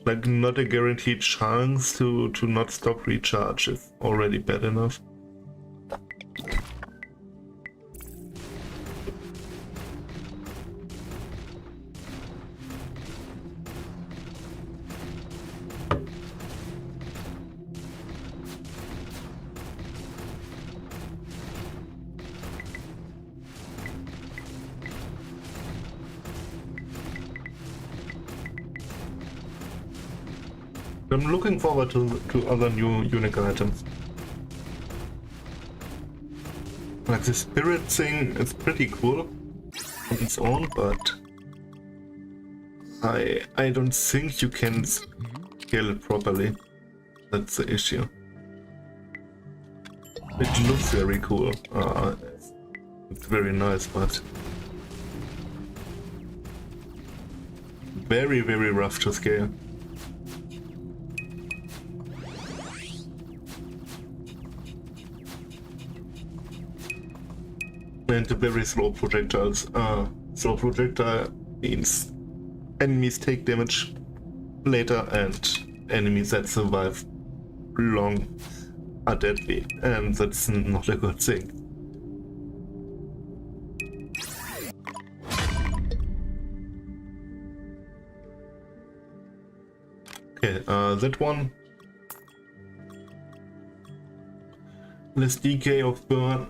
Like, not a guaranteed chance to not stop recharge is already bad enough. I'm looking forward to other new unique items. Like, the spirit thing is pretty cool on its own, but I don't think you can scale it properly. That's the issue. It looks very cool. It's very nice, but very rough to scale. And very slow projectiles. Slow projectile means enemies take damage later, and enemies that survive long are deadly, and that's not a good thing. Okay, that one. Less decay of burn.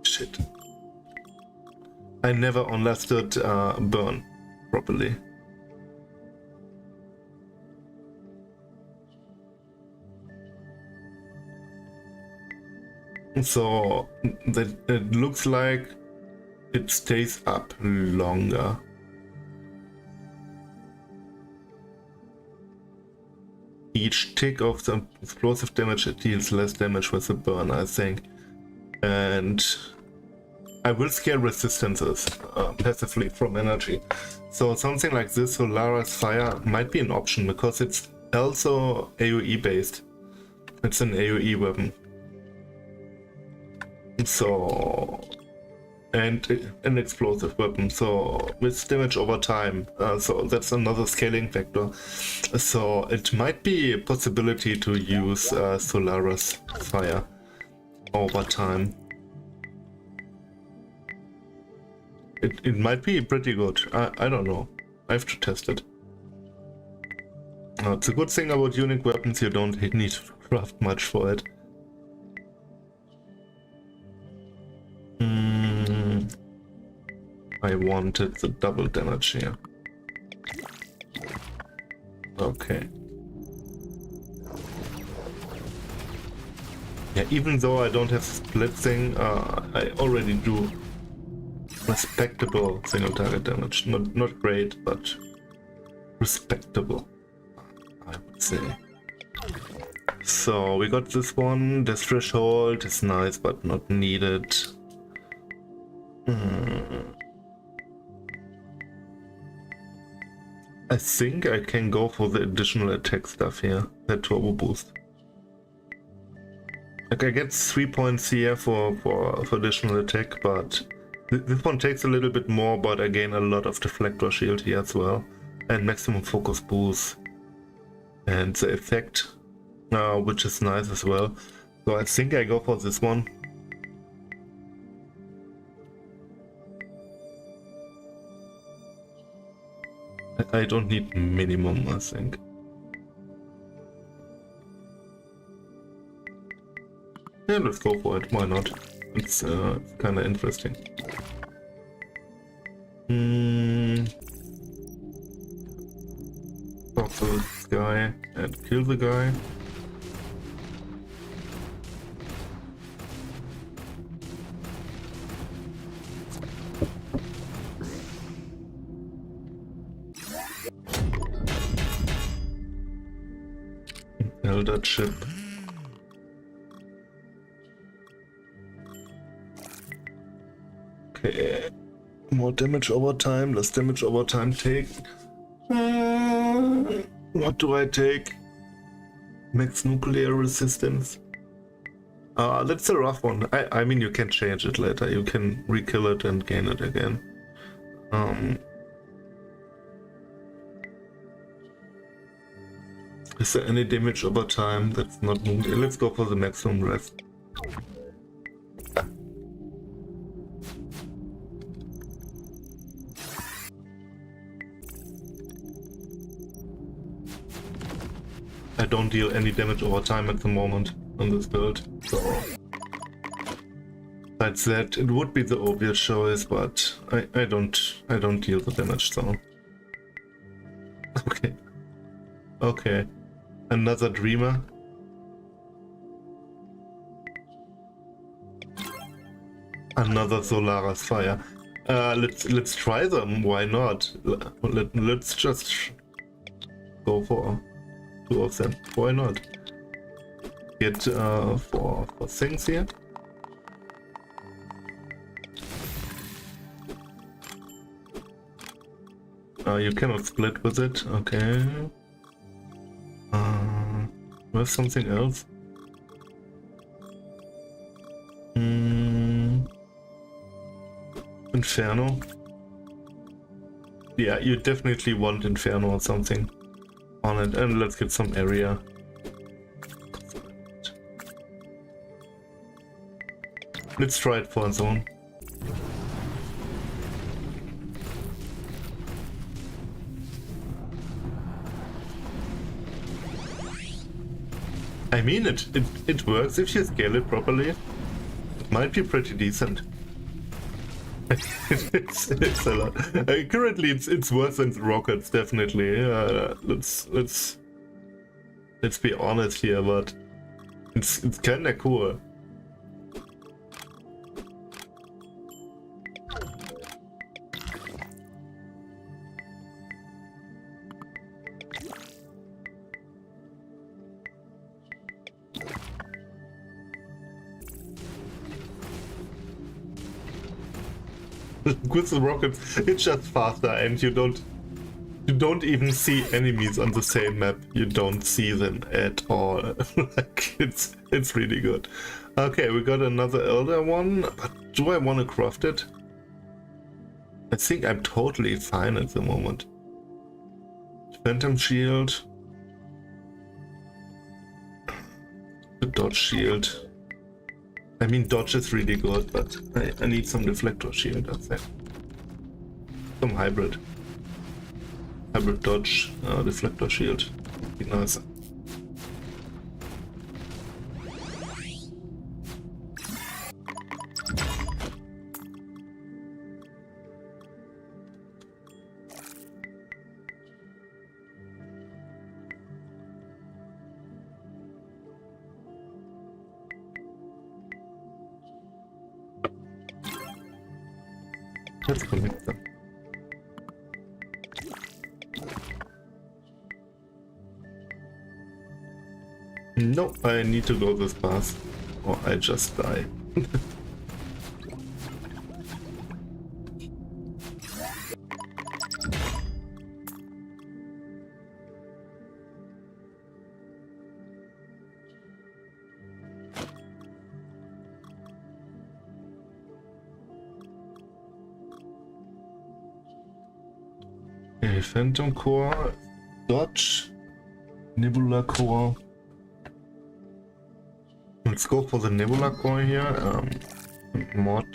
Shit. I never understood burn properly. So that it looks like it stays up longer. Each tick of the explosive damage, it deals less damage with the burn, I think. And I will scale resistances passively from energy. So something like this, Solara's Fire, might be an option because it's also AoE based. It's an AoE weapon. So, and an explosive weapon, so with damage over time. So that's another scaling factor. So it might be a possibility to use Solara's Fire over time. It might be pretty good. I don't know. I have to test it. It's a good thing about unique weapons, you don't need to craft much for it. I wanted the double damage here. Okay. Yeah, even though I don't have split thing, I already do respectable single target damage. Not great, but respectable, I would say. So we got this one. This threshold is nice, but not needed. I think I can go for the additional attack stuff here, that turbo boost. Like I get 3 points here for additional attack, but this one takes a little bit more, but I gain a lot of deflector shield here as well, and maximum focus boost, and the effect, which is nice as well. So I think I go for this one. I don't need minimum, I think. Yeah, let's go for it. Why not? It's kind of interesting. Talk to this guy and kill the guy. Elder chip. Okay. More damage over time, less damage over time take. What do I take? Max nuclear resistance. That's a rough one. I mean, you can change it later. You can re-kill it and gain it again. Is there any damage over time that's not moved? Let's go for the maximum rest. I don't deal any damage over time at the moment on this build, so besides that, it would be the obvious choice, but I don't deal the damage, so okay. Another dreamer. Another Solaris fire. Let's try them. Why not? Let's just go for 2 of them. Why not? Get for things here. You cannot split with it. Okay. Where's something else? Inferno. Yeah, you definitely want Inferno or something on it, and let's get some area. Let's try it for a zone. I mean, it works if you scale it properly. It might be pretty decent. it's a lot. Currently, it's worse than rockets, definitely. Let's be honest here, but it's kind of cool. With the rockets, it's just faster, and you don't even see enemies on the same map. You don't see them at all. Like it's really good. Okay, we got another elder one, but do I want to craft it? I think I'm totally fine at the moment. Phantom shield, the dodge shield. I mean, dodge is really good, but I need some deflector shield, I think. Some hybrid dodge, deflector shield. Be nice. Let's connect them. No, I need to go this path, or I just die. Phantom Core, Dodge, Nebula Core. Let's go for the Nebula Core here. Mod.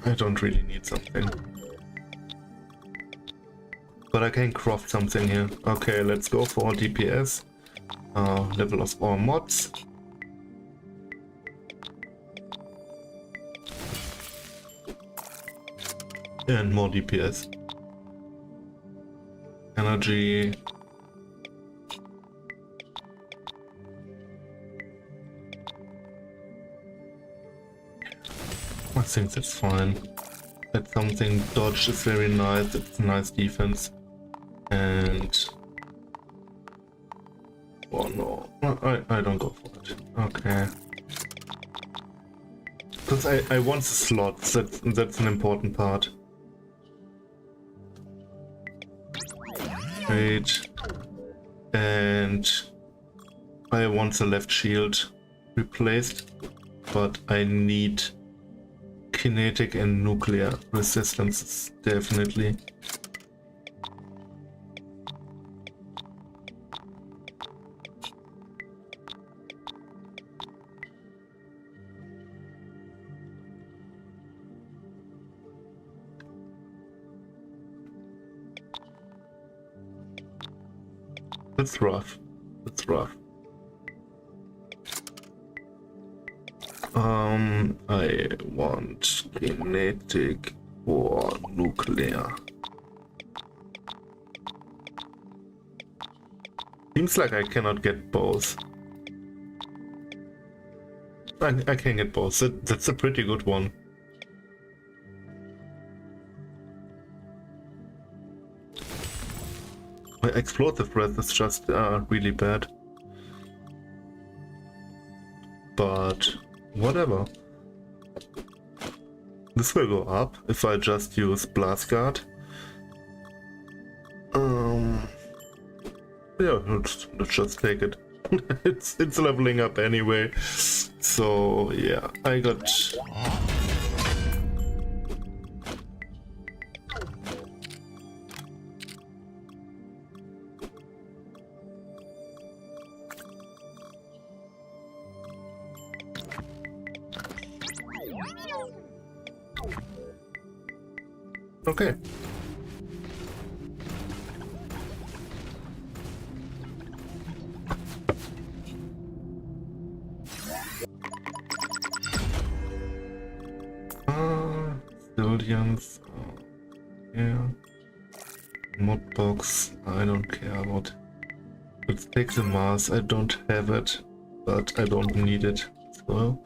I don't really need something. But I can craft something here. Okay, let's go for DPS. Level of all mods. And more DPS. Energy. I think that's fine. That's something. Dodge is very nice. It's nice defense. And oh no, I don't go for it. Okay. Because I want the slots. That's an important part. Wait. And I want the left shield replaced, but I need kinetic and nuclear resistance definitely. That's rough. That's rough. I want kinetic or nuclear. Seems like I cannot get both. I can get both. That's a pretty good one. My explosive breath is just really bad. But whatever. This will go up if I just use Blast Guard. Yeah, let's just take it. it's leveling up anyway. So yeah, I got. Okay. Civilians. Yeah. Mod box. I don't care about. Let's take the Mars. I don't have it, but I don't need it. So.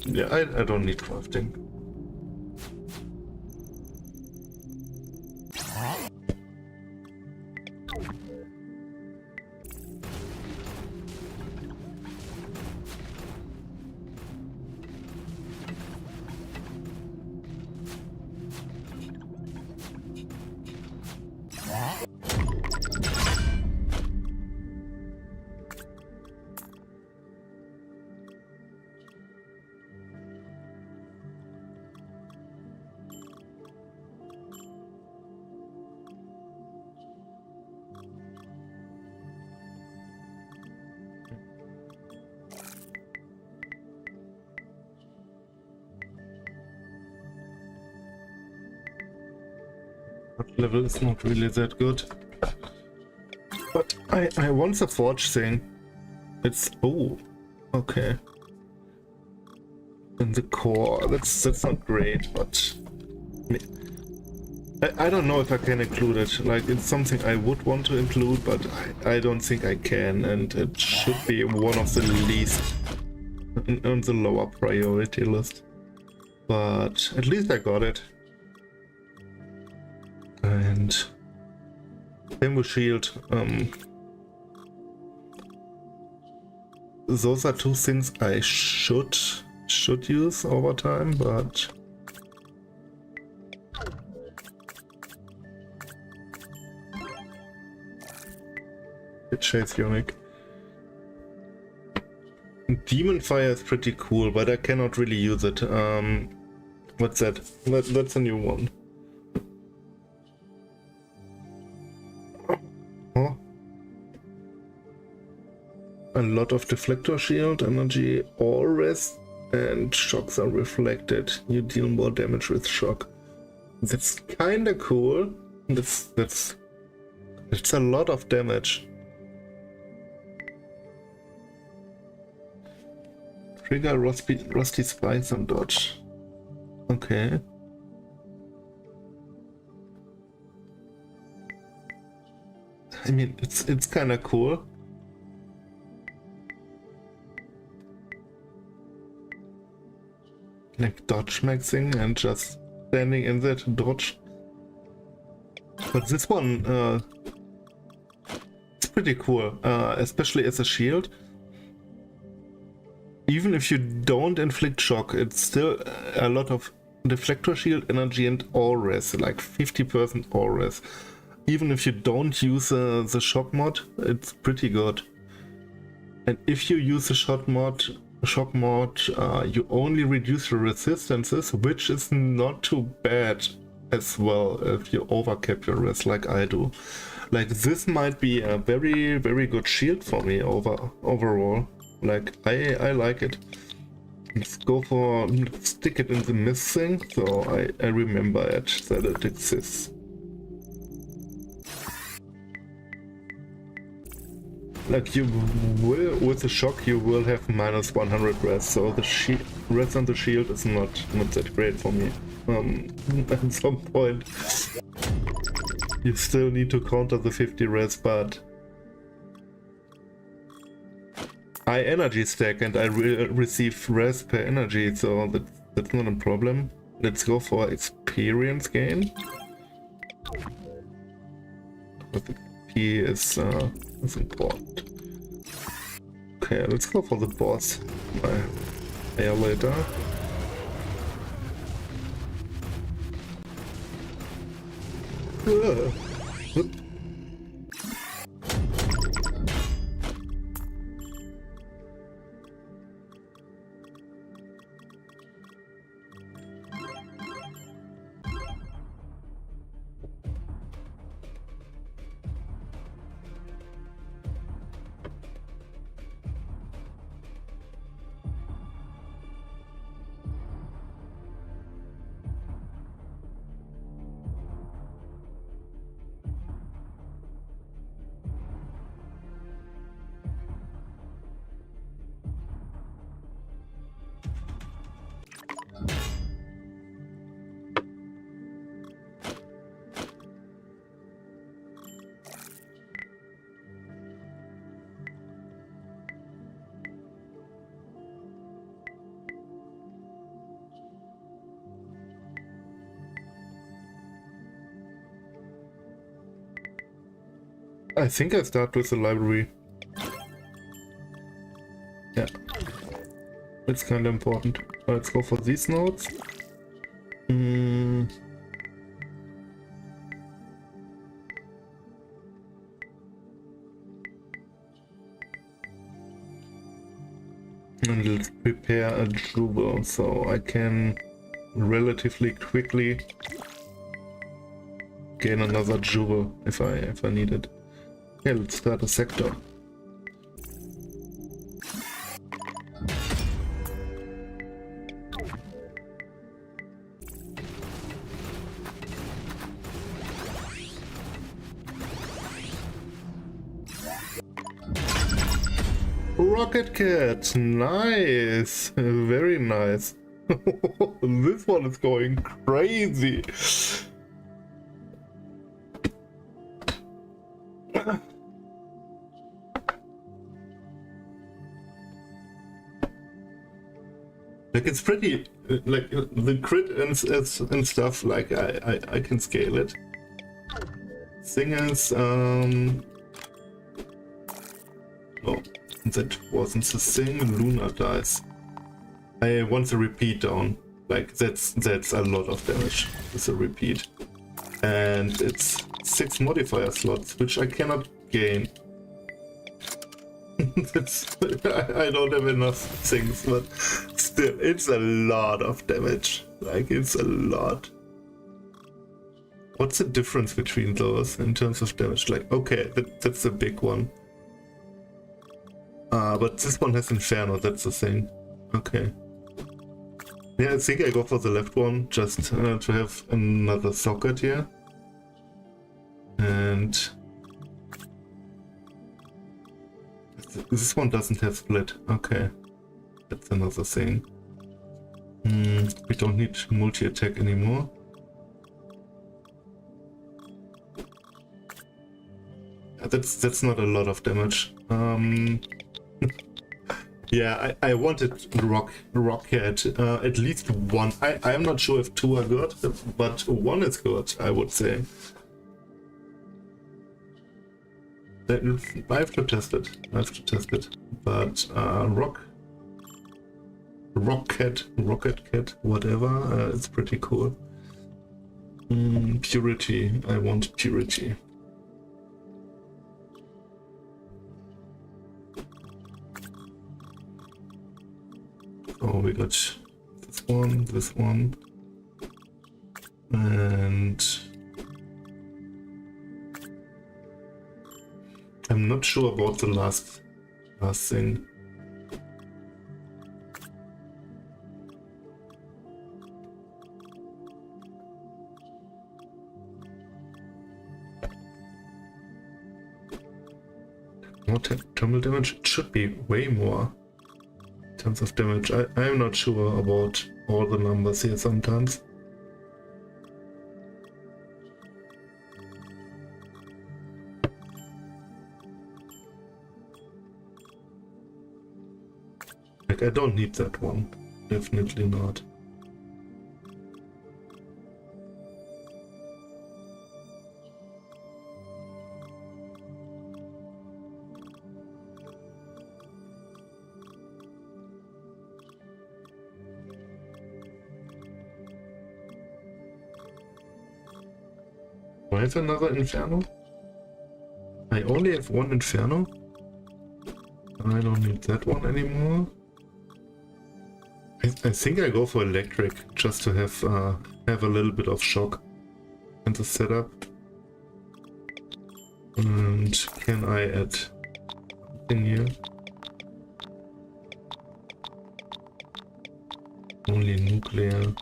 Yeah, I don't need crafting. Level is not really that good, but I want the forge thing. It's okay. And the core, that's not great, but I don't know if I can include it. Like, it's something I would want to include, but I don't think I can, and it should be one of the least on the lower priority list. But at least I got it. And same with shield. Those are two things I should use over time, but it shades unique. Demon Fire is pretty cool, but I cannot really use it. What's that? That's a new one. Huh? A lot of deflector shield, energy, all rest, and shocks are reflected. You deal more damage with shock. That's kinda cool. That's a lot of damage. Trigger rusty spikes and dodge. Okay. I mean, it's kind of cool. Like dodge maxing and just standing in that dodge. But this one, it's pretty cool, especially as a shield. Even if you don't inflict shock, it's still a lot of deflector shield energy and all res, like 50% all res. Even if you don't use the shock mod, it's pretty good. And if you use the shock mod, you only reduce the resistances, which is not too bad as well if you overcap your res like I do. Like this might be a very, very good shield for me overall. Like I like it. Let's stick it in the mist thing, so I remember it, that it exists. Like you will, with the shock you will have minus 100 res, so the res on the shield is not that great for me. At some point you still need to counter the 50 res, but I energy stack and I receive res per energy, so that's not a problem. Let's go for experience gain. XP is important. Okay, let's go for the boss. Later. I think I start with the library. Yeah. It's kind of important. Let's go for these nodes. And let's prepare a jewel so I can relatively quickly gain another jewel if I need it. Okay, let's start a sector. Rocket Cat, nice, very nice. This one is going crazy. Like it's pretty, like the crit and stuff. Like I can scale it. Thing is, oh, that wasn't the thing. Lunar dice. I want the repeat down. Like that's a lot of damage. It's a repeat, and it's 6 modifier slots, which I cannot gain. I don't have enough things, but still, it's a lot of damage. Like, it's a lot. What's the difference between those in terms of damage? Like, okay, that's a big one. But this one has Inferno, that's the thing. Okay. Yeah, I think I go for the left one, just to have another socket here. And this one doesn't have split. Okay, that's another thing. We don't need multi-attack anymore. That's not a lot of damage. Yeah, I wanted Rocket, at least one. I'm not sure if two are good, but one is good, I would say. I have to test it. But Rocket Cat, whatever, it's pretty cool. Purity. I want Purity. Oh, we got this one, and I'm not sure about the last thing. More thermal damage? It should be way more. In terms of damage, I'm not sure about all the numbers here sometimes. Like, I don't need that one. Definitely not. Why is another Inferno? I only have one Inferno. I don't need that one anymore. I think I go for electric just to have a little bit of shock in the setup. And can I add something here? Only nuclear.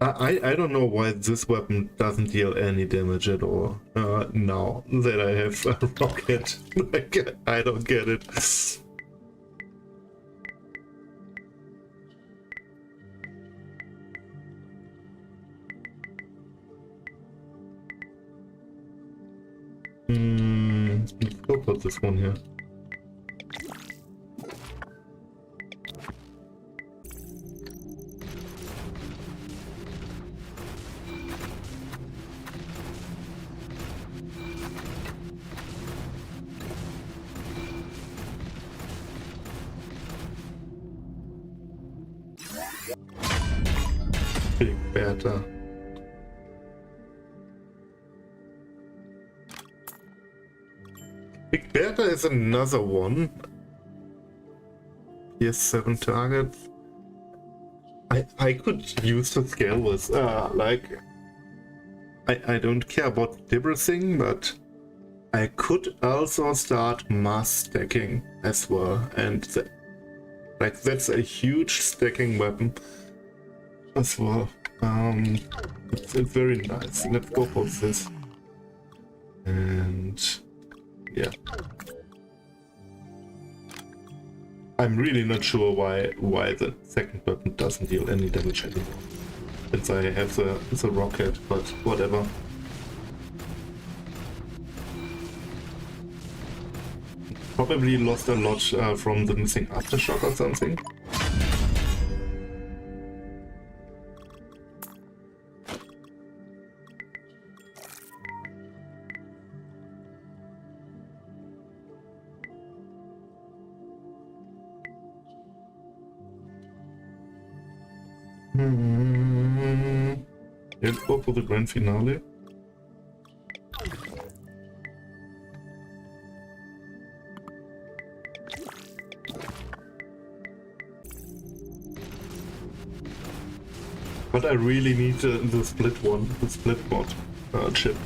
I don't know why this weapon doesn't deal any damage at all. Now that I have a rocket, like, I don't get it. Let's go for this one here. Big better. Big Bertha is another one. Yes, 7 targets. I could use the scale with like I don't care about everything, but I could also start mass stacking as well, and like that's a huge stacking weapon as well. It's very nice. Let's go for this. And yeah, I'm really not sure why the second weapon doesn't deal any damage anymore, since I have the rocket, but whatever. Probably lost a lot from the missing aftershock or something. Let's go for the grand finale. But I really need the split one, the split mod chip.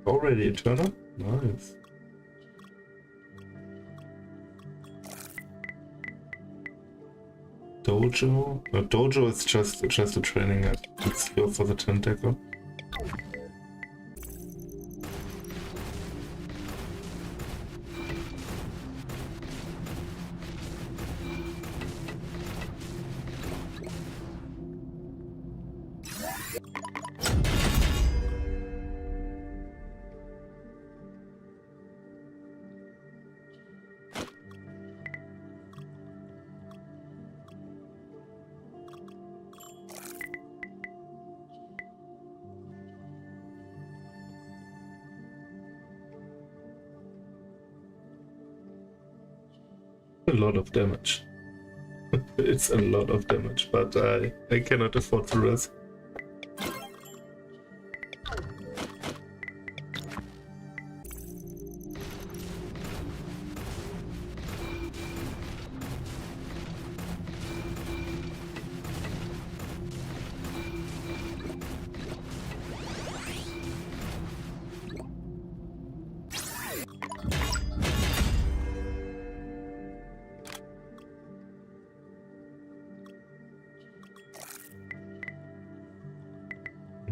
Already a turner? Nice. Dojo? No, dojo is just a training. It's here for the tentacle. A lot of damage. It's a lot of damage, but I cannot afford to risk.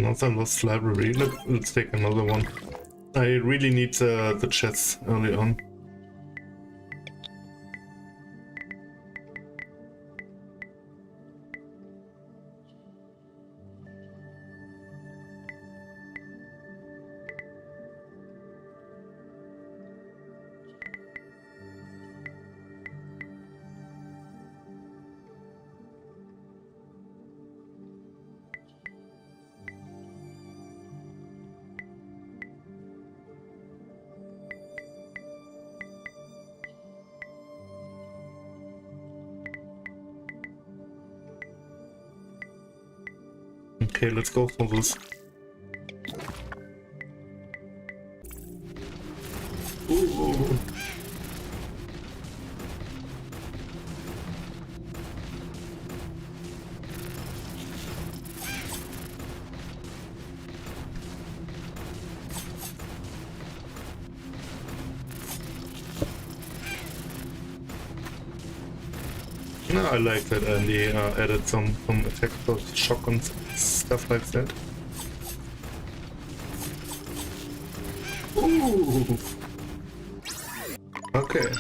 Another lost library. Let's take another one. I really need the chests early on. Okay, let's go for this. Ooh. No, I like that Andy added some attack for shock and stuff like that. Ooh. Okay.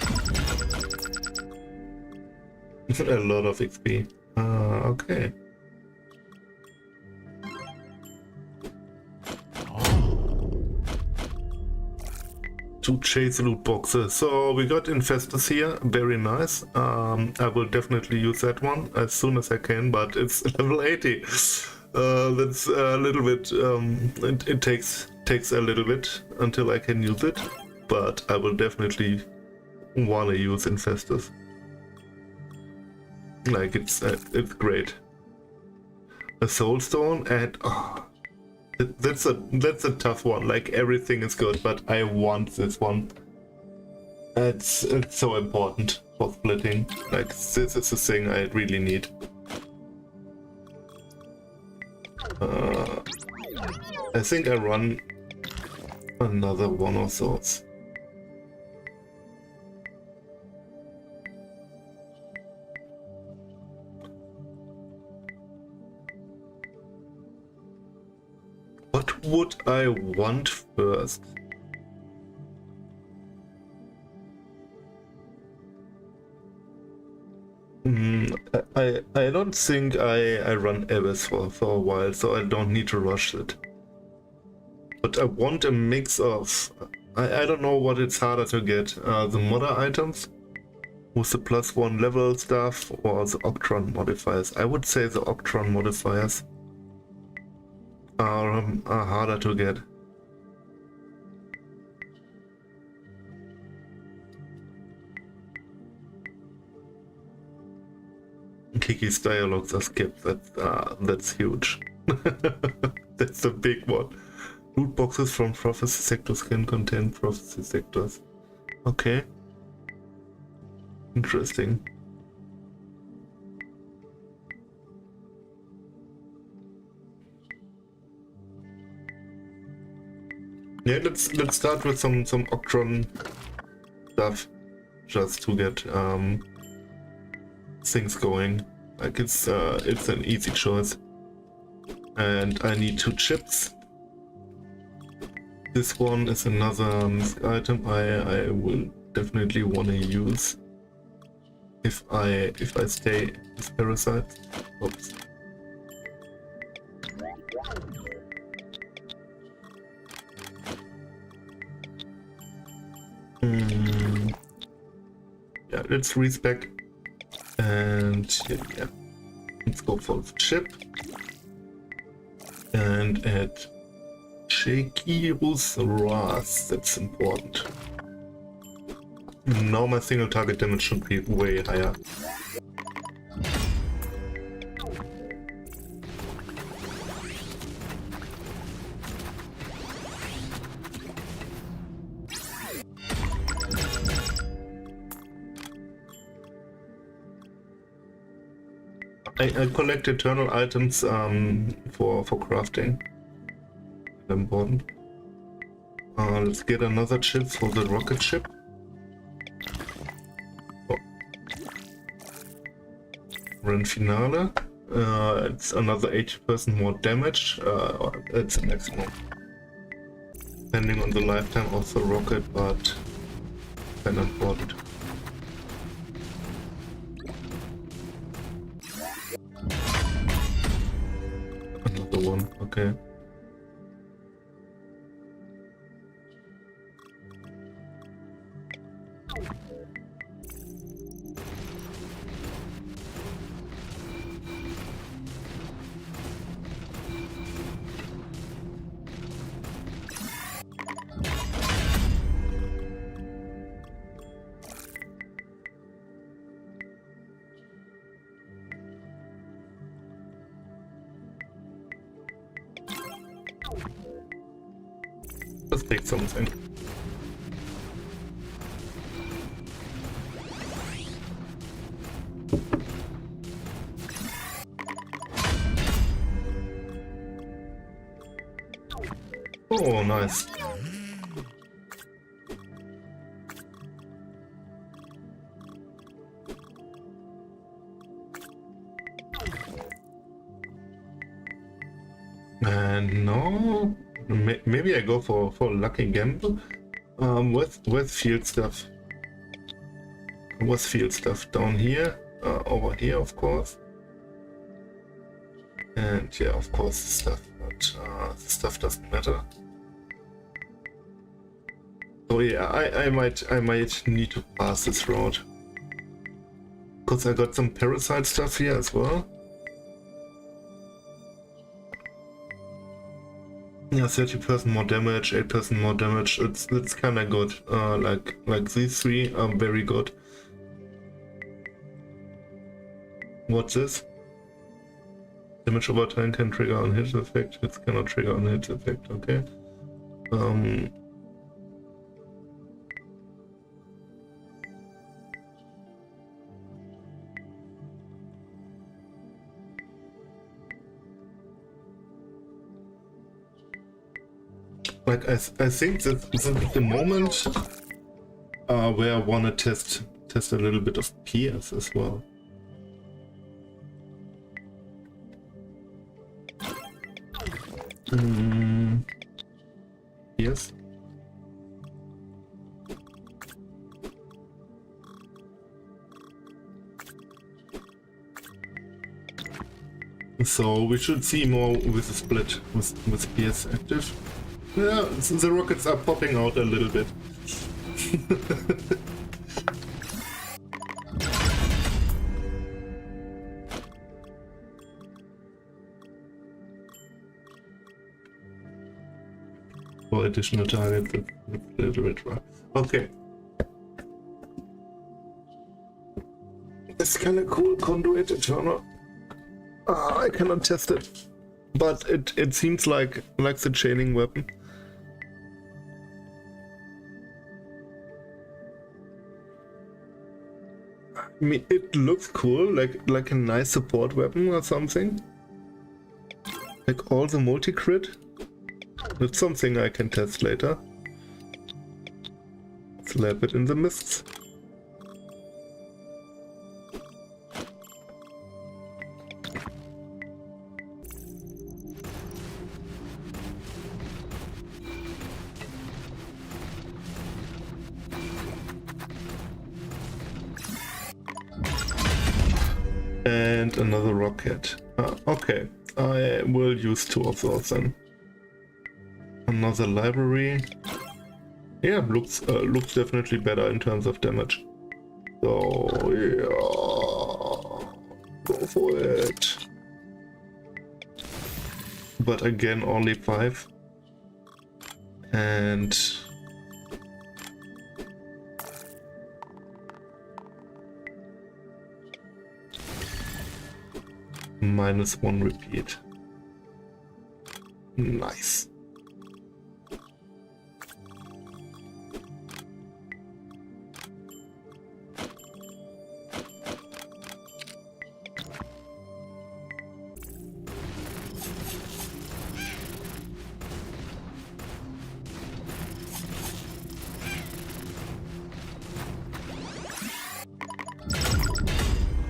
A lot of XP. Okay. To chase loot boxes. So we got infestors here, very nice. I will definitely use that one as soon as I can, but it's level 80. That's a little bit, it takes a little bit until I can use it, but I will definitely wanna use infestors. Like it's great. A soulstone and that's a tough one. Like everything is good, but I want this one. It's so important for splitting. Like this is the thing I really need. I think I run another one of those. What would I want first? I don't think I run Abyss for a while, so I don't need to rush it. But I want a mix of... I don't know what it's harder to get. The modder items with the +1 level stuff or the Octron modifiers. I would say the Octron modifiers are harder to get. Kiki's dialogues are skipped. That's huge. That's a big one. Loot boxes from prophecy sectors can contain prophecy sectors. Okay. Interesting. Yeah, let's start with some Octron stuff, just to get things going. Like it's an easy choice. And I need 2 chips. This one is another item I will definitely want to use if I stay with parasites. Oops. Yeah, let's respec and yeah, let's go for the chip and add Shakirus Ras. That's important. Now my single target damage should be way higher. I collect eternal items for crafting. Important. Let's get another chip for the rocket ship. Oh. Run finale. It's another 80% more damage. It's a maximum, depending on the lifetime of the rocket, but kind of important. Another one, okay. Let's take something. Oh, nice. And no, maybe I go for lucky gamble. With field stuff. With field stuff down here, over here, of course. And yeah, of course, stuff. But the stuff doesn't matter. So yeah, I might need to pass this route. Because I got some parasite stuff here as well. Yeah, 30% more damage, 8% more damage. It's kind of good. Like these 3 are very good. What's this? Damage over time can trigger on hit effect. It cannot trigger on hit effect. Okay. Like I think that this is the moment where I want to test a little bit of PS as well. Yes. So we should see more with the split with PS active. Yeah, the rockets are popping out a little bit. For additional targets, that's a little bit rough. Okay. It's kind of cool, Conduit Eternal. I cannot test it, but it seems like the chaining weapon. I mean, it looks cool, like a nice support weapon or something. Like all the multi-crit. That's something I can test later. Slap it in the mists. And another rocket. Okay, I will use 2 of those then. Another library. Yeah, looks definitely better in terms of damage. So yeah, go for it. But again, only 5. And -1 repeat. Nice.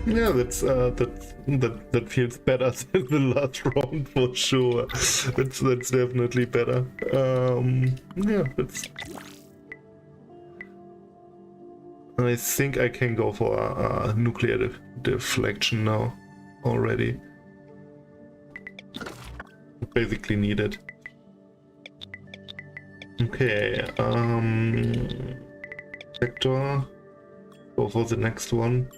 Yeah, that feels better than the last round for sure. That's definitely better. Yeah, I think I can go for a nuclear deflection now already. Basically need it. Okay, Vector. Go for the next one.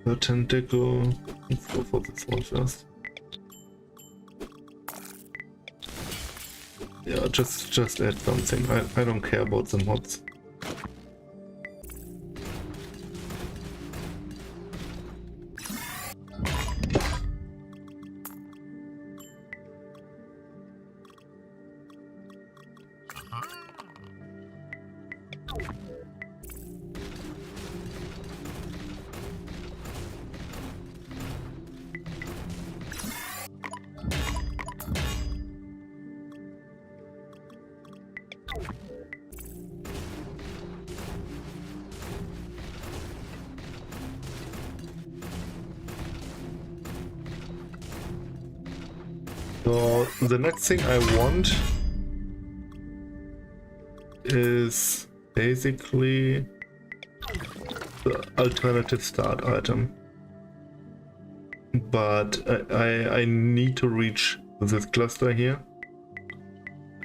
The tentacle. Let's go for this one first. Yeah, just add something. I don't care about the mods. So the next thing I want is basically the alternative start item. But I need to reach this cluster here.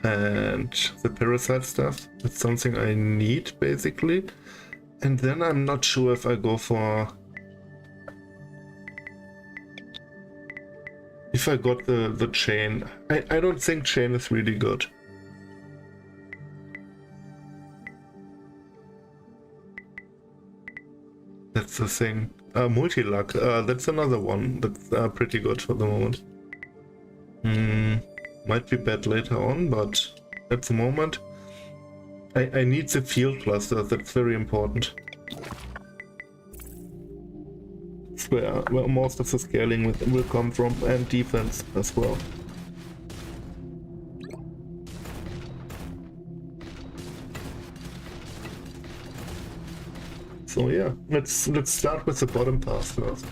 And the parasite stuff. It's something I need basically. And then I'm not sure if I go for... If I got the chain. I don't think chain is really good. That's the thing. Multi-luck, that's another one that's pretty good for the moment. Might be bad later on, but at the moment I need the field cluster. That's very important. It's where most of the scaling will come from, and defense as well. So yeah, let's start with the bottom pass first.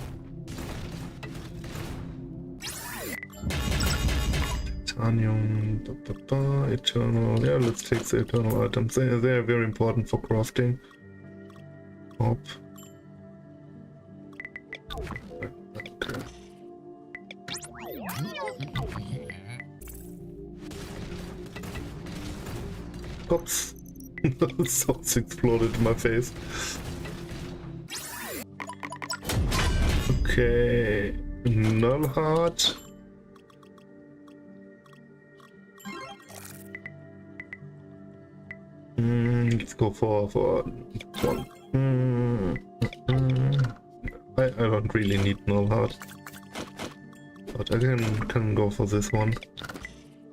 Titanium, eternal. Yeah, let's take the eternal items. They are very important for crafting. Hop. Okay. Oops. Something exploded in my face. Okay, null heart. Let's go for one. I don't really need null heart, but I can go for this one.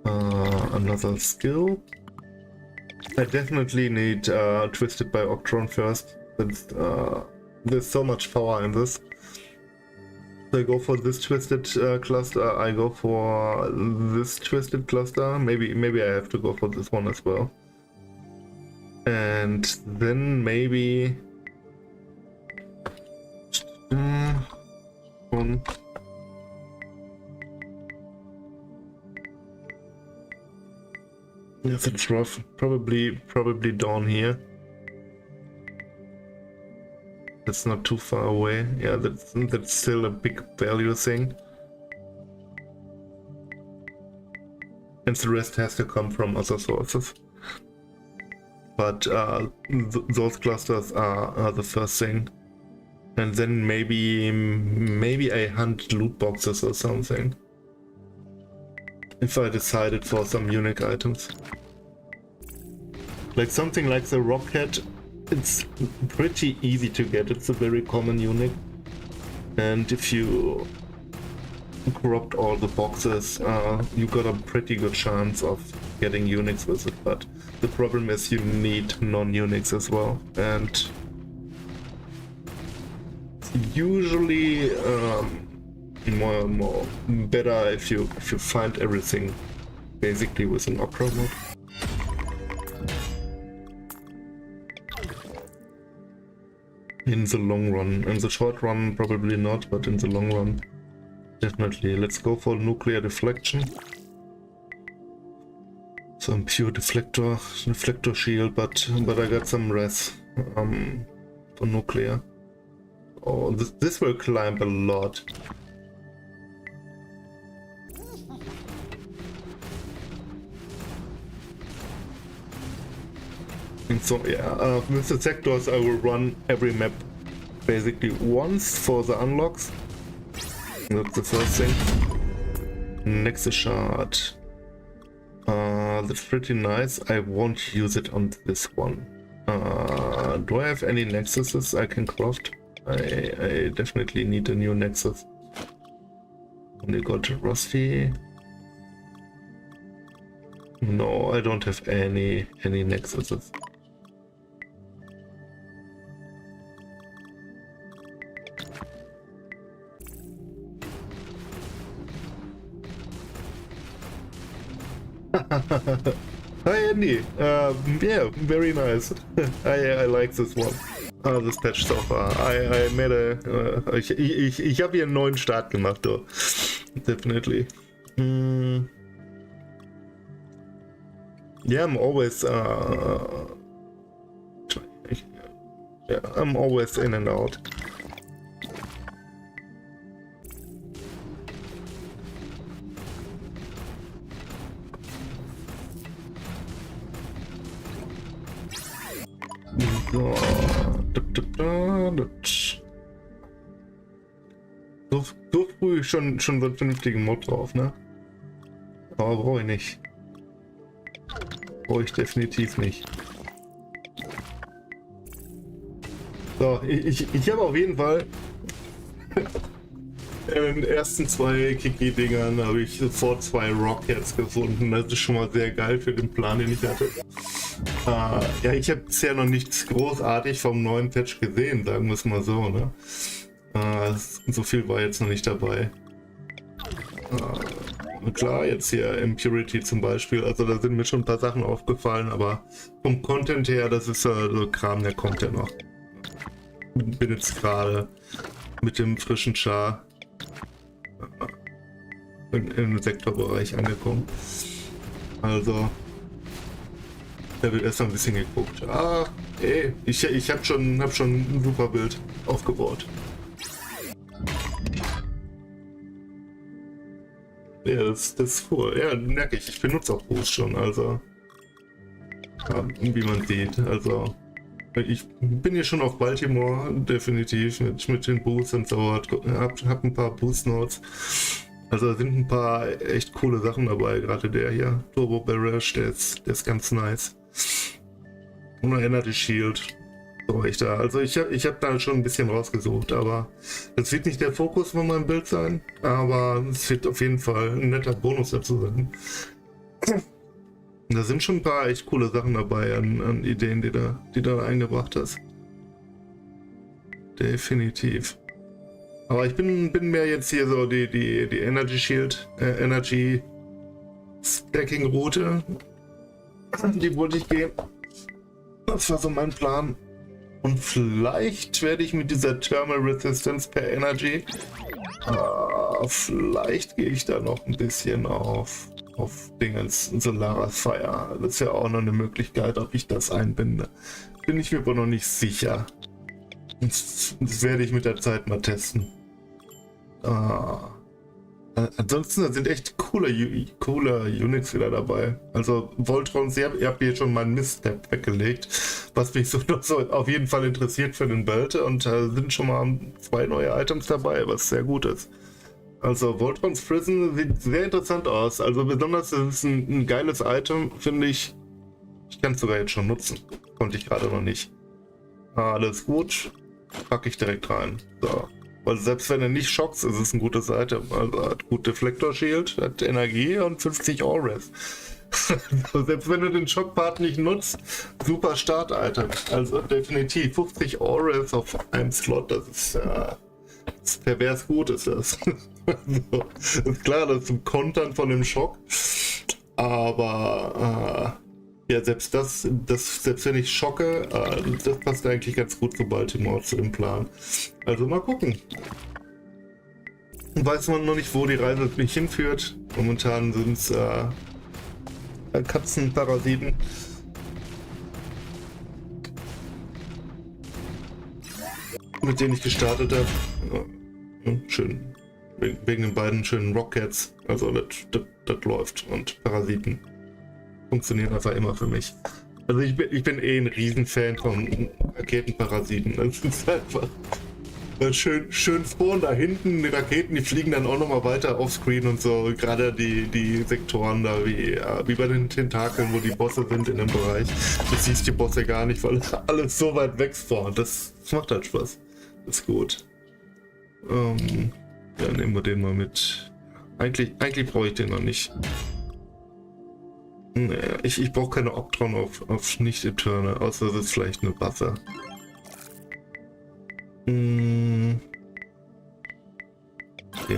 Another skill. I definitely need Twisted by Octron first. It's, there's so much power in this. So I go for this twisted cluster, I go for this twisted cluster, maybe I have to go for this one as well. And then maybe... one. Yes, it's rough. Probably down here. That's not too far away. Yeah, that's still a big value thing. And the rest has to come from other sources. But those clusters are the first thing. And then maybe I hunt loot boxes or something. If I decided for some unique items. Like something like the rocket. It's pretty easy to get, it's a very common unit, and if you corrupt all the boxes, you got a pretty good chance of getting Unix with it, but the problem is you need non-Unix as well, and usually more better if you find everything basically with an opera mode. In the long run. In the short run, probably not, but in the long run, definitely. Let's go for nuclear deflection. Some pure deflector shield, but I got some res for nuclear. Oh, this will climb a lot. And so yeah, with the sectors I will run every map basically once for the unlocks. That's the first thing. Next is shard. That's pretty nice. I won't use it on this one. Do I have any nexuses I can craft? I definitely need a new nexus. Only got rusty. No, I don't have any nexuses. Hi Andy, yeah, very nice. I like this one. This patch so far. I made a, ich habe hier einen neuen Start gemacht, though. Definitely. Yeah, I'm always, yeah, I'm always in and out. So früh schon so einen vernünftigen Mod drauf, ne? Aber brauche ich nicht. Brauche ich definitiv nicht. So, ich habe auf jeden Fall in den ersten 2 Kiki-Dingern habe ich sofort 2 Rockets gefunden. Das ist schon mal sehr geil für den Plan, den ich hatte. Ja, ich habe bisher noch nichts großartig vom neuen Patch gesehen, sagen wir es mal so, ne? So viel war jetzt noch nicht dabei. Klar, jetzt hier Impurity zum Beispiel, also da sind mir schon ein paar Sachen aufgefallen, aber vom Content her, das ist so Kram, der kommt ja noch. Bin jetzt gerade mit dem frischen Char im Sektorbereich angekommen. Also, da wird erst mal ein bisschen geguckt. Ey, ich hab schon ein super Bild aufgebaut. Ja, das ist cool. Ja, merke ich. Ich benutze auch Boost schon, also. Ja, wie man sieht, also. Ich bin hier schon auf Baltimore, definitiv, mit den Boosts und so. Hab ein paar Boost Notes. Also da sind ein paar echt coole Sachen dabei, gerade der hier. Turbo Barrage, der ist ganz nice. Und ein Energy Shield. So, also ich hab da schon ein bisschen rausgesucht, aber das wird nicht der Fokus von meinem Bild sein, aber es wird auf jeden Fall ein netter Bonus dazu sein. Da sind schon ein paar echt coole Sachen dabei an Ideen, die da eingebracht hast. Definitiv. Aber ich bin mehr jetzt hier so die Energy Shield, Energy Stacking Route. Die wollte ich gehen. Das war so mein Plan. Und vielleicht werde ich mit dieser Thermal Resistance per Energy, vielleicht gehe ich da noch ein bisschen auf Dingens, Solaris Fire. Das ist ja auch noch eine Möglichkeit, ob ich das einbinde. Bin ich mir aber noch nicht sicher. Das werde ich mit der Zeit mal testen. Ansonsten sind echt cooler Units wieder dabei. Also Voltrons, ihr habt hier schon mal einen Misstep weggelegt, was mich so auf jeden Fall interessiert für den Belt. Und sind schon mal 2 neue Items dabei, was sehr gut ist. Also Voltrons Prison sieht sehr interessant aus. Also besonders ist es ein geiles Item, finde ich. Ich kann es sogar jetzt schon nutzen. Konnte ich gerade noch nicht. Alles gut. Packe ich direkt rein. So. Weil selbst wenn er nicht schockt, ist es ein gutes Item. Also hat gut Deflector Shield, hat Energie und 50 Auras. Also selbst wenn du den Schockpart nicht nutzt, super Start-Item. Also definitiv 50 Auras auf einem Slot, das ist pervers gut ist das. Also, ist klar, das ist ein Kontern von dem Schock. Aber ja, selbst selbst wenn ich schocke, das passt eigentlich ganz gut zu Baltimore, zu dem Plan. Also mal gucken. Weiß man noch nicht, wo die Reise mich hinführt. Momentan sind es Katzenparasiten. Mit denen ich gestartet habe. Schön. Wegen den beiden schönen Rockets. Also das läuft. Und Parasiten funktionieren einfach immer für mich. Also ich bin eh ein Riesenfan von Raketenparasiten. Das ist einfach schön vorn da hinten. Die Raketen, die fliegen dann auch nochmal weiter offscreen und so. Gerade die Sektoren da, wie bei den Tentakeln, wo die Bosse sind in dem Bereich. Du siehst die Bosse gar nicht, weil alles so weit weg spawnt. Das macht halt Spaß. Das ist gut. Dann nehmen wir den mal mit. Eigentlich brauche ich den noch nicht. Naja, ich brauche keine Optron auf Nicht-Eterne, außer das ist vielleicht eine Waffe. Den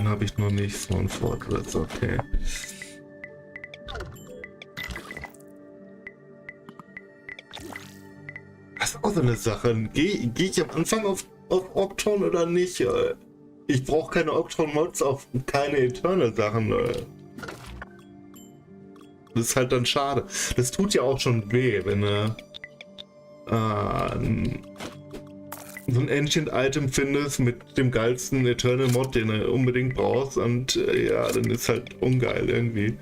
habe ich noch nicht, so ein Fortress, okay. Das ist auch so eine Sache. Geh ich am Anfang auf Optron oder nicht? Ich brauche keine Optron-Mods auf keine Eternal-Sachen. Das ist halt dann schade. Das tut ja auch schon weh, wenn du so ein Ancient-Item findest mit dem geilsten Eternal-Mod, den du unbedingt brauchst. Und ja, dann ist halt ungeil irgendwie.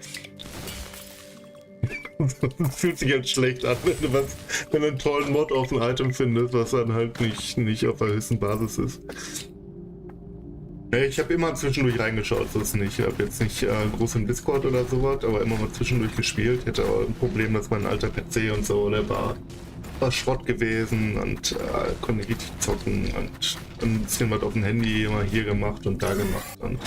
Das fühlt sich halt schlecht an, wenn du einen tollen Mod auf ein Item findest, was dann halt nicht auf der höchsten Basis ist. Ich habe immer zwischendurch reingeschaut, so ist nicht. Ich habe jetzt nicht groß im Discord oder sowas, aber immer mal zwischendurch gespielt. Ich hatte auch ein Problem, dass mein alter PC und so, der war Schrott gewesen und konnte richtig zocken und ein bisschen was auf dem Handy immer hier gemacht und da gemacht. Und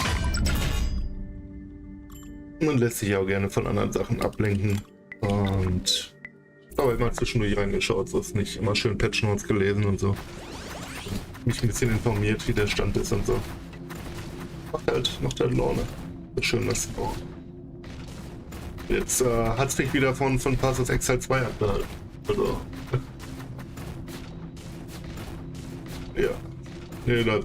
man lässt sich auch gerne von anderen Sachen ablenken. Und aber immer zwischendurch reingeschaut, so ist nicht. Immer schön Patch Notes gelesen und so. Mich ein bisschen informiert, wie der Stand ist und so. Macht halt Laune. Ist schön, dass auch. Jetzt hat es mich wieder von Passus Exile 2 abgehalten. Also. Ja. Nee, da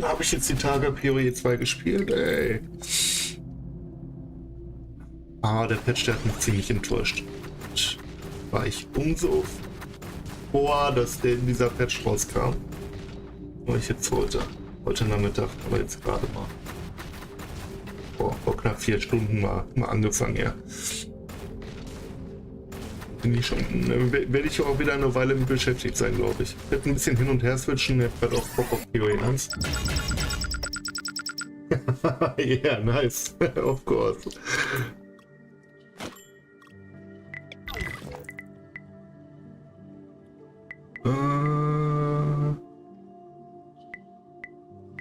habe ich jetzt die Tage Hyperion 2 gespielt, ey. Der Patch, der hat mich ziemlich enttäuscht. War ich umso froh, dass dieser Patch rauskam. War ich jetzt heute Nachmittag, aber jetzt gerade mal vor knapp 4 Stunden mal angefangen, ja. Bin ich schon, werde ich auch wieder eine Weile mit beschäftigt sein, glaube ich. Ich werde ein bisschen hin und her switchen, ich werde auch Bock auf Hyperion 1. Yeah, nice, of course.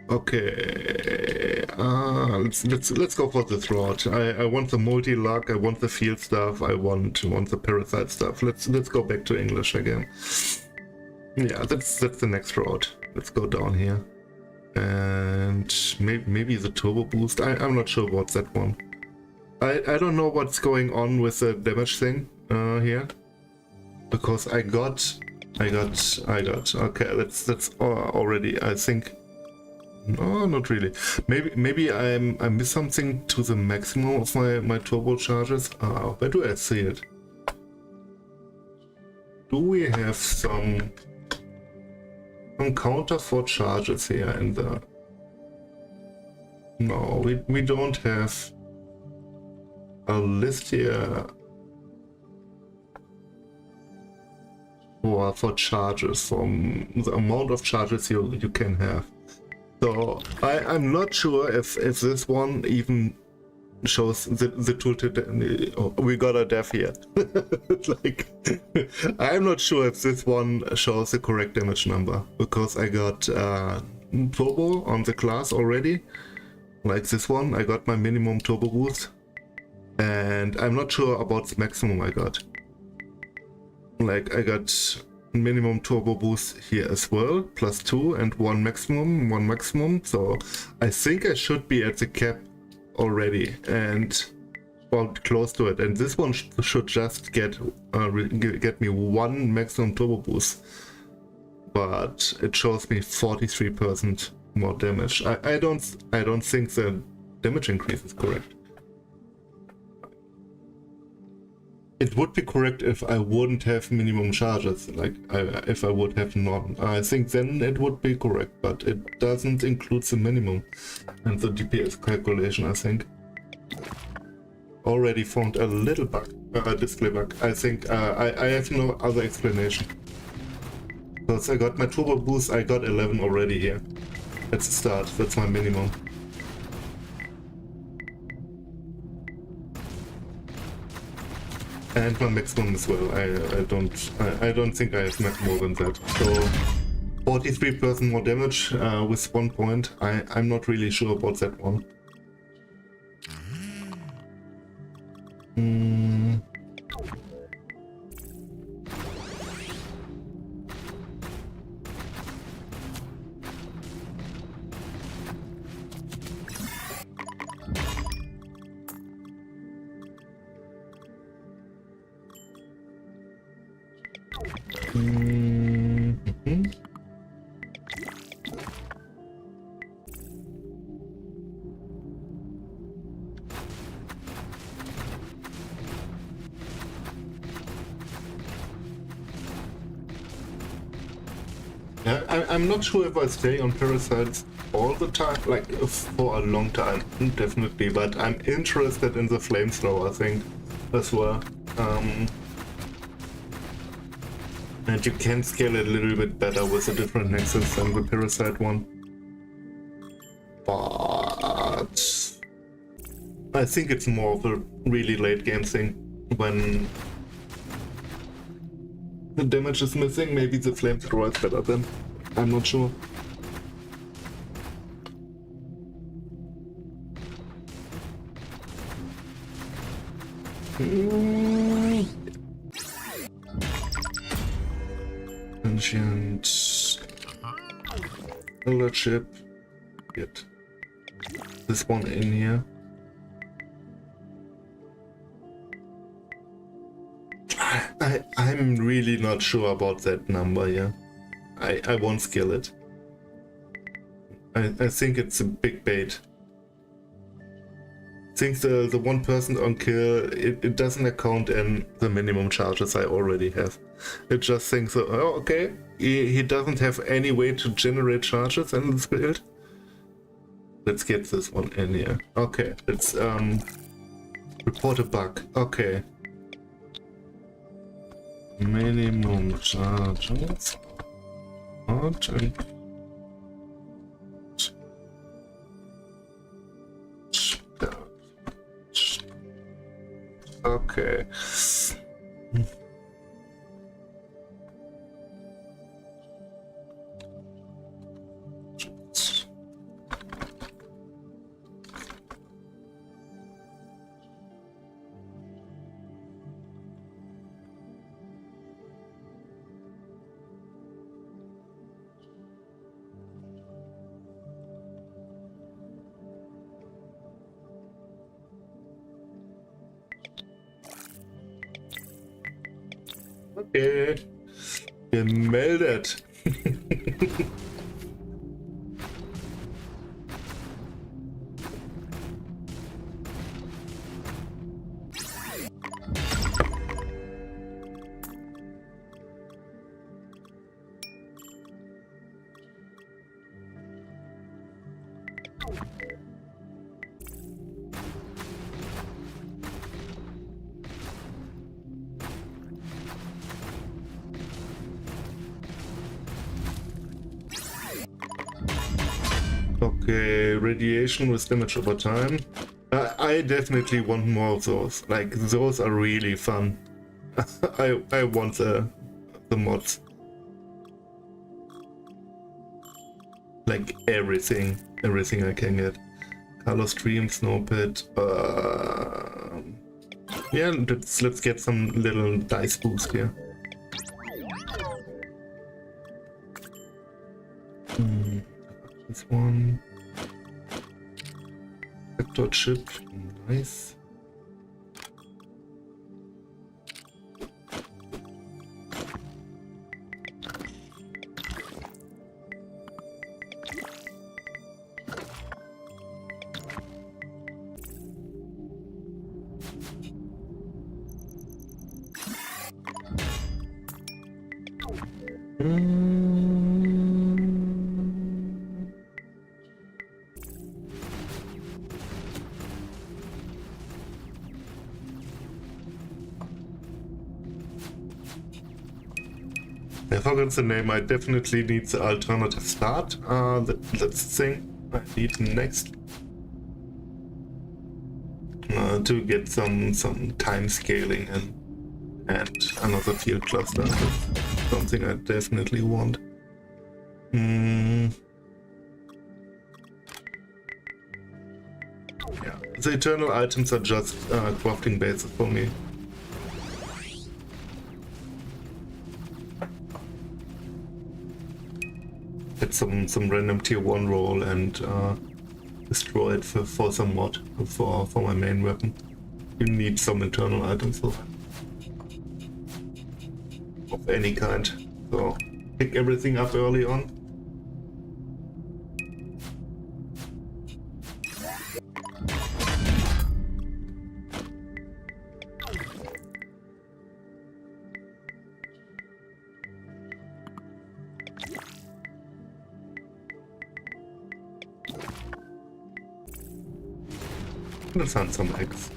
Okay, let's go for the throat. I want the multi-luck, I want the field stuff, I want the parasite stuff. Let's go back to English again. Yeah, that's the next road. Let's go down here. And maybe the turbo boost. I'm not sure about that one. I don't know what's going on with the damage thing here, because I got. Okay, that's already. I think. No, not really. Maybe I missed something to the maximum of my turbo charges. Where do I see it? Do we have some counter for charges here in the? No, we don't have a list here for charges, from the amount of charges you can have. So I'm not sure if this one even shows the tooltip. Oh, we got a dev here. Like, I'm not sure if this one shows the correct damage number, because I got turbo on the class already. Like this one, I got my minimum turbo boost, and I'm not sure about the maximum I got. Like, I got minimum turbo boost here as well, +2, and one maximum. So I think I should be at the cap already, and well, close to it. And this one should just get me one maximum turbo boost, but it shows me 43% more damage. I don't think the damage increase is correct. It would be correct if I wouldn't have minimum charges, like if I would have none. I think then it would be correct, but it doesn't include the minimum and the DPS calculation, I think. Already found a little bug, a display bug. I think I have no other explanation. Because I got my turbo boost, I got 11 already here. That's the start, that's my minimum. And my maximum as well. I don't think I have more than that. So 43% more damage with 1 point. I'm not really sure about that one. I'm not sure if I stay on parasites all the time, like for a long time, definitely, but I'm interested in the flamethrower thing as well. And you can scale it a little bit better with a different nexus than the parasite one. But I think it's more of a really late game thing when the damage is missing. Maybe the flamethrower is better then. I'm not sure. Ancient chip. Get this one in here. I'm really not sure about that number here. I won't scale it. I think it's a big bait. I think the 1% on kill, it doesn't account in the minimum charges I already have. It just thinks, oh, okay, he doesn't have any way to generate charges in this build. Let's get this one in here. Okay, let's report a bug. Okay. Minimum charges. Okay. Okay. Gemeldet. Okay, radiation with damage over time. I definitely want more of those. Like, those are really fun. I want the mods. Like everything I can get. Color stream, snow pit. Yeah, let's get some little dice boost here. This one. Vector chip, nice. I forgot the name. I definitely need the alternative start. That's the thing I need next to get some time scaling and another field cluster. That's something I definitely want. Yeah, the eternal items are just crafting bases for me. Get some random tier 1 roll and destroy it for some mod for my main weapon. You need some internal items for that. Of any kind. So pick everything up early on. Let's hunt some eggs.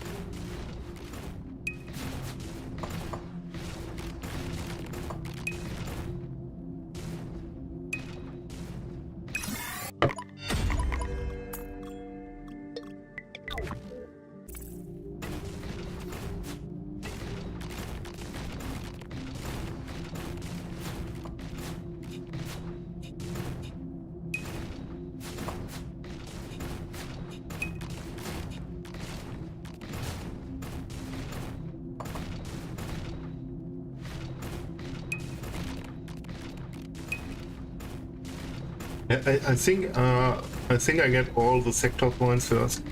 Yeah, I think I get all the sector points first,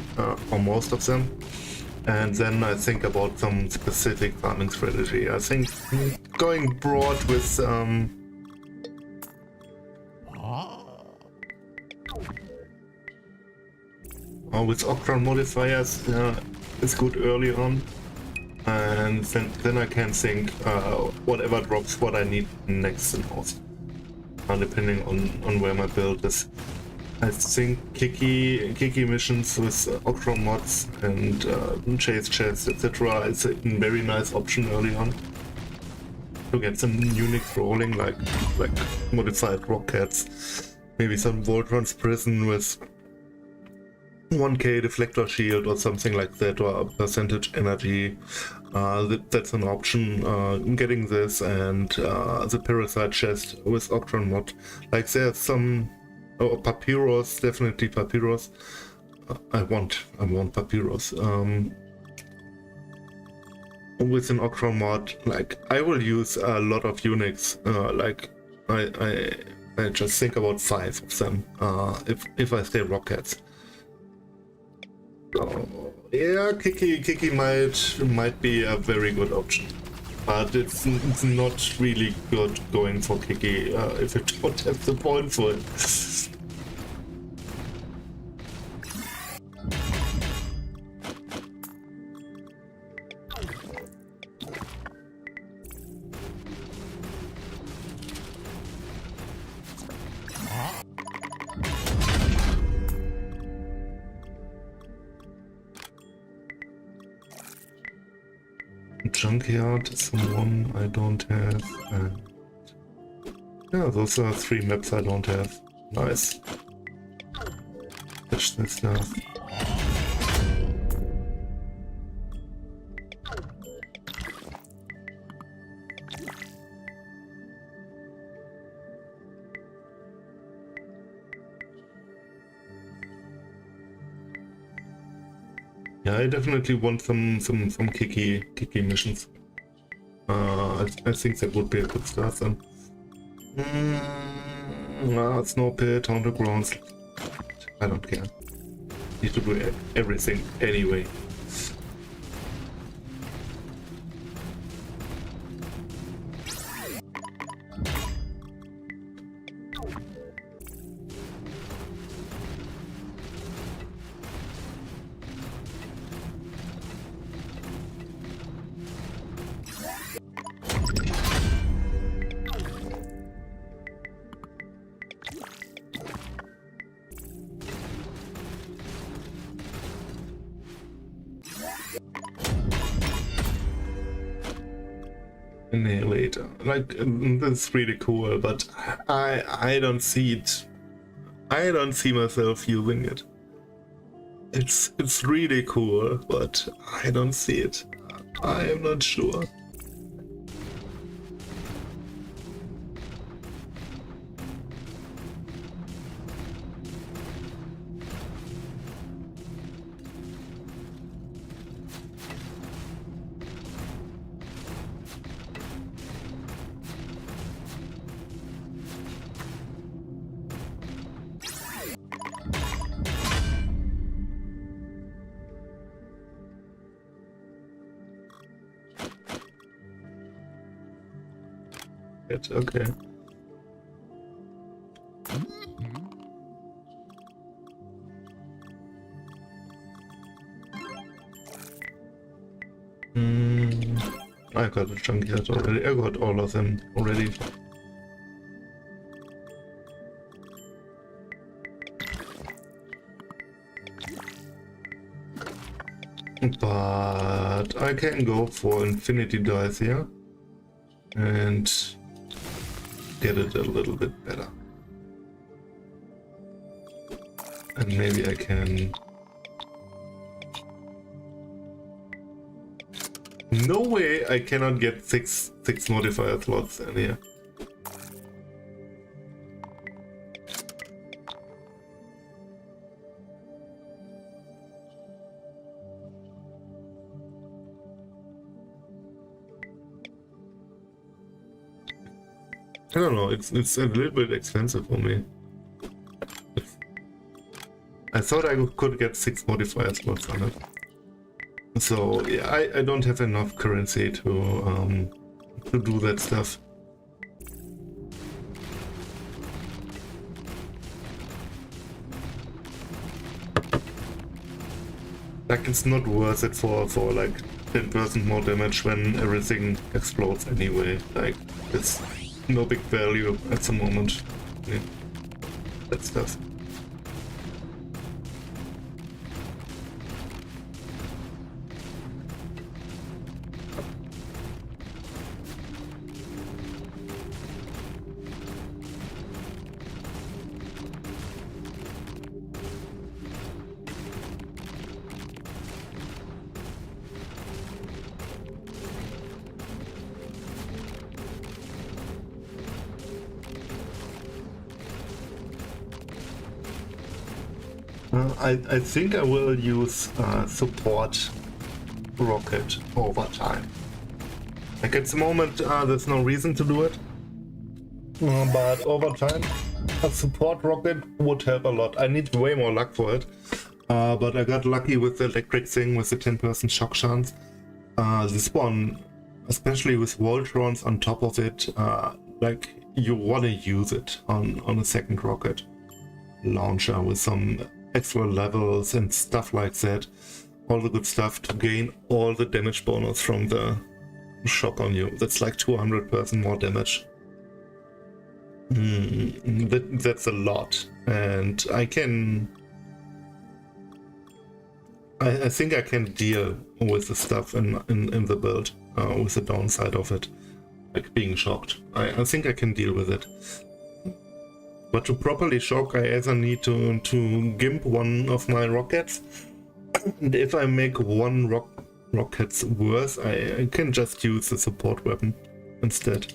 or most of them, and then I think about some specific farming strategy. I think going broad with with Octron modifiers is good early on, and then I can think whatever drops what I need next and most. Depending on where my build is. I think Kiki missions with Octron mods and chase chests, etc. is a very nice option early on to get some units rolling, like modified rockets, maybe some Voltron's prison with 1k deflector shield or something like that, or a percentage energy. That's an option. Getting this and the parasite chest with Octron mod. Like there's some Papyrus, definitely Papyrus. I want Papyrus. With an Octron mod, like I will use a lot of Unix. Like I just think about 5 of them. If I stay rockets. So, yeah, Kiki might be a very good option. but it's not really good going for Kiki if you don't have the point for it. Junkyard is the one I don't have, and yeah, those are 3 maps I don't have. Nice. Fetch this stuff. Yeah, I definitely want some Kiki missions. I think that would be a good start then. Snow pit, haunted grounds. I don't care. Need to do everything anyway. Annihilator, like that's really cool, but I don't see it. I don't see myself using it. It's really cool, but I don't see it. I am not sure. Okay. I got a junkyard already. I got all of them already. But I can go for infinity dice here and get it a little bit better. And maybe I can... No way I cannot get six modifier slots in here. I don't know, it's a little bit expensive for me. I thought I could get 6 modifier slots on it. So yeah, I don't have enough currency to do that stuff. Like, it's not worth it for like 10% more damage when everything explodes anyway. Like, it's no big value at the moment. Yeah, that stuff. I think I will use support rocket over time. Like, at the moment, there's no reason to do it, but over time, a support rocket would help a lot. I need way more luck for it, but I got lucky with the electric thing with the 10% shock chance. This one especially with Voltrons on top of it, like you want to use it on a second rocket launcher with some extra levels and stuff like that. All the good stuff to gain all the damage bonus from the shock on you. That's like 200% more damage. That's a lot, and I think I can deal with the stuff in the build, with the downside of it, like being shocked. I think I can deal with it. But to properly shock, I either need to gimp one of my rockets, and if I make one rockets worse, I can just use the support weapon instead.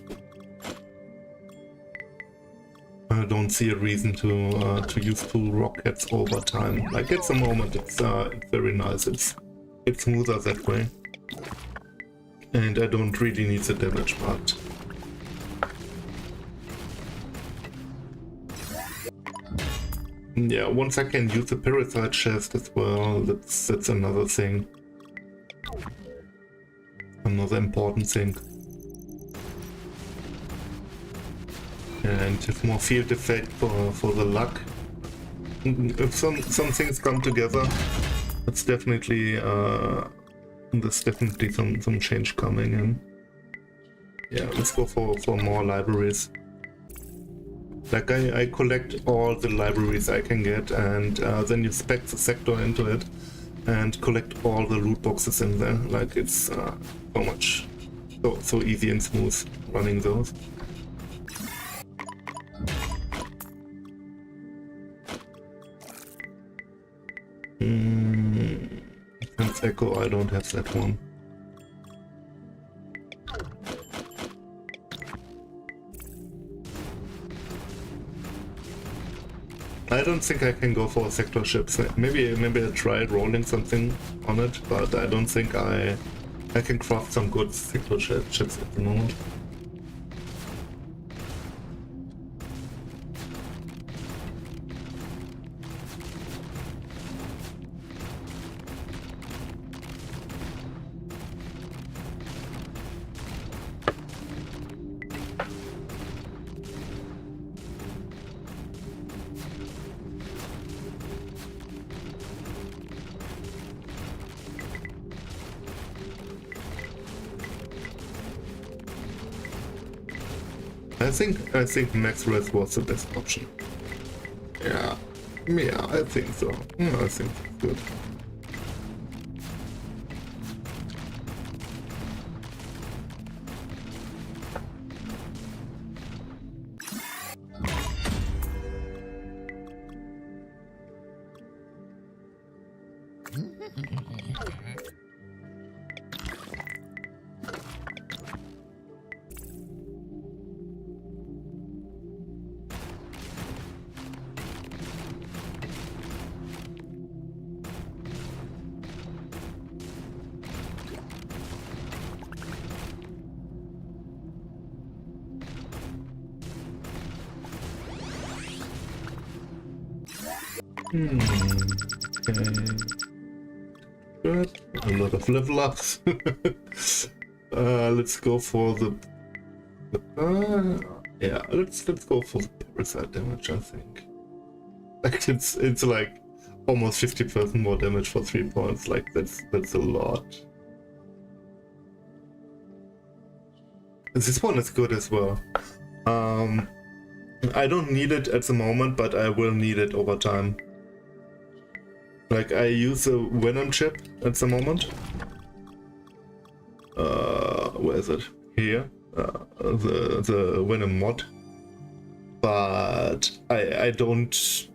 I don't see a reason to use 2 rockets over time. Like at the moment, it's very nice. It's smoother that way, and I don't really need the damage part. Yeah, once I can use the parasite chest as well, that's another thing. Another important thing. And have more field effect for the luck. If some things come together, it's definitely there's definitely some change coming in. Yeah, let's go for more libraries. Like I collect all the libraries I can get, and then you spec the sector into it and collect all the loot boxes in there. Like it's so much, so easy and smooth running those. Defense Echo, I don't have that one. I don't think I can go for sector ships. Maybe I tried rolling something on it, but I don't think I can craft some good sector ships at the moment. I think max res was the best option. Yeah, I think so. I think it's good. Okay. Good. A lot of level ups. Let's go for the yeah, let's go for the parasite damage, I think. Like it's like almost 50% more damage for 3 points. Like that's a lot. This one is good as well. I don't need it at the moment, but I will need it over time. Like I use a Venom chip at the moment. Where is it? Here. The Venom mod. But I don't.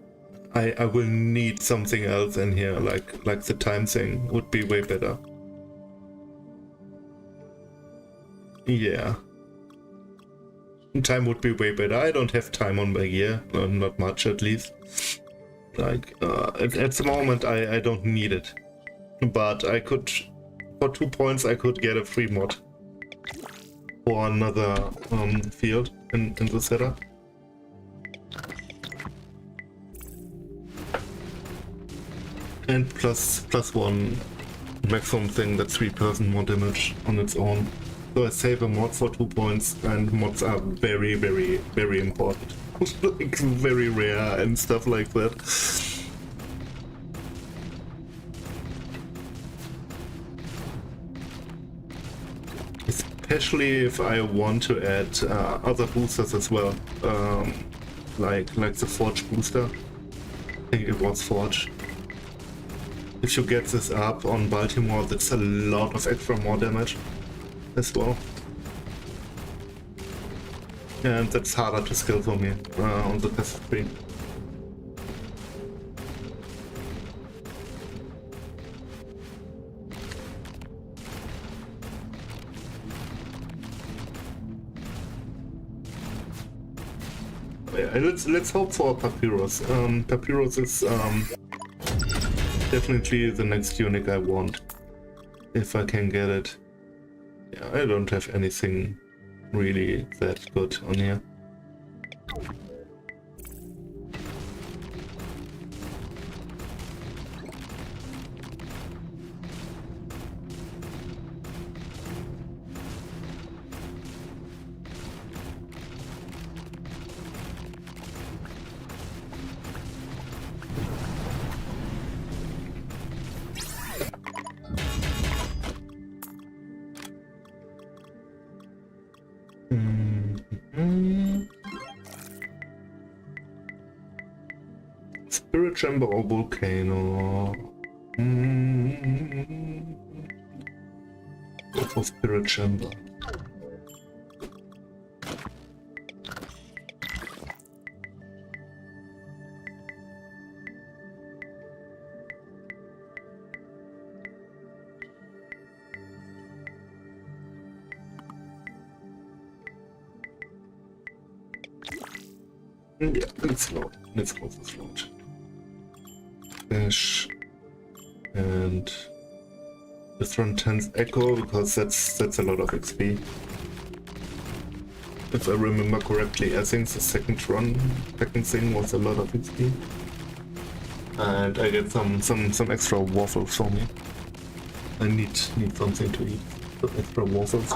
I will need something else in here. Like the time thing would be way better. Yeah. Time would be way better. I don't have time on my gear, not much at least. Like at the moment I don't need it, but I could, for 2 points I could get a free mod for another field in the setup. And plus one maximum thing, that's 3% more damage on its own. So I save a mod for 2 points, and mods are very, very, very important. Like very rare and stuff like that. Especially if I want to add other boosters as well, like the Forge booster. I think it was Forge. If you get this up on Baltimore, that's a lot of extra more damage as well. And that's harder to skill for me on the test screen. Yeah, let's hope for Papyrus. Papyrus is definitely the next unique I want, if I can get it. Yeah, I don't have anything really that good on here. Spirit Chamber or Volcano? Go for Spirit Chamber. Yeah, let's go for float. Dash and just run 10th Echo because that's a lot of XP. If I remember correctly, I think the second thing was a lot of XP. And I get some extra waffles for me. I need something to eat. Some extra waffles.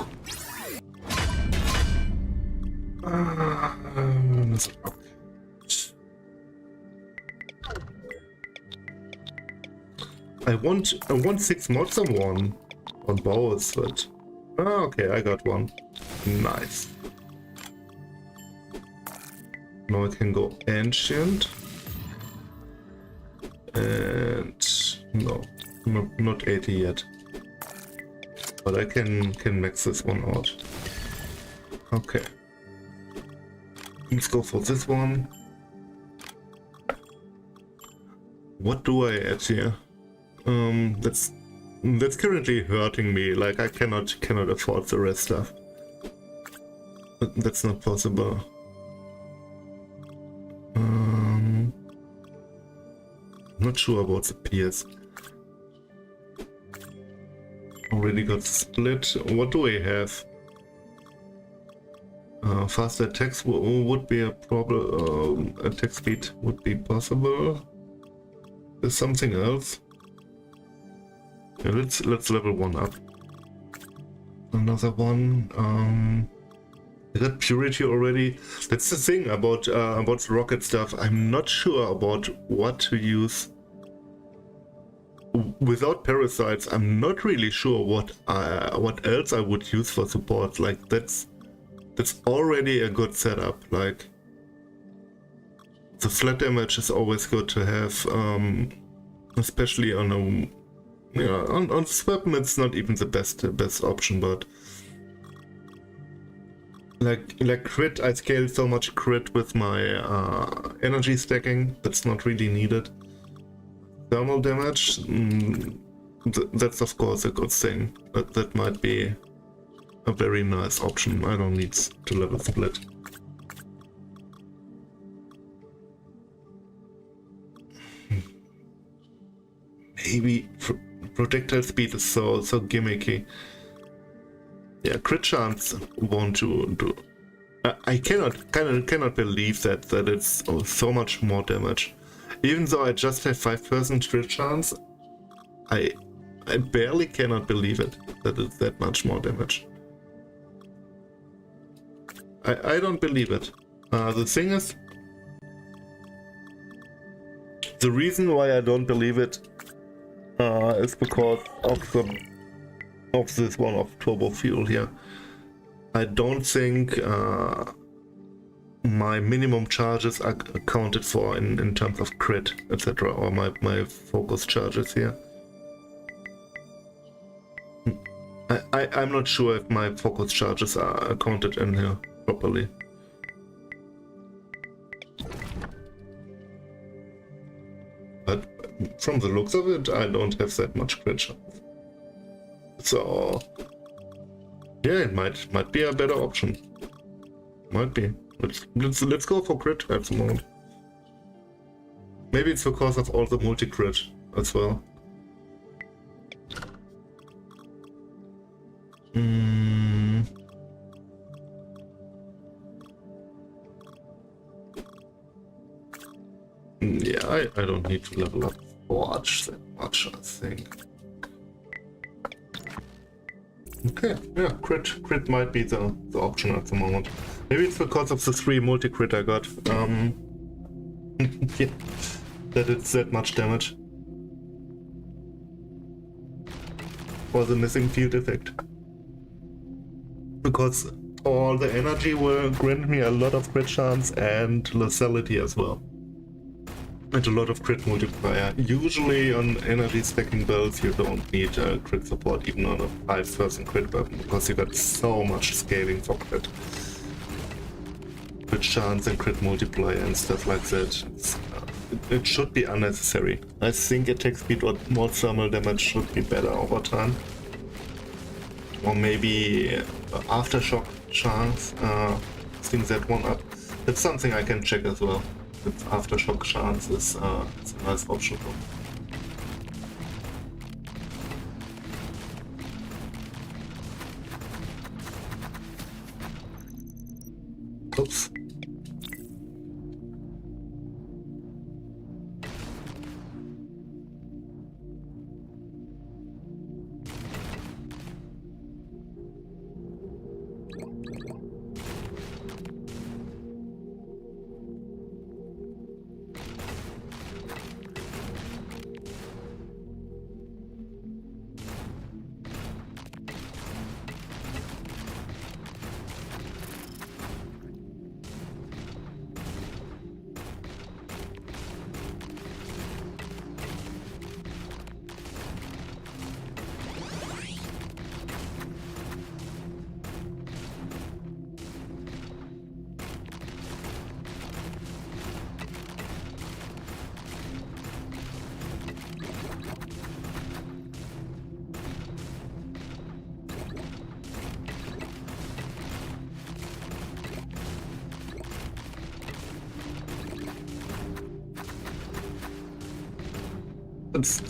I want 6 mods on both, but okay, I got one. Nice. Now I can go ancient, and no, not 80 yet. But I can max this one out. Okay. Let's go for this one. What do I add here? That's currently hurting me. Like I cannot afford the rest stuff. But that's not possible. Not sure about the PS. Already got split. What do I have? Faster attacks would be a problem. Attack speed would be possible. There's something else. Yeah, let's level 1 up. Another one. I got purity already. That's the thing about the rocket stuff. I'm not sure about what to use. Without parasites, I'm not really sure what else I would use for support. Like that's already a good setup. Like the flat damage is always good to have, especially on a on this weapon. It's not even the best option, but like crit, I scale so much crit with my energy stacking. That's not really needed. Thermal damage, that's of course a good thing, but that might be a very nice option. I don't need to level split. Maybe projectile speed is so gimmicky. Yeah, crit chance won't do. I cannot believe that it's so much more damage. Even though I just have 5% crit chance, I barely cannot believe it that it's that much more damage. I don't believe it. The thing is, the reason why I don't believe it is because of this one of turbo fuel here. I don't think my minimum charges are accounted for in terms of crit, etc., or my focus charges here. I'm not sure if my focus charges are accounted in here properly. But from the looks of it, I don't have that much crit chance. So yeah, it might be a better option. Might be. Let's go for crit at the moment. Maybe it's because of all the multi-crit as well. Yeah, I don't need to level up Forge that much, I think. Okay, yeah, crit might be the option at the moment. Maybe it's because of the 3 multi-crit I got. Yeah, that it's that much damage. Or the missing field effect. Because all the energy will grant me a lot of crit chance and lethality as well. And a lot of crit multiplier. Usually on energy stacking builds you don't need crit support even on a 5% crit weapon because you got so much scaling for crit. Crit chance and crit multiplier and stuff like that. It should be unnecessary. I think attack speed or more thermal damage should be better over time. Or maybe aftershock chance, things that one up. That's something I can check as well. If aftershock chance is it's a nice option. Oops.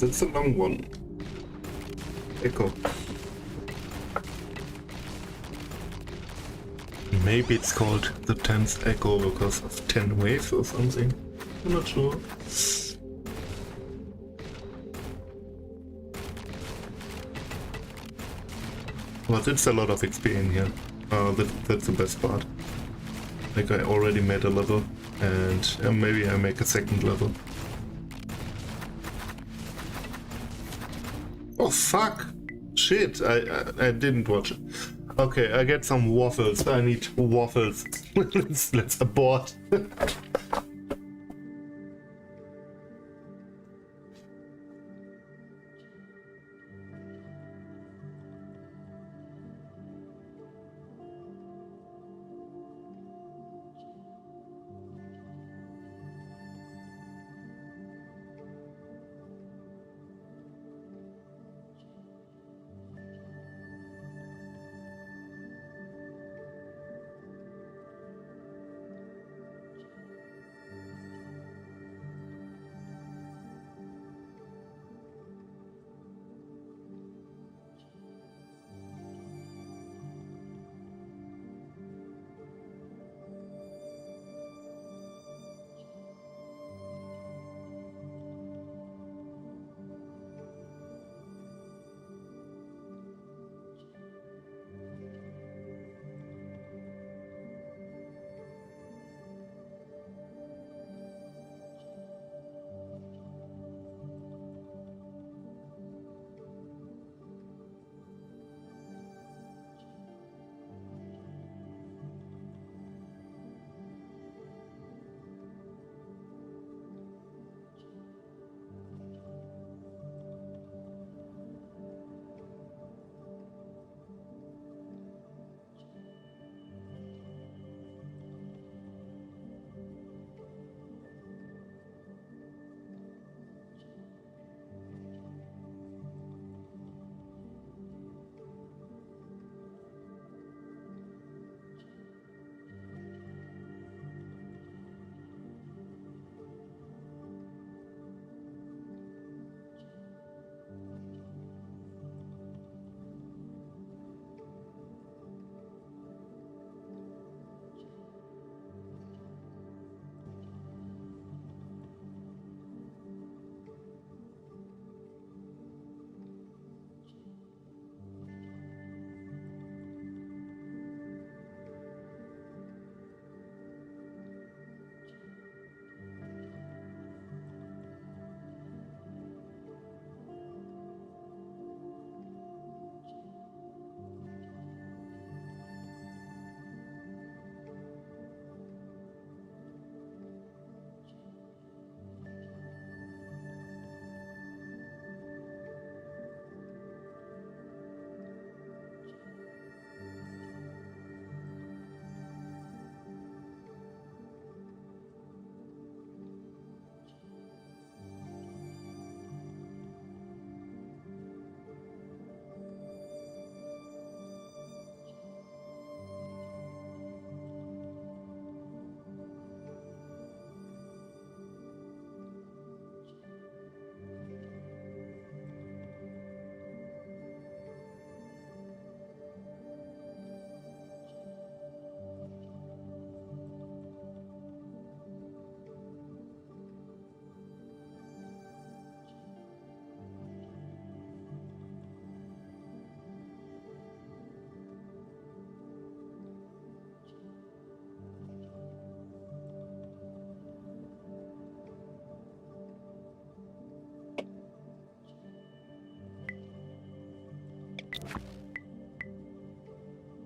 That's a long one. Echo. Maybe it's called the 10th Echo because of 10 waves or something. I'm not sure. But it's a lot of XP in here. That's the best part. Like I already made a level and maybe I make a second level. Oh fuck! Shit, I didn't watch it. Okay, I get some waffles. I need waffles. let's abort.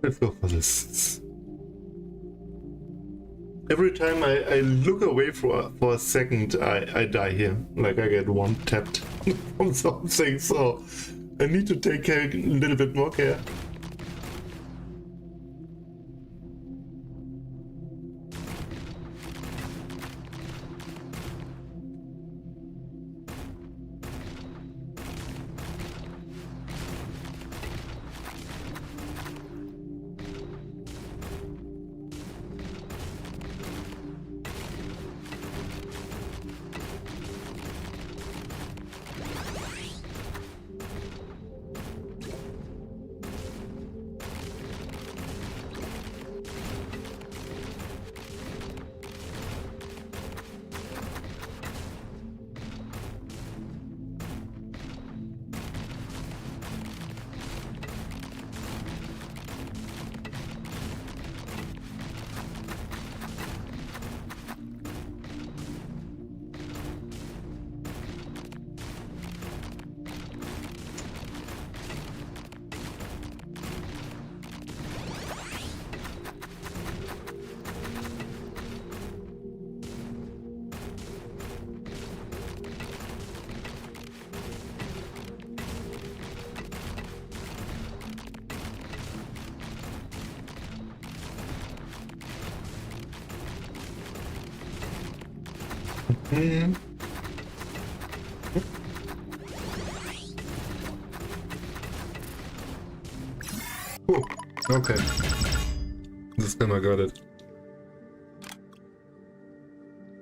Let's go for this. Every time I look away for a second, I die here. Like I get one tapped from something, so I need to take a little bit more care. Oh, okay. This time I got it.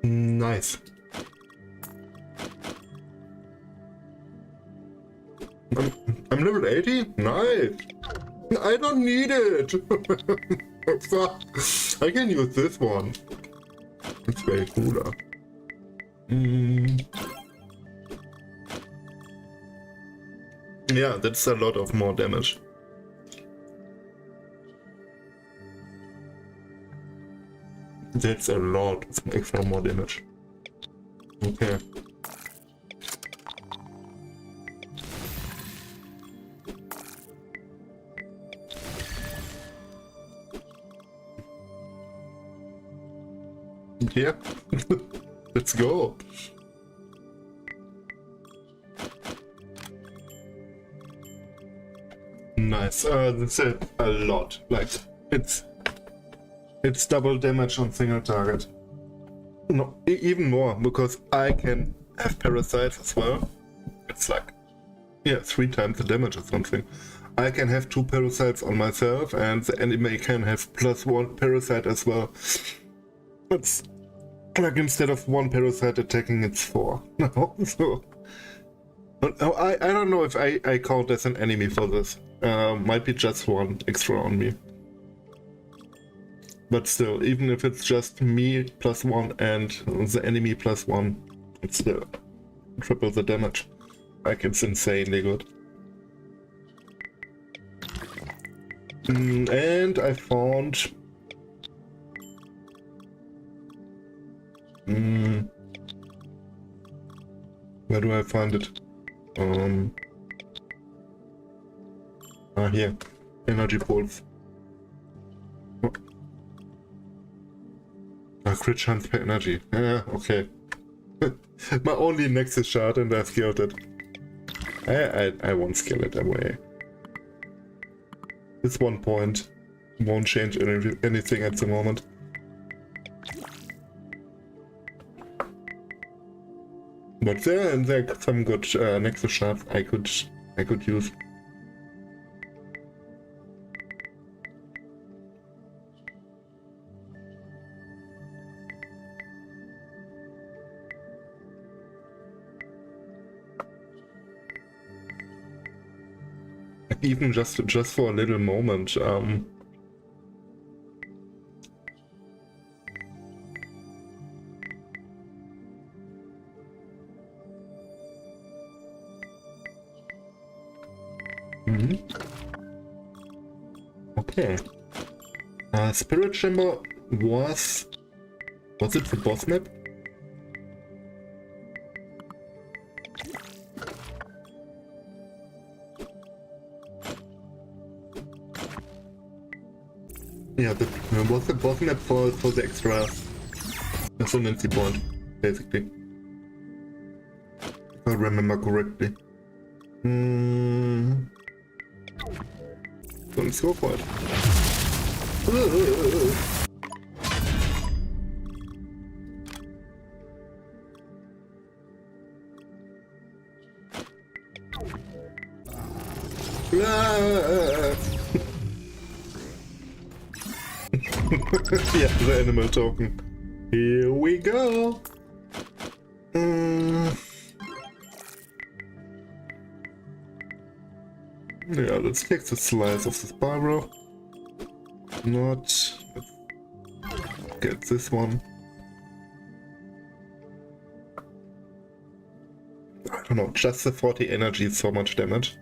Nice. I'm level 80? Nice. I don't need it. I can use this one. It's way cooler. Yeah, that's a lot of more damage. That's a lot of extra more damage. Okay. Yeah. Let's go. Nice. That's a lot. Like it's double damage on single target. No, even more, because I can have parasites as well. It's like, yeah, 3 times the damage or something. I can have 2 parasites on myself, and the enemy can have +1 parasite as well. It's like instead of 1 parasite attacking, it's 4. No, so I don't know if I count as an enemy for this. Might be just 1 extra on me. But still, even if it's just me +1 and the enemy +1, it's still triple the damage. Like, it's insanely good. And I found... where do I find it? Here. Energy pulse. Oh. Crit chance per energy. Yeah, okay. My only Nexus shard and I skilled it. I won't skill it away. This 1 point won't change anything at the moment. But there are some good Nexus shards I could use. Even just for a little moment. Okay. Spirit Chamber was it the boss map? Yeah, wasn't it for the extra ascendancy point, basically? If I remember correctly. Let's go for it. Yeah, the animal token. Here we go. Yeah, let's take the slice of the spiral. Let's get this one. I don't know, just the 40 energy is so much damage.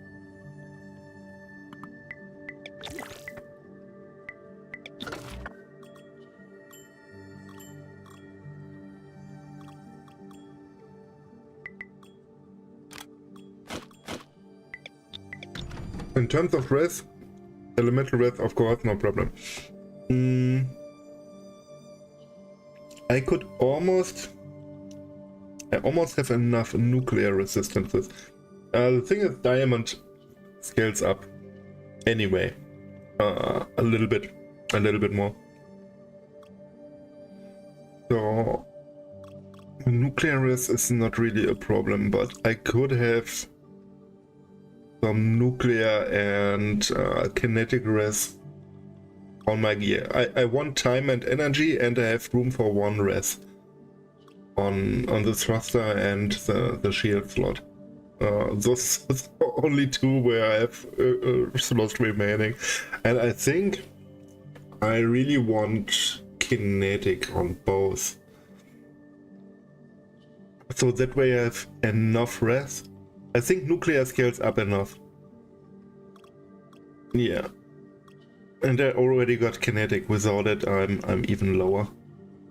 In terms of res, elemental res, of course, no problem. I almost have enough nuclear resistances. The thing is, diamond scales up anyway, a little bit more. So nuclear res is not really a problem, but I could have some nuclear and kinetic res on my gear. I want time and energy, and I have room for one res on the thruster and the shield slot. Those are only two where I have slots remaining, and I think I really want kinetic on both, so that way I have enough res. I think nuclear scales up enough. Yeah. And I already got kinetic. Without it, I'm even lower.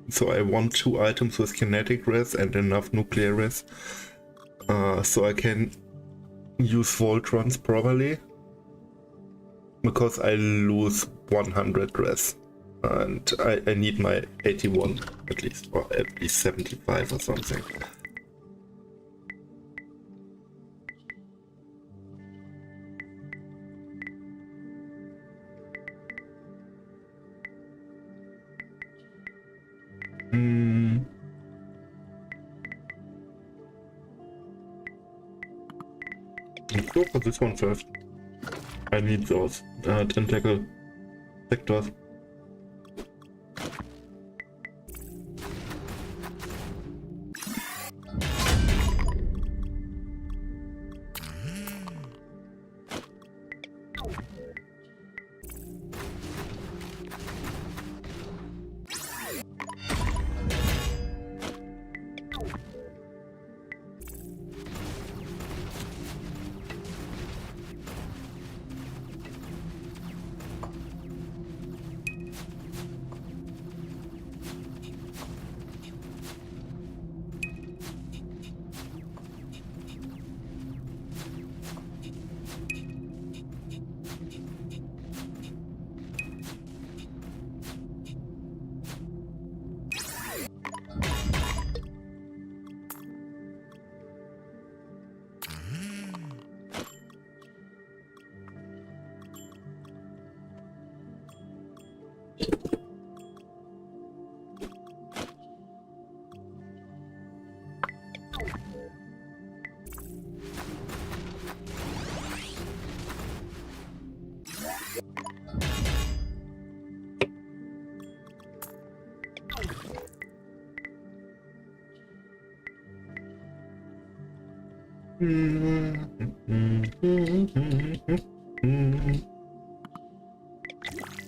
So I want 2 items with kinetic res and enough nuclear res. So I can use Voltrons properly. Because I lose 100 res. And I need my 81 at least. Or at least 75 or something. Let's go for this one first. I need those tentacle sectors.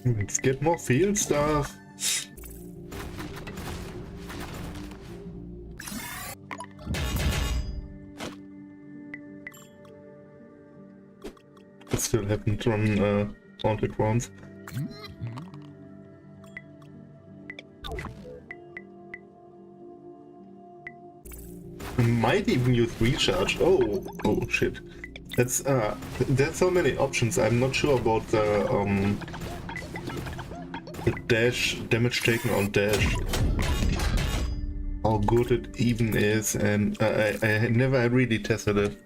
Let's get more field stuff. I still haven't run haunted rounds. I might even use recharge. Oh shit. That's there's so many options. I'm not sure about the The dash, damage taken on dash. How good it even is, and I never really tested it.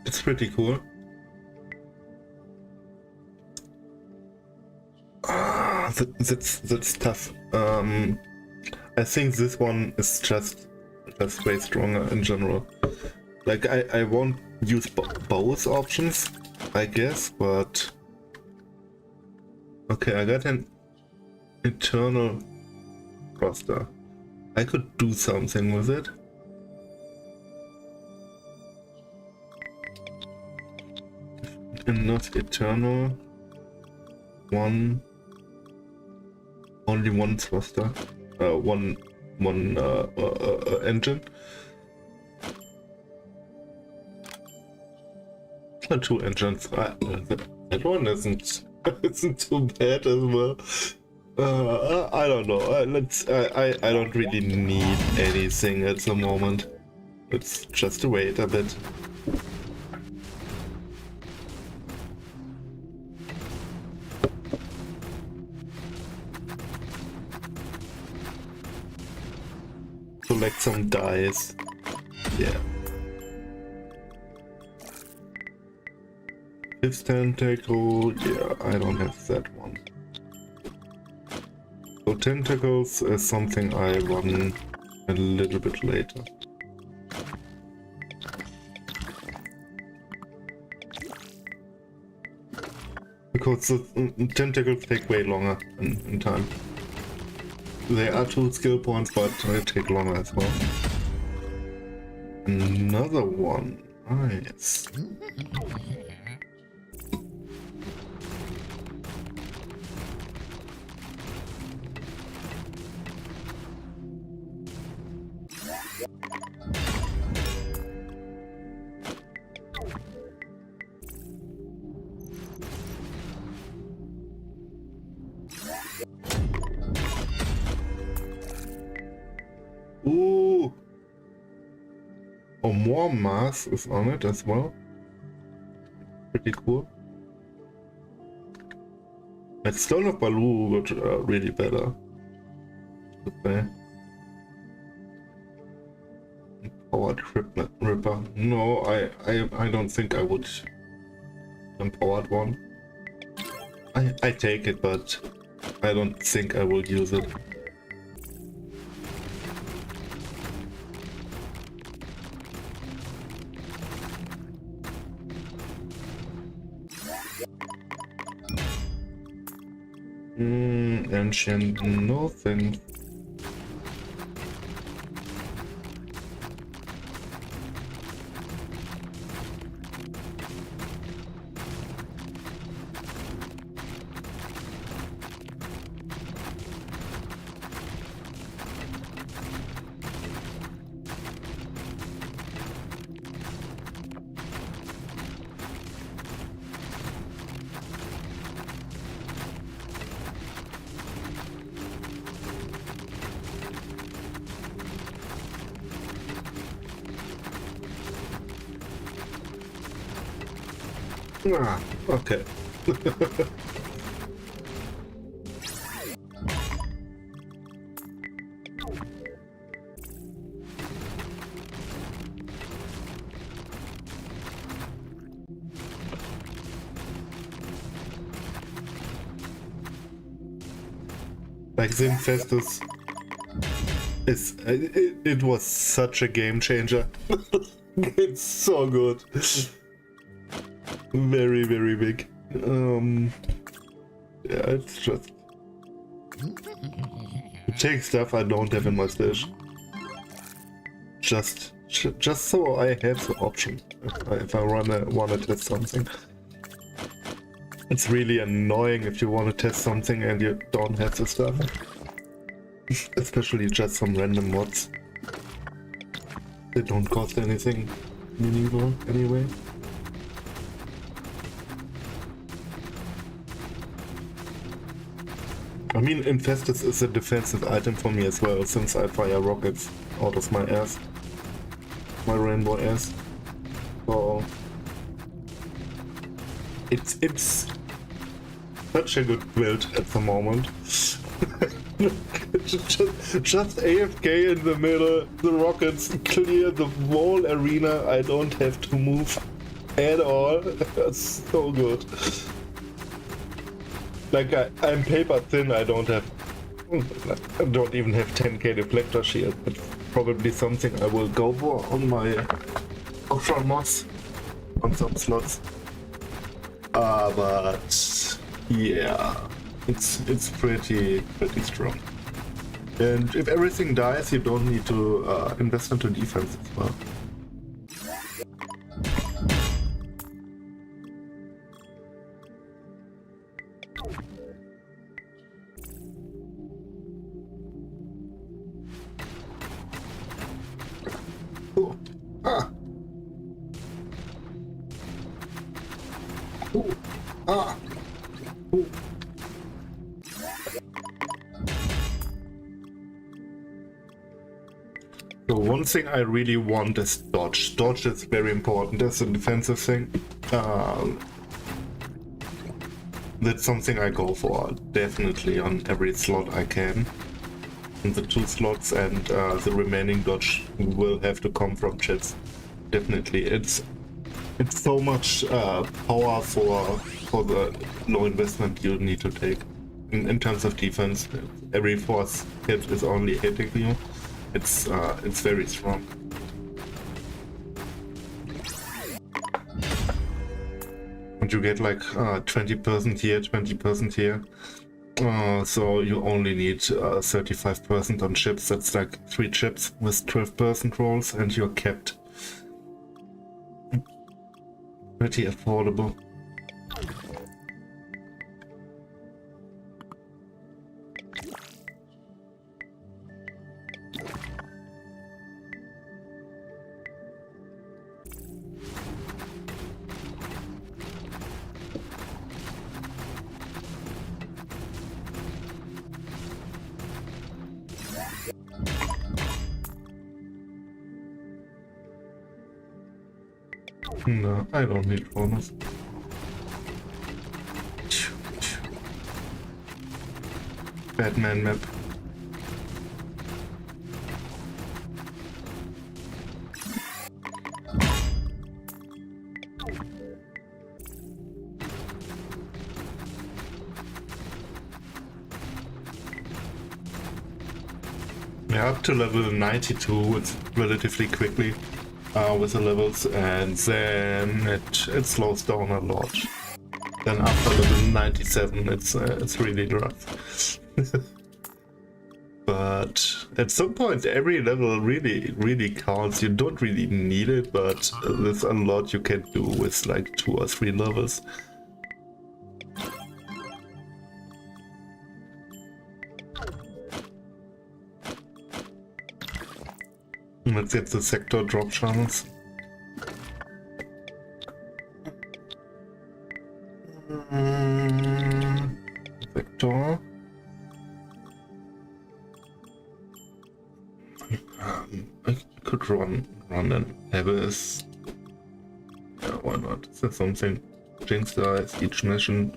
It's pretty cool. That's tough. I think this one is just way stronger in general. Like I won't use both options, I guess, but okay, I got an eternal thruster. I could do something with it. And not eternal. Only one thruster. One engine. Two engines. That one isn't too bad as well. I don't know. I don't really need anything at the moment. Let's just wait a bit. Collect some dice. Yeah. Fifth tentacle. Yeah, I don't have that one. So tentacles is something I run a little bit later. Because the tentacles take way longer in time. They are 2 skill points, but they take longer as well. Another one. Nice. Ooh! Oh, more mass is on it as well. Pretty cool. Like Stone of Baloo got really better. Okay. Empowered Ripper. No, I don't think I would. Empowered one. I take it, but I don't think I will use it. Ancient, no thanks. Ah, okay. Like the Infestus it was such a game changer. It's so good. Very, very big. Yeah, it's just... Take stuff I don't have in my stash. Just so I have the option if I wanna test something. It's really annoying if you want to test something and you don't have the stuff. Especially just some random mods. They don't cost anything meaningful anyway. I mean, Infestus is a defensive item for me as well, since I fire rockets out of my ass. My rainbow ass. So it's such a good build at the moment. just AFK in the middle, the rockets clear the whole arena, I don't have to move at all. That's so good. Like I'm paper thin, I don't even have 10k deflector shield. It's probably something I will go for on my offshore mods on some slots. But yeah, it's pretty strong. And if everything dies, you don't need to invest into defense as well. Oh. Ah. Oh. Ah. Oh. So one thing I really want is dodge. Dodge is very important. That's a defensive thing. That's something I go for definitely on every slot I can. In the 2 slots, and the remaining dodge will have to come from chits. Definitely, it's so much power for the low investment you need to take. In terms of defense, every 4th hit is only hitting you. It's very strong. And you get like 20% here, 20% here. So you only need 35% on chips. That's like 3 chips with 12% rolls, and you're capped. Pretty affordable. No, I don't need bonus. Batman map. Yeah, up to level 92, it's relatively quickly. With the levels, and then it slows down a lot. Then after level 97, it's really rough. But at some point, every level really counts. You don't really need it, but there's a lot you can do with like 2 or 3 levels. Let's get the sector drop channels. Sector. I could run an Abyss. Yeah, why not? Is that something? Jinx dice, each mission.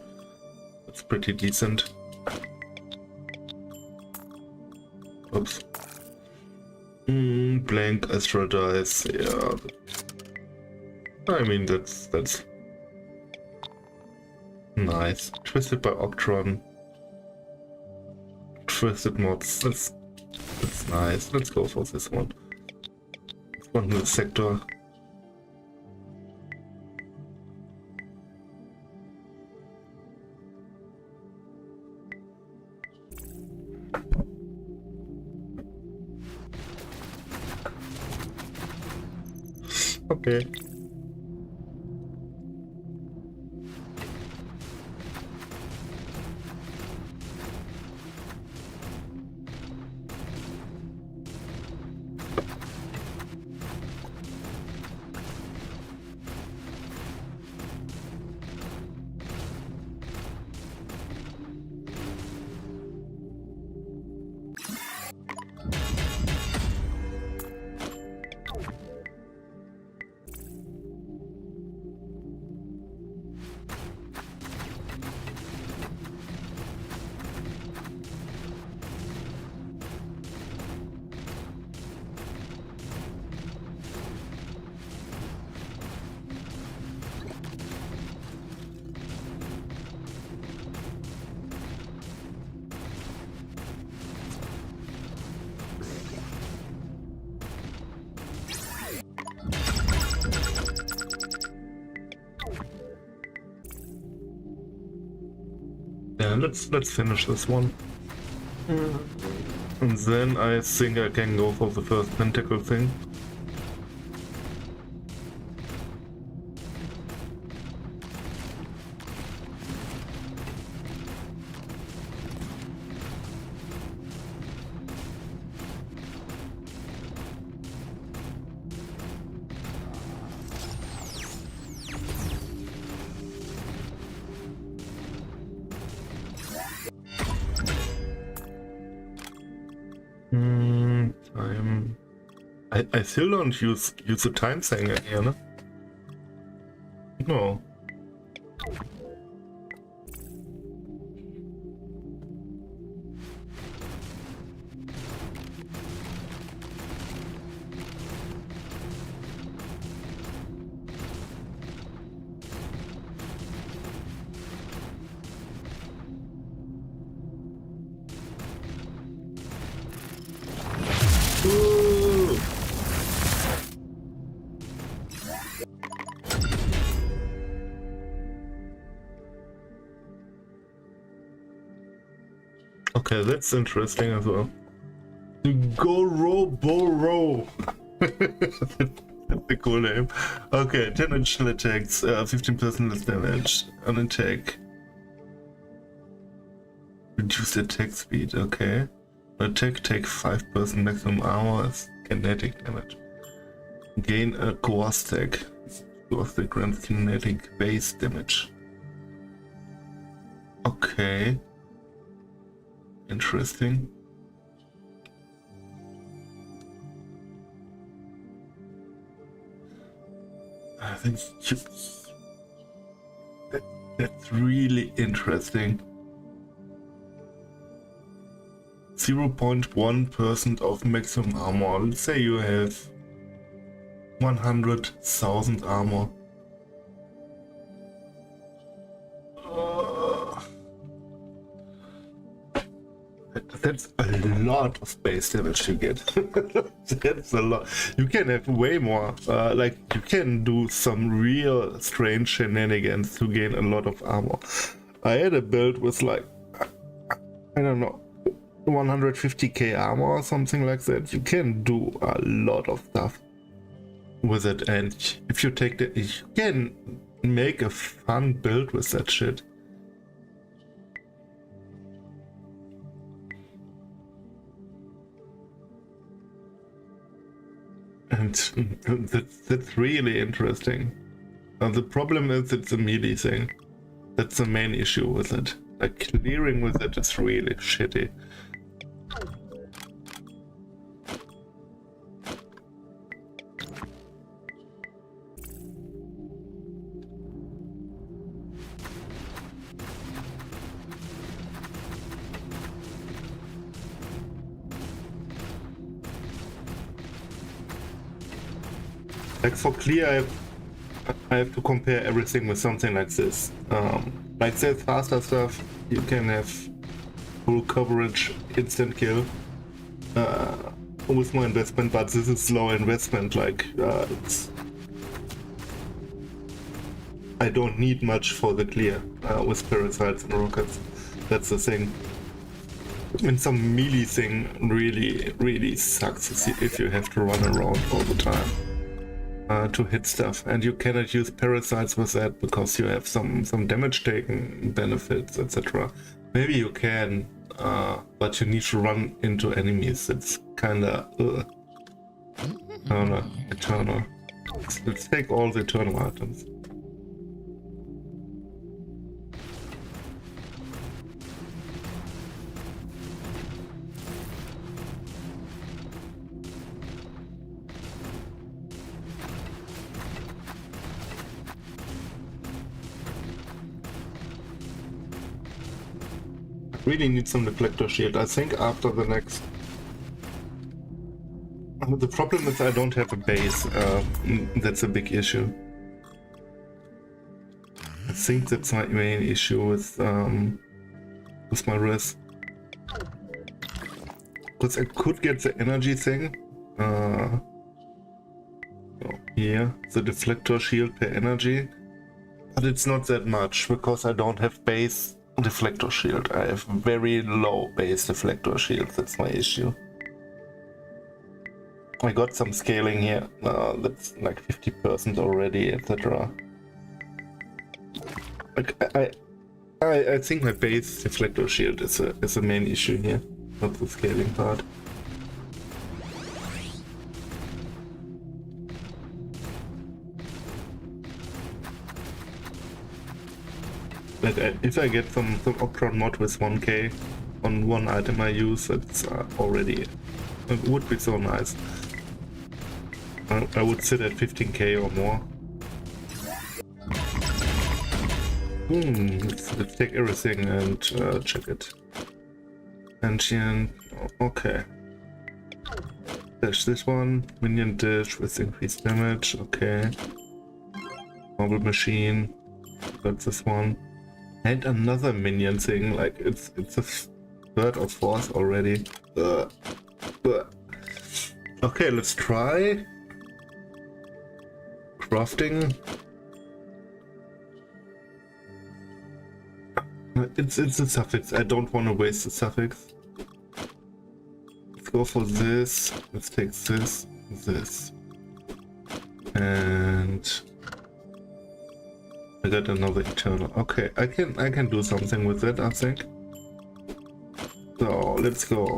That's pretty decent. Oops. Blank Astroloot dice, yeah. I mean, that's nice. Twisted by Octron. Twisted mods, that's nice. Let's go for this one. Let's go in the sector. Okay. let's finish this one. And then I think I can go for the first pentacle thing. I still don't use the time thing here, no? No. Okay, that's interesting as well. Go row, bo row. That's a cool name. Okay, 10 initial attacks, 15% less damage on attack. Reduce attack speed, okay. Attack take 5% maximum armor as kinetic damage. Gain a core stack. Core stack grants kinetic base damage. Okay. Interesting. I think that's really interesting. 0.1% of maximum armor. Let's say you have 100,000 armor. That's a lot of base damage you get. That's a lot. You can have way more. Like, you can do some real strange shenanigans to gain a lot of armor. I had a build with like, I don't know, 150k armor or something like that. You can do a lot of stuff with it, and if you take the, you can make a fun build with that shit. And that's really interesting. The problem is it's a melee thing. That's the main issue with it. Like, clearing with it is really shitty. Like, for clear, I have to compare everything with something like this. Like, there's faster stuff, you can have full coverage, instant kill, with more investment, but this is low investment. Like, I don't need much for the clear with parasites and rockets. That's the thing. And some melee thing really sucks if you have to run around all the time. To hit stuff, and you cannot use parasites with that because you have some damage taken benefits, etc. Maybe you can, but you need to run into enemies. It's kinda eternal. Let's take all the eternal items. Really need some deflector shield. I think after the next. The problem is I don't have a base. That's a big issue. I think that's my main issue with my wrist. Because I could get the energy thing. Here, the deflector shield per energy, but it's not that much because I don't have base Deflector shield. I have very low base deflector shield. That's my issue. I got some scaling here. That's like 50% already, etc. Like I think my base deflector shield is a main issue here, not the scaling part. Like if I get some Octron mod with 1k on one item I use, it's already, it would be so nice. I would sit at 15k or more. Let's take everything and check it. Ancient, okay. Dash this one, minion dish with increased damage, okay. Marble machine, got this one. And another minion thing, like it's a third or fourth already. Okay, let's try crafting. It's a suffix. I don't want to waste the suffix. Let's go for this. Let's take this, and I got another eternal. Okay, I can do something with it, I think. So let's go.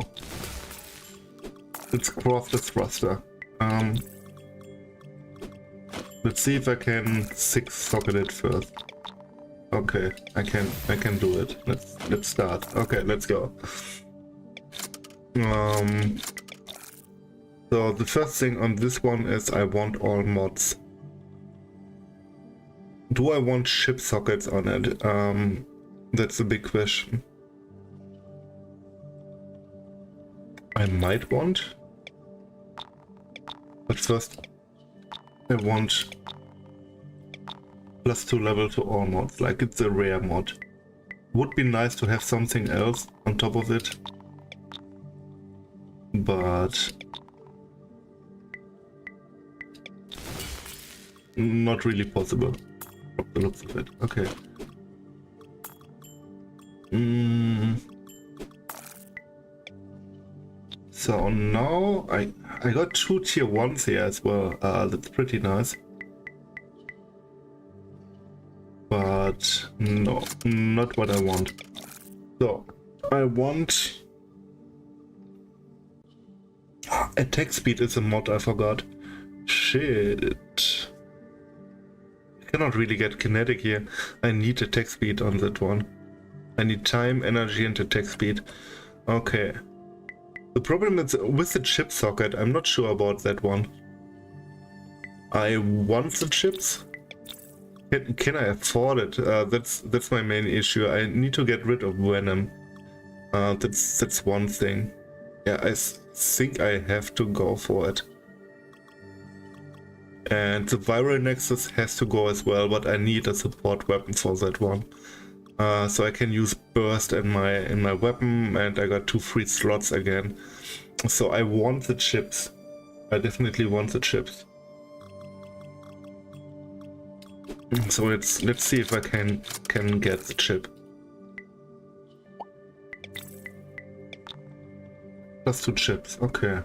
Let's craft a thruster. Let's see if I can 6-socket it first. Okay, I can do it. Let's start. Okay, let's go. So the first thing on this one is I want all mods. Do I want ship sockets on it? That's a big question. I might want, but first I want +2 level to all mods, like it's a rare mod. Would be nice to have something else on top of it, but not really possible from the looks of it. Okay. So now I got 2 tier 1s here as well. That's pretty nice. But no, not what I want. So I want attack speed is a mod, I forgot. Shit. I cannot really get kinetic here. I need attack speed on that one. I need time, energy, and attack speed. Okay. The problem is with the chip socket, I'm not sure about that one. I want the chips. Can I afford it? That's my main issue. I need to get rid of Venom. That's one thing. Yeah, I think I have to go for it. And the Viral Nexus has to go as well, but I need a support weapon for that one. So I can use burst in my weapon, and I got 2 free slots again. So I want the chips. I definitely want the chips. So let's see if I can get the chip. +2 chips, okay.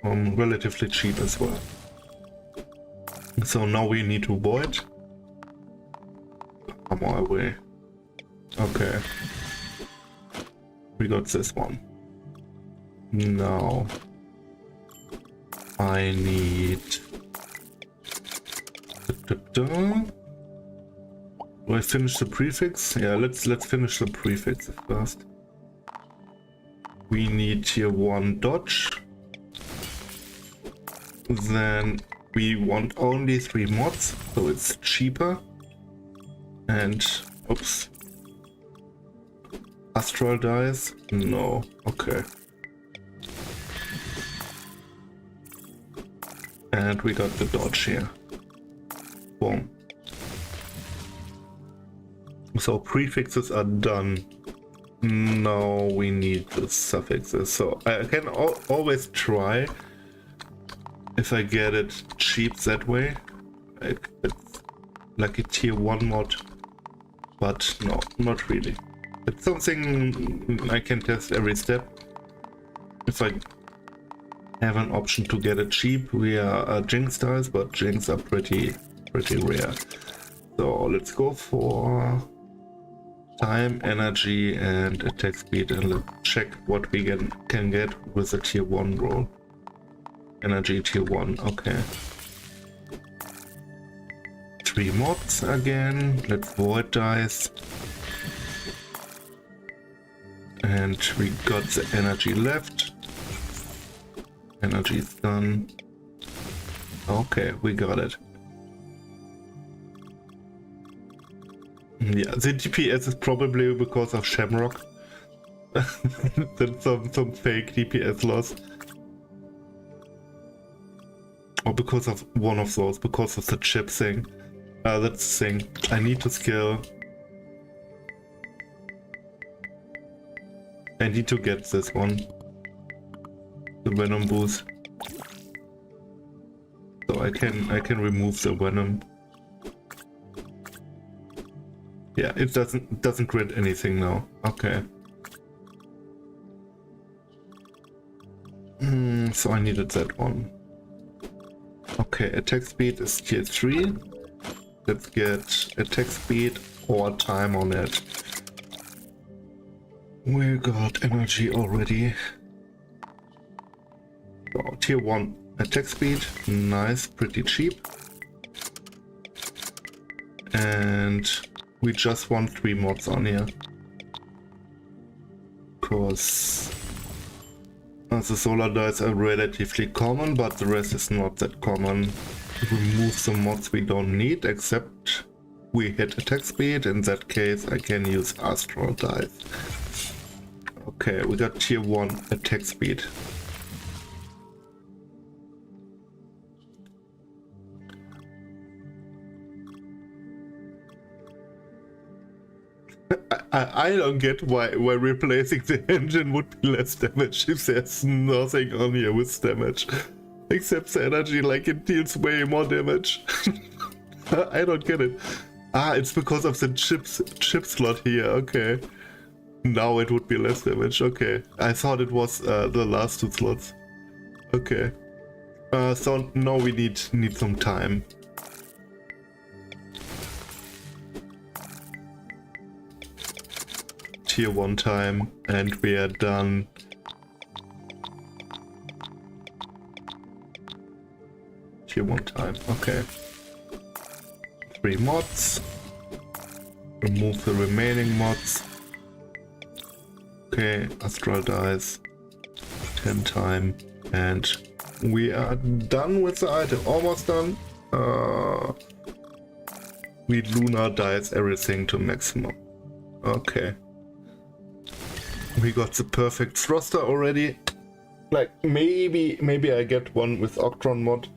Relatively cheap as well. So now we need to void. Come our way. Okay. We got this one. Now I need. Do I finish the prefix? Yeah, let's finish the prefix first. We need tier 1 dodge. Then we want only 3 mods, so it's cheaper. And oops. Astral dice? No. Okay. And we got the dodge here. Boom. So prefixes are done. Now we need the suffixes. So I can always try if I get it cheap that way. Like a tier 1 mod but no, not really. It's something I can test every step. If I have an option to get it cheap via Jinx dice, but Jinx are pretty rare. So let's go for time, energy, and attack speed, and let's check what we can get with a tier 1 roll. Energy tier 1, okay. 3 mods again, let's void dice. And we got the energy left. Energy is done. Okay, we got it. Yeah, the DPS is probably because of Shamrock. That's some fake DPS loss. Or because of one of those, because of the chip thing. That's the thing. I need to skill. I need to get this one. The Venom boost. So I can remove the Venom. Yeah, it doesn't grant anything now. Okay. So I needed that one. Okay, attack speed is tier 3. Let's get attack speed or time on it. We got energy already. Oh, tier 1 attack speed. Nice, pretty cheap. And we just want 3 mods on here. Because the solar dice are relatively common, but the rest is not that common. Remove some mods we don't need, except we hit attack speed. In that case, I can use Astroloot dice. Okay, we got tier 1 attack speed. I don't get why replacing the engine would be less damage if there's nothing on here with damage. Except the energy, like it deals way more damage. I don't get it. Ah, it's because of the chip slot here, okay. Now it would be less damage, okay. I thought it was the last 2 slots. Okay. So now we need some time. Tier 1 time, and we are done. Tier 1 time, okay. 3 mods. Remove the remaining mods. Okay, Astral dice. 10 time, and we are done with the item. Almost done. We lunar dice everything to maximum. Okay. We got the perfect thruster already. Like maybe I get one with Octron mod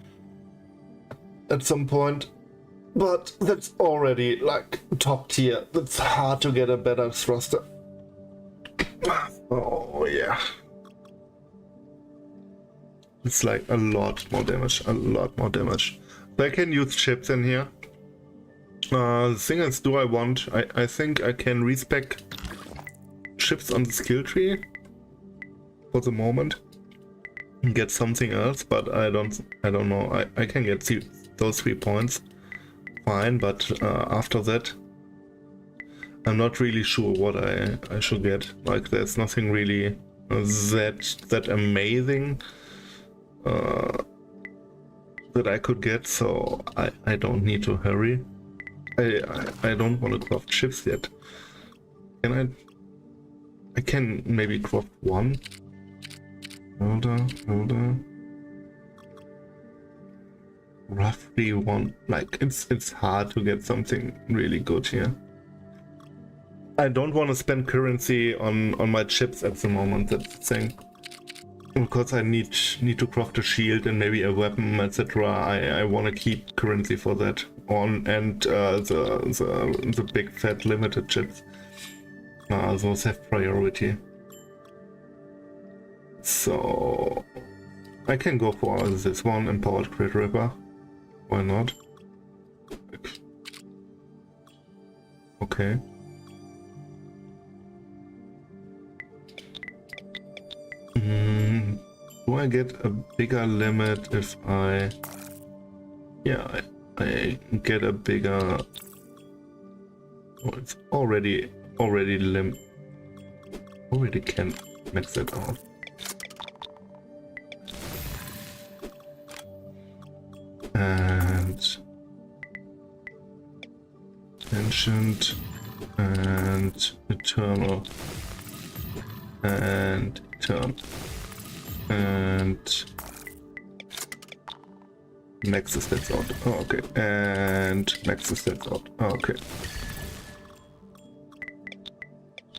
at some point, but that's already like top tier. That's hard to get a better thruster. Oh yeah. It's like a lot more damage, So I can use chips in here. The thing is, do I want? I think I can respec chips on the skill tree for the moment and get something else, but I don't know. I can get those 3 points fine, but after that I'm not really sure what I should get. Like there's nothing really that amazing that I could get, so I don't need to hurry. I don't want to craft chips yet. I can maybe craft 1. Hold on. Roughly 1. Like it's hard to get something really good here. I don't want to spend currency on my chips at the moment. That's the thing. Because I need to craft a shield and maybe a weapon, etc. I want to keep currency for that on, and the big fat limited chips. Those have priority. So I can go for this one, Empowered Crit Ripper. Why not? Okay. do I get a bigger limit if I... Yeah, I get a bigger... Oh, it's already can max it out. And ancient and eternal and eternal and max the stats out. Oh, okay, and max the stats out. Oh, okay.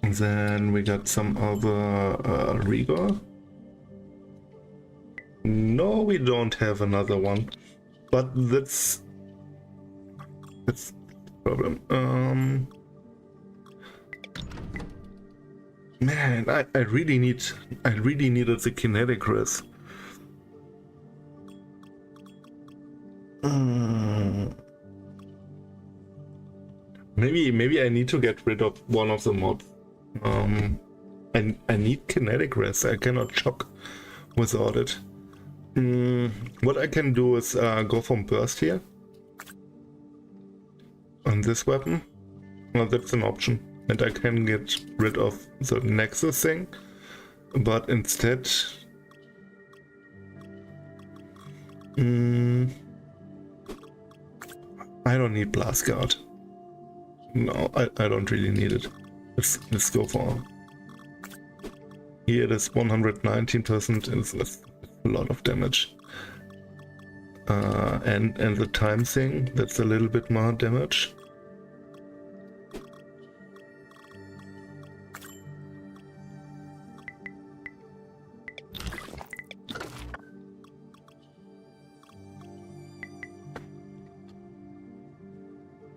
And then we got some other rigor. No, we don't have another one, but that's the problem. Man, I really needed the kinetic res. Maybe I need to get rid of one of the mobs. I need kinetic res. I cannot shock without it. What I can do is go from burst here on this weapon. Well, that's an option, and I can get rid of the nexus thing, but instead I don't need blast guard. No, I don't really need it. Let's go for here. It is 119%. It's a lot of damage. And the time thing, that's a little bit more damage.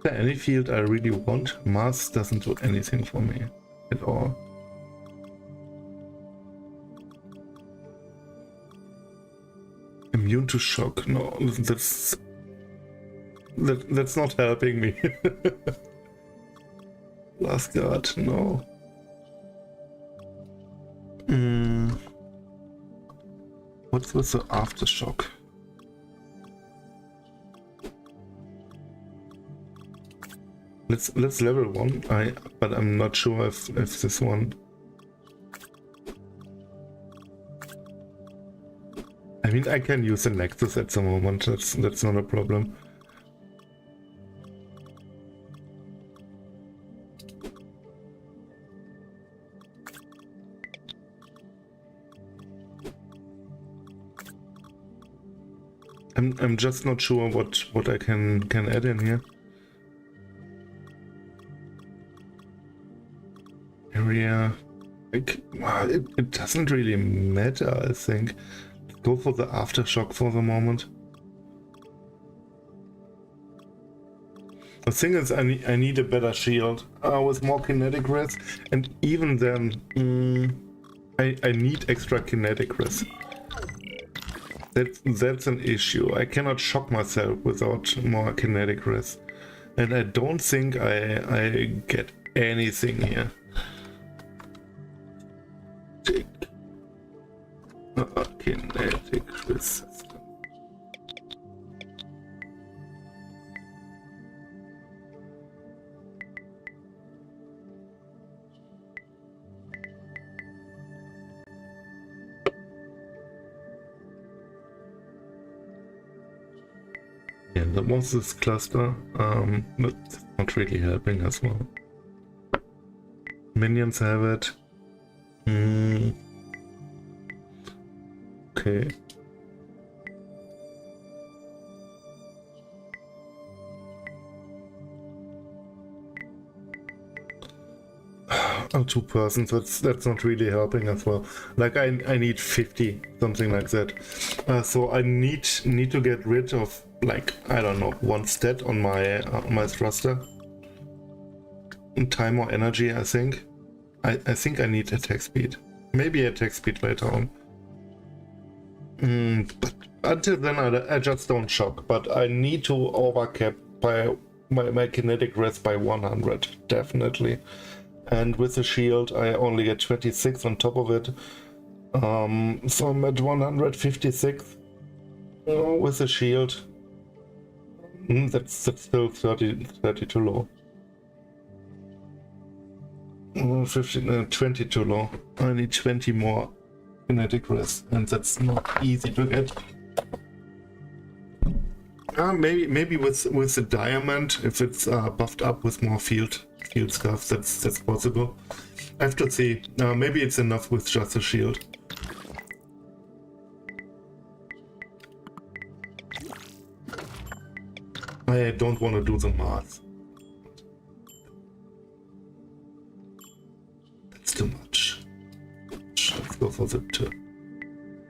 Any field I really want. Mars doesn't do anything for me at all. Immune to shock. No, that's not helping me. Last guard, no. What's with the aftershock? Let's level 1. But I'm not sure if this one. I mean, I can use the Nexus at the moment. That's not a problem. I'm just not sure what I can add in here. Area, like, it doesn't really matter. I think go for the aftershock for the moment. The thing is, I need a better shield with more kinetic res, and even then, I need extra kinetic res. That's an issue. I cannot shock myself without more kinetic res, and I don't think I get anything here. Kinetic resistance. Yeah, that was this cluster, but not really helping as well. Minions have it. Okay. Oh, 2 persons, that's not really helping as well. Like I need 50, something like that. So I need to get rid of, like, I don't know, 1 stat on my thruster. Time or energy, I think. I think I need attack speed. Maybe attack speed later on. But until then I just don't shock. But I need to overcap by my kinetic res by 100, definitely. And with the shield I only get 26 on top of it. So I'm at 156 with a shield. That's still 30 too low. 20 too low. I need 20 more kinetic risk, and that's not easy to get. Maybe with the diamond, if it's buffed up with more field stuff, that's possible. I have to see. Maybe it's enough with just a shield. I don't want to do the math. That's too much. Let's go for the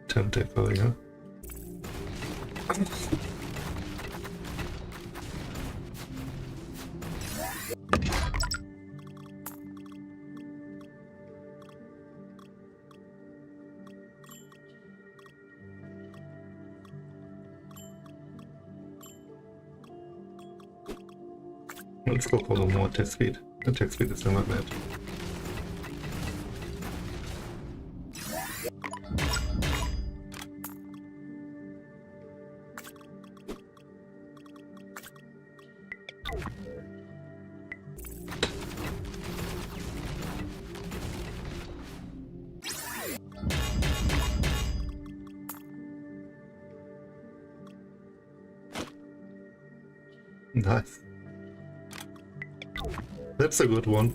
tentacle, yeah? Let's go for the more attack speed. Attack speed is never bad. Nice. That's a good one.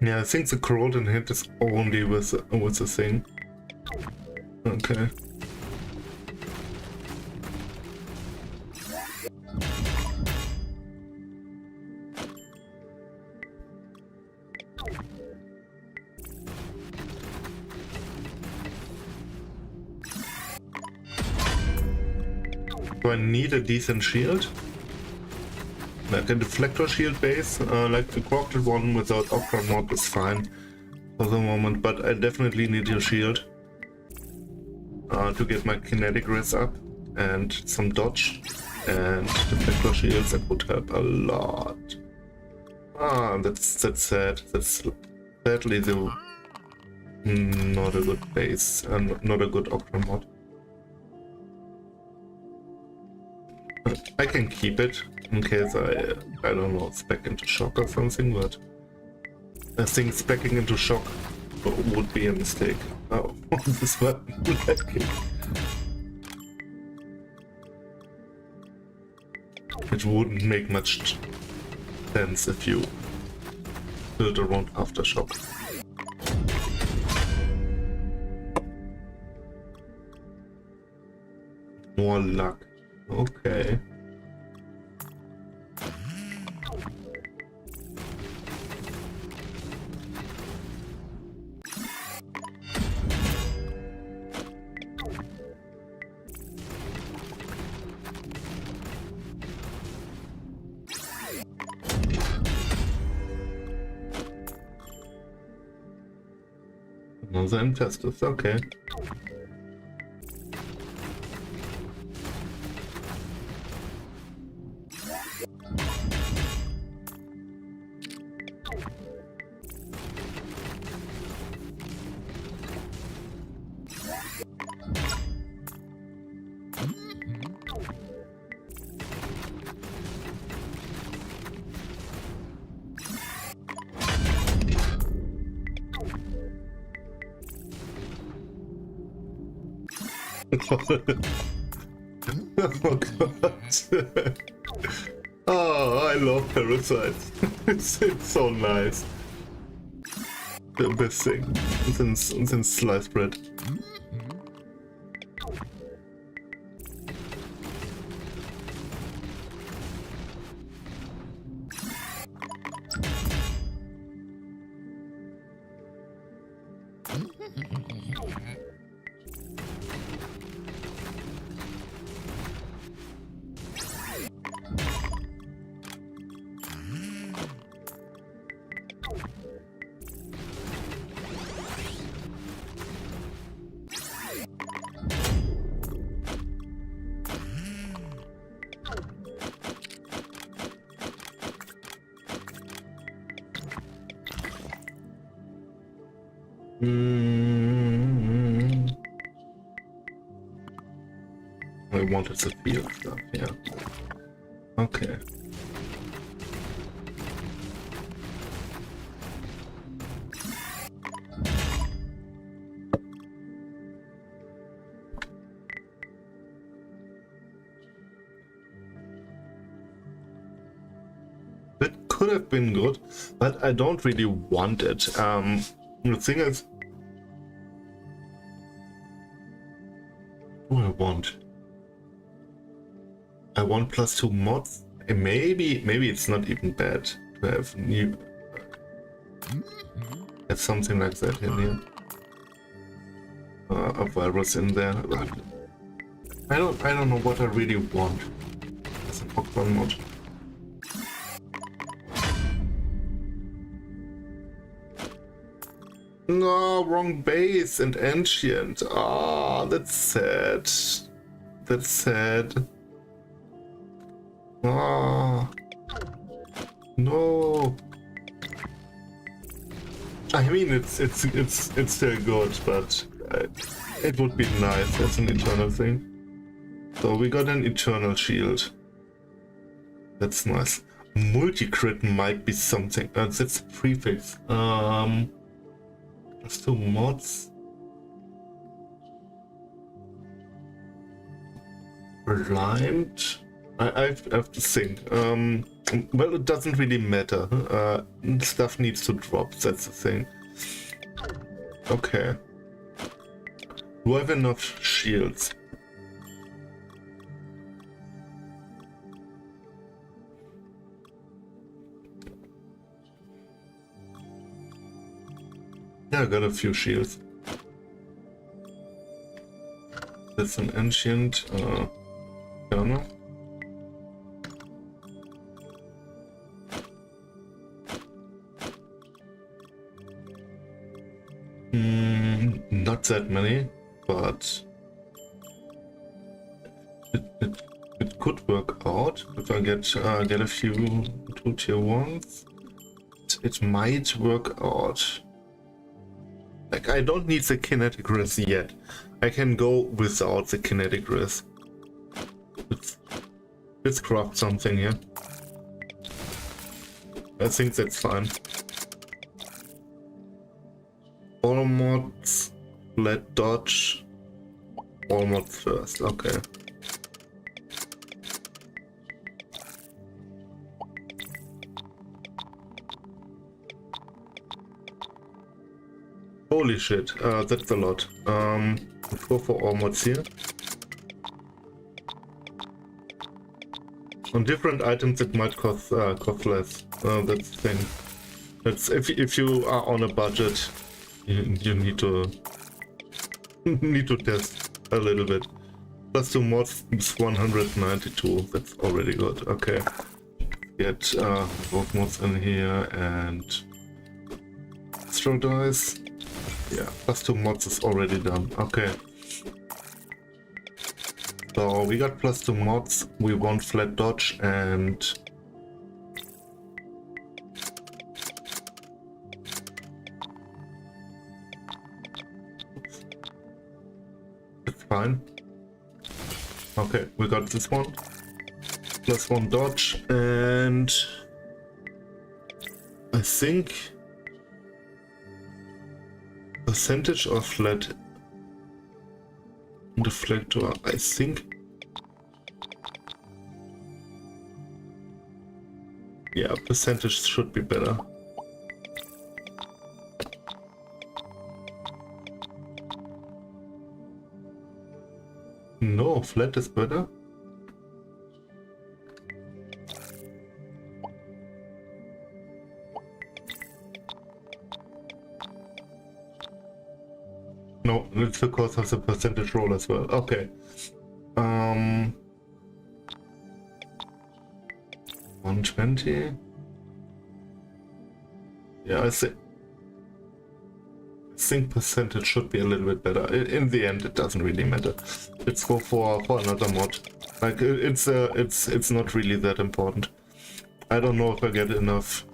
Yeah, I think the Corroded hit is only with the thing. Okay. Do I need a decent shield? Like a deflector shield base, like the corrupted one without Opera mod is fine for the moment, but I definitely need a shield to get my kinetic res up and some dodge, and deflector shields that would help a lot. That's sad. That's sadly the not a good base and not a good Opera mod. I can keep it in case I don't know, spec into shock or something, but I think specking into shock would be a mistake. Oh, this weapon. It wouldn't make much sense if you build around aftershock. More luck. Okay. Another infestus, okay. Oh god. Oh, I love parasites. It's so nice. The best thing since sliced bread. I wanted the field stuff, yeah. Okay. That could have been good, but I don't really want it. The thing is, what do I want? I want +2 mods. Maybe it's not even bad to have new. Have something like that in here. A virus in there. I don't know what I really want as an Octon mod. No, wrong base and ancient. Ah, that's sad. That's sad. Ah, no. I mean, it's still good, but it would be nice as an eternal thing. So we got an eternal shield. That's nice. Multi-crit might be something. That's a prefix. +2 mods. Blind. I have to think. Well, it doesn't really matter. Stuff needs to drop, that's the thing. Okay. Do I have enough shields? Yeah, I got a few shields. That's an ancient, I don't know. Not that many, but it could work out if I get a few 2 tier 1s. It might work out. Like, I don't need the kinetic wrist yet. I can go without the kinetic wrist. Let's craft something here. I think that's fine. All mods, let dodge. All mods first, okay. Holy shit, that's a lot. Let's go for all mods here. On different items it might cost less. That's the thing. That's if you are on a budget, you need to test a little bit. +2 mods is 192. That's already good. Okay. Get both mods in here and throw dice. Yeah, +2 mods is already done. Okay. So we got +2 mods. We want flat dodge and it's fine. Okay, we got this one. +1 dodge and I think percentage of flat deflector, I think. Yeah, percentage should be better. No, flat is better. No, it's because of the percentage roll as well. Okay. 120. Yeah, I think percentage should be a little bit better. In the end, it doesn't really matter. Let's go for another mod. Like it's not really that important. I don't know if I get enough.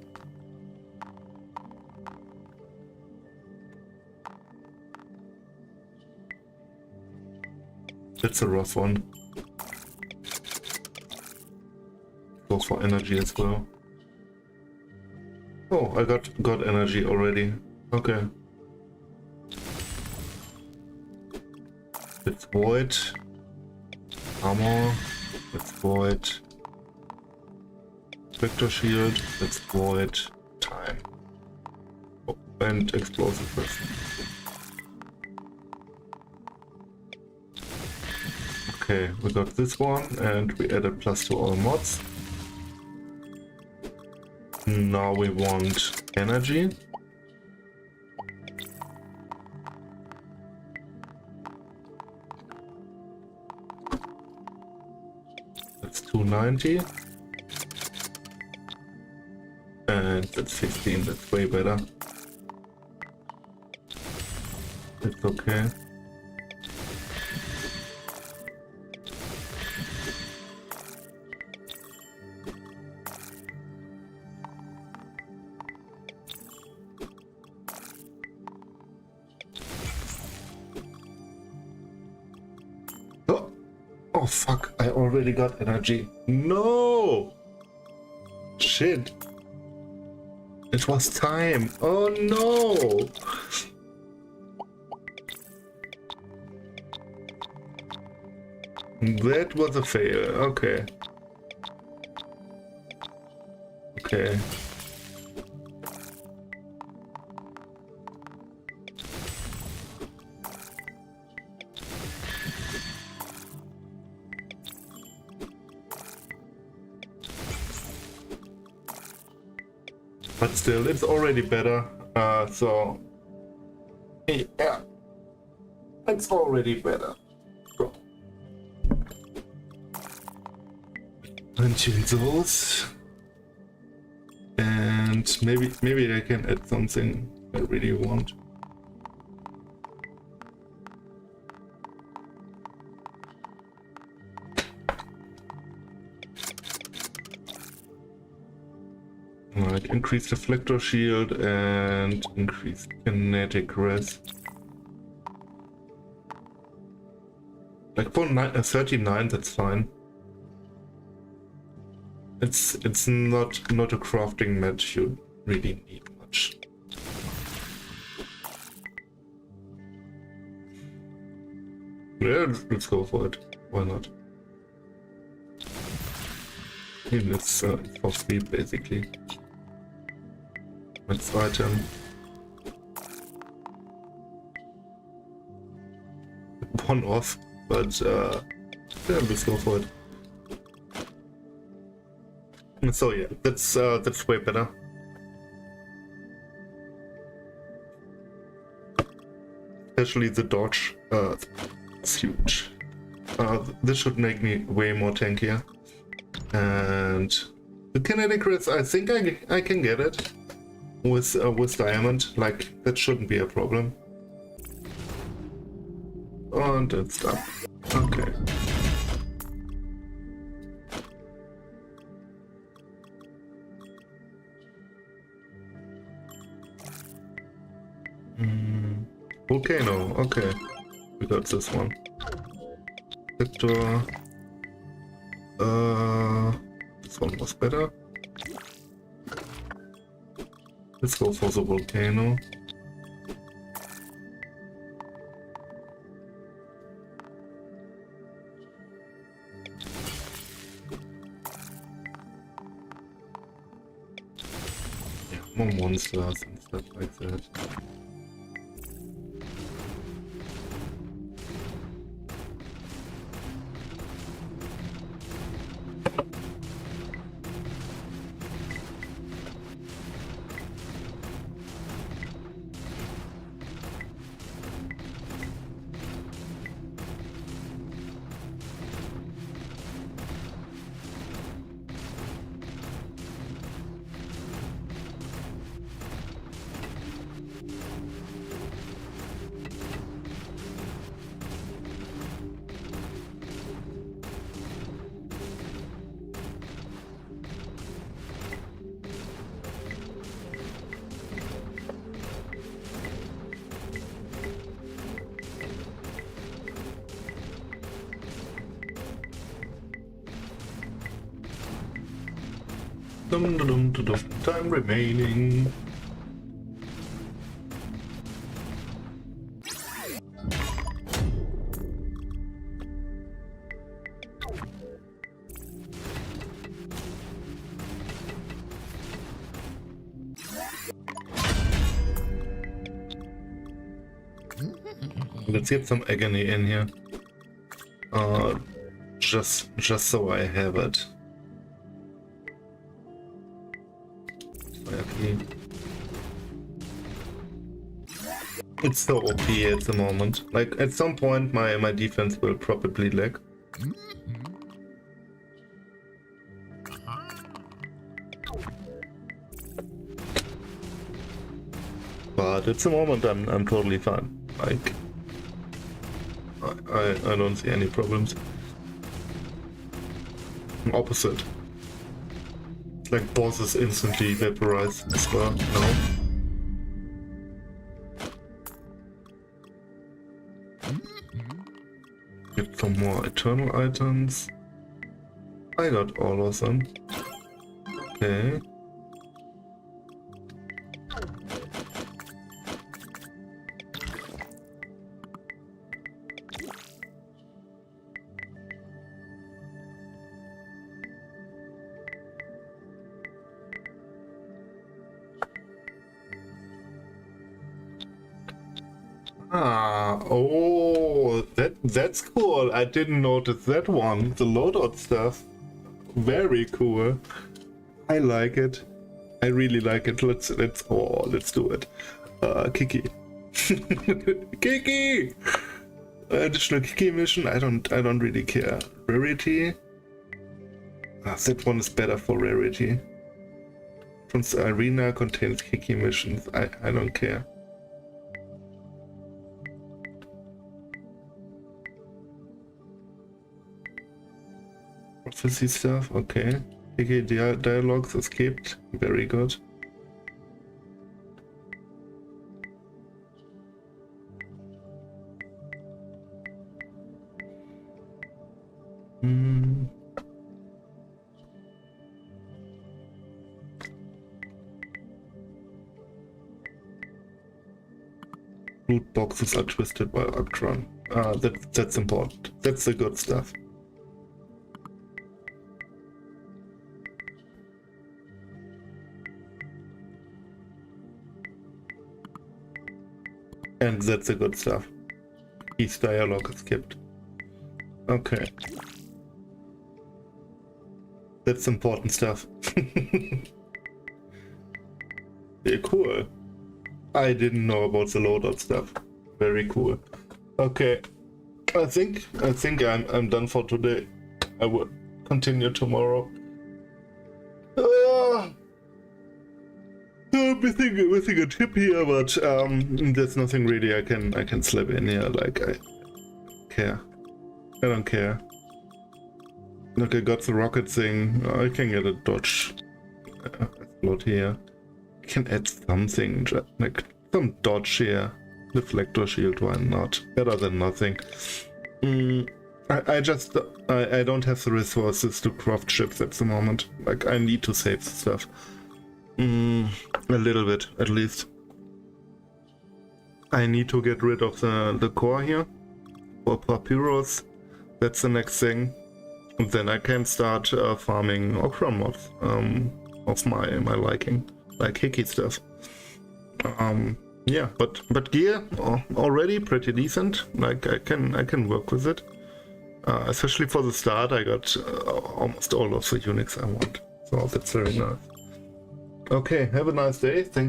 That's a rough one. Go for energy as well. Oh, I got energy already. Okay. Let's void. Armor. Let's void. Vector shield. Let's void. Time. Oh, and explosive person. Okay, we got this one and we added plus to all mods. Now we want energy. That's 290. And that's 15, that's way better. It's okay. Oh fuck, I already got energy. No! Shit. It was time. Oh no! That was a fail. Okay. Okay. But still, it's already better. So yeah, it's already better. Go. Untune those, and maybe I can add something I really want. Like increase reflector shield and increase kinetic res. Like for 39, that's fine. It's not a crafting match you really need much. Yeah, let's go for it. Why not? I mean, it's for free basically. Next item. One off, but yeah, let's go for it. So yeah, that's way better. Especially the dodge, it's huge. This should make me way more tankier. And the kinetic res, I think I can get it with diamond. Like that shouldn't be a problem. And it's done. Okay. Volcano, okay. We got this one. Sector. This one was better. Let's go for the volcano. Yeah, more monsters and stuff like that. Dum, dum, dum, dum, dum. Time remaining. Let's get some agony in here. Just so I have it. It's so OP at the moment. Like at some point my defense will probably lag. But at the moment I'm totally fine. Like I don't see any problems. Opposite. Like bosses instantly vaporize as well. No. Get some more eternal items. I got all of them. Okay. Oh, that's cool. I didn't notice that one. The loadout stuff. Very cool. I like it. I really like it. Let's do it. Kiki. Kiki! Additional Kiki mission. I don't really care. Rarity. That one is better for rarity. Since the arena contains Kiki missions, I don't care. Prophecy stuff, okay. Kiki dialogues escaped, very good. Loot boxes are twisted by Octron. That's important. That's the good stuff. And that's the good stuff. His dialogue is skipped. Okay. That's important stuff. Very cool. I didn't know about the loadout stuff. Very cool. Okay. I think I'm done for today. I will continue tomorrow. I'm missing a tip here, but there's nothing really I can slip in here. Like I don't care. Look, I got the rocket thing. I can get a dodge slot here. I can add something, like some dodge here. Deflector shield, why not? Better than nothing. I don't have the resources to craft ships at the moment. Like I need to save stuff. A little bit, at least. I need to get rid of the core here for Papyrus. That's the next thing. And then I can start farming Octron mods of my liking, like Hiki stuff. Yeah, but gear already pretty decent. Like I can work with it. Especially for the start, I got almost all of the units I want. So that's very nice. Okay, have a nice day. Thanks.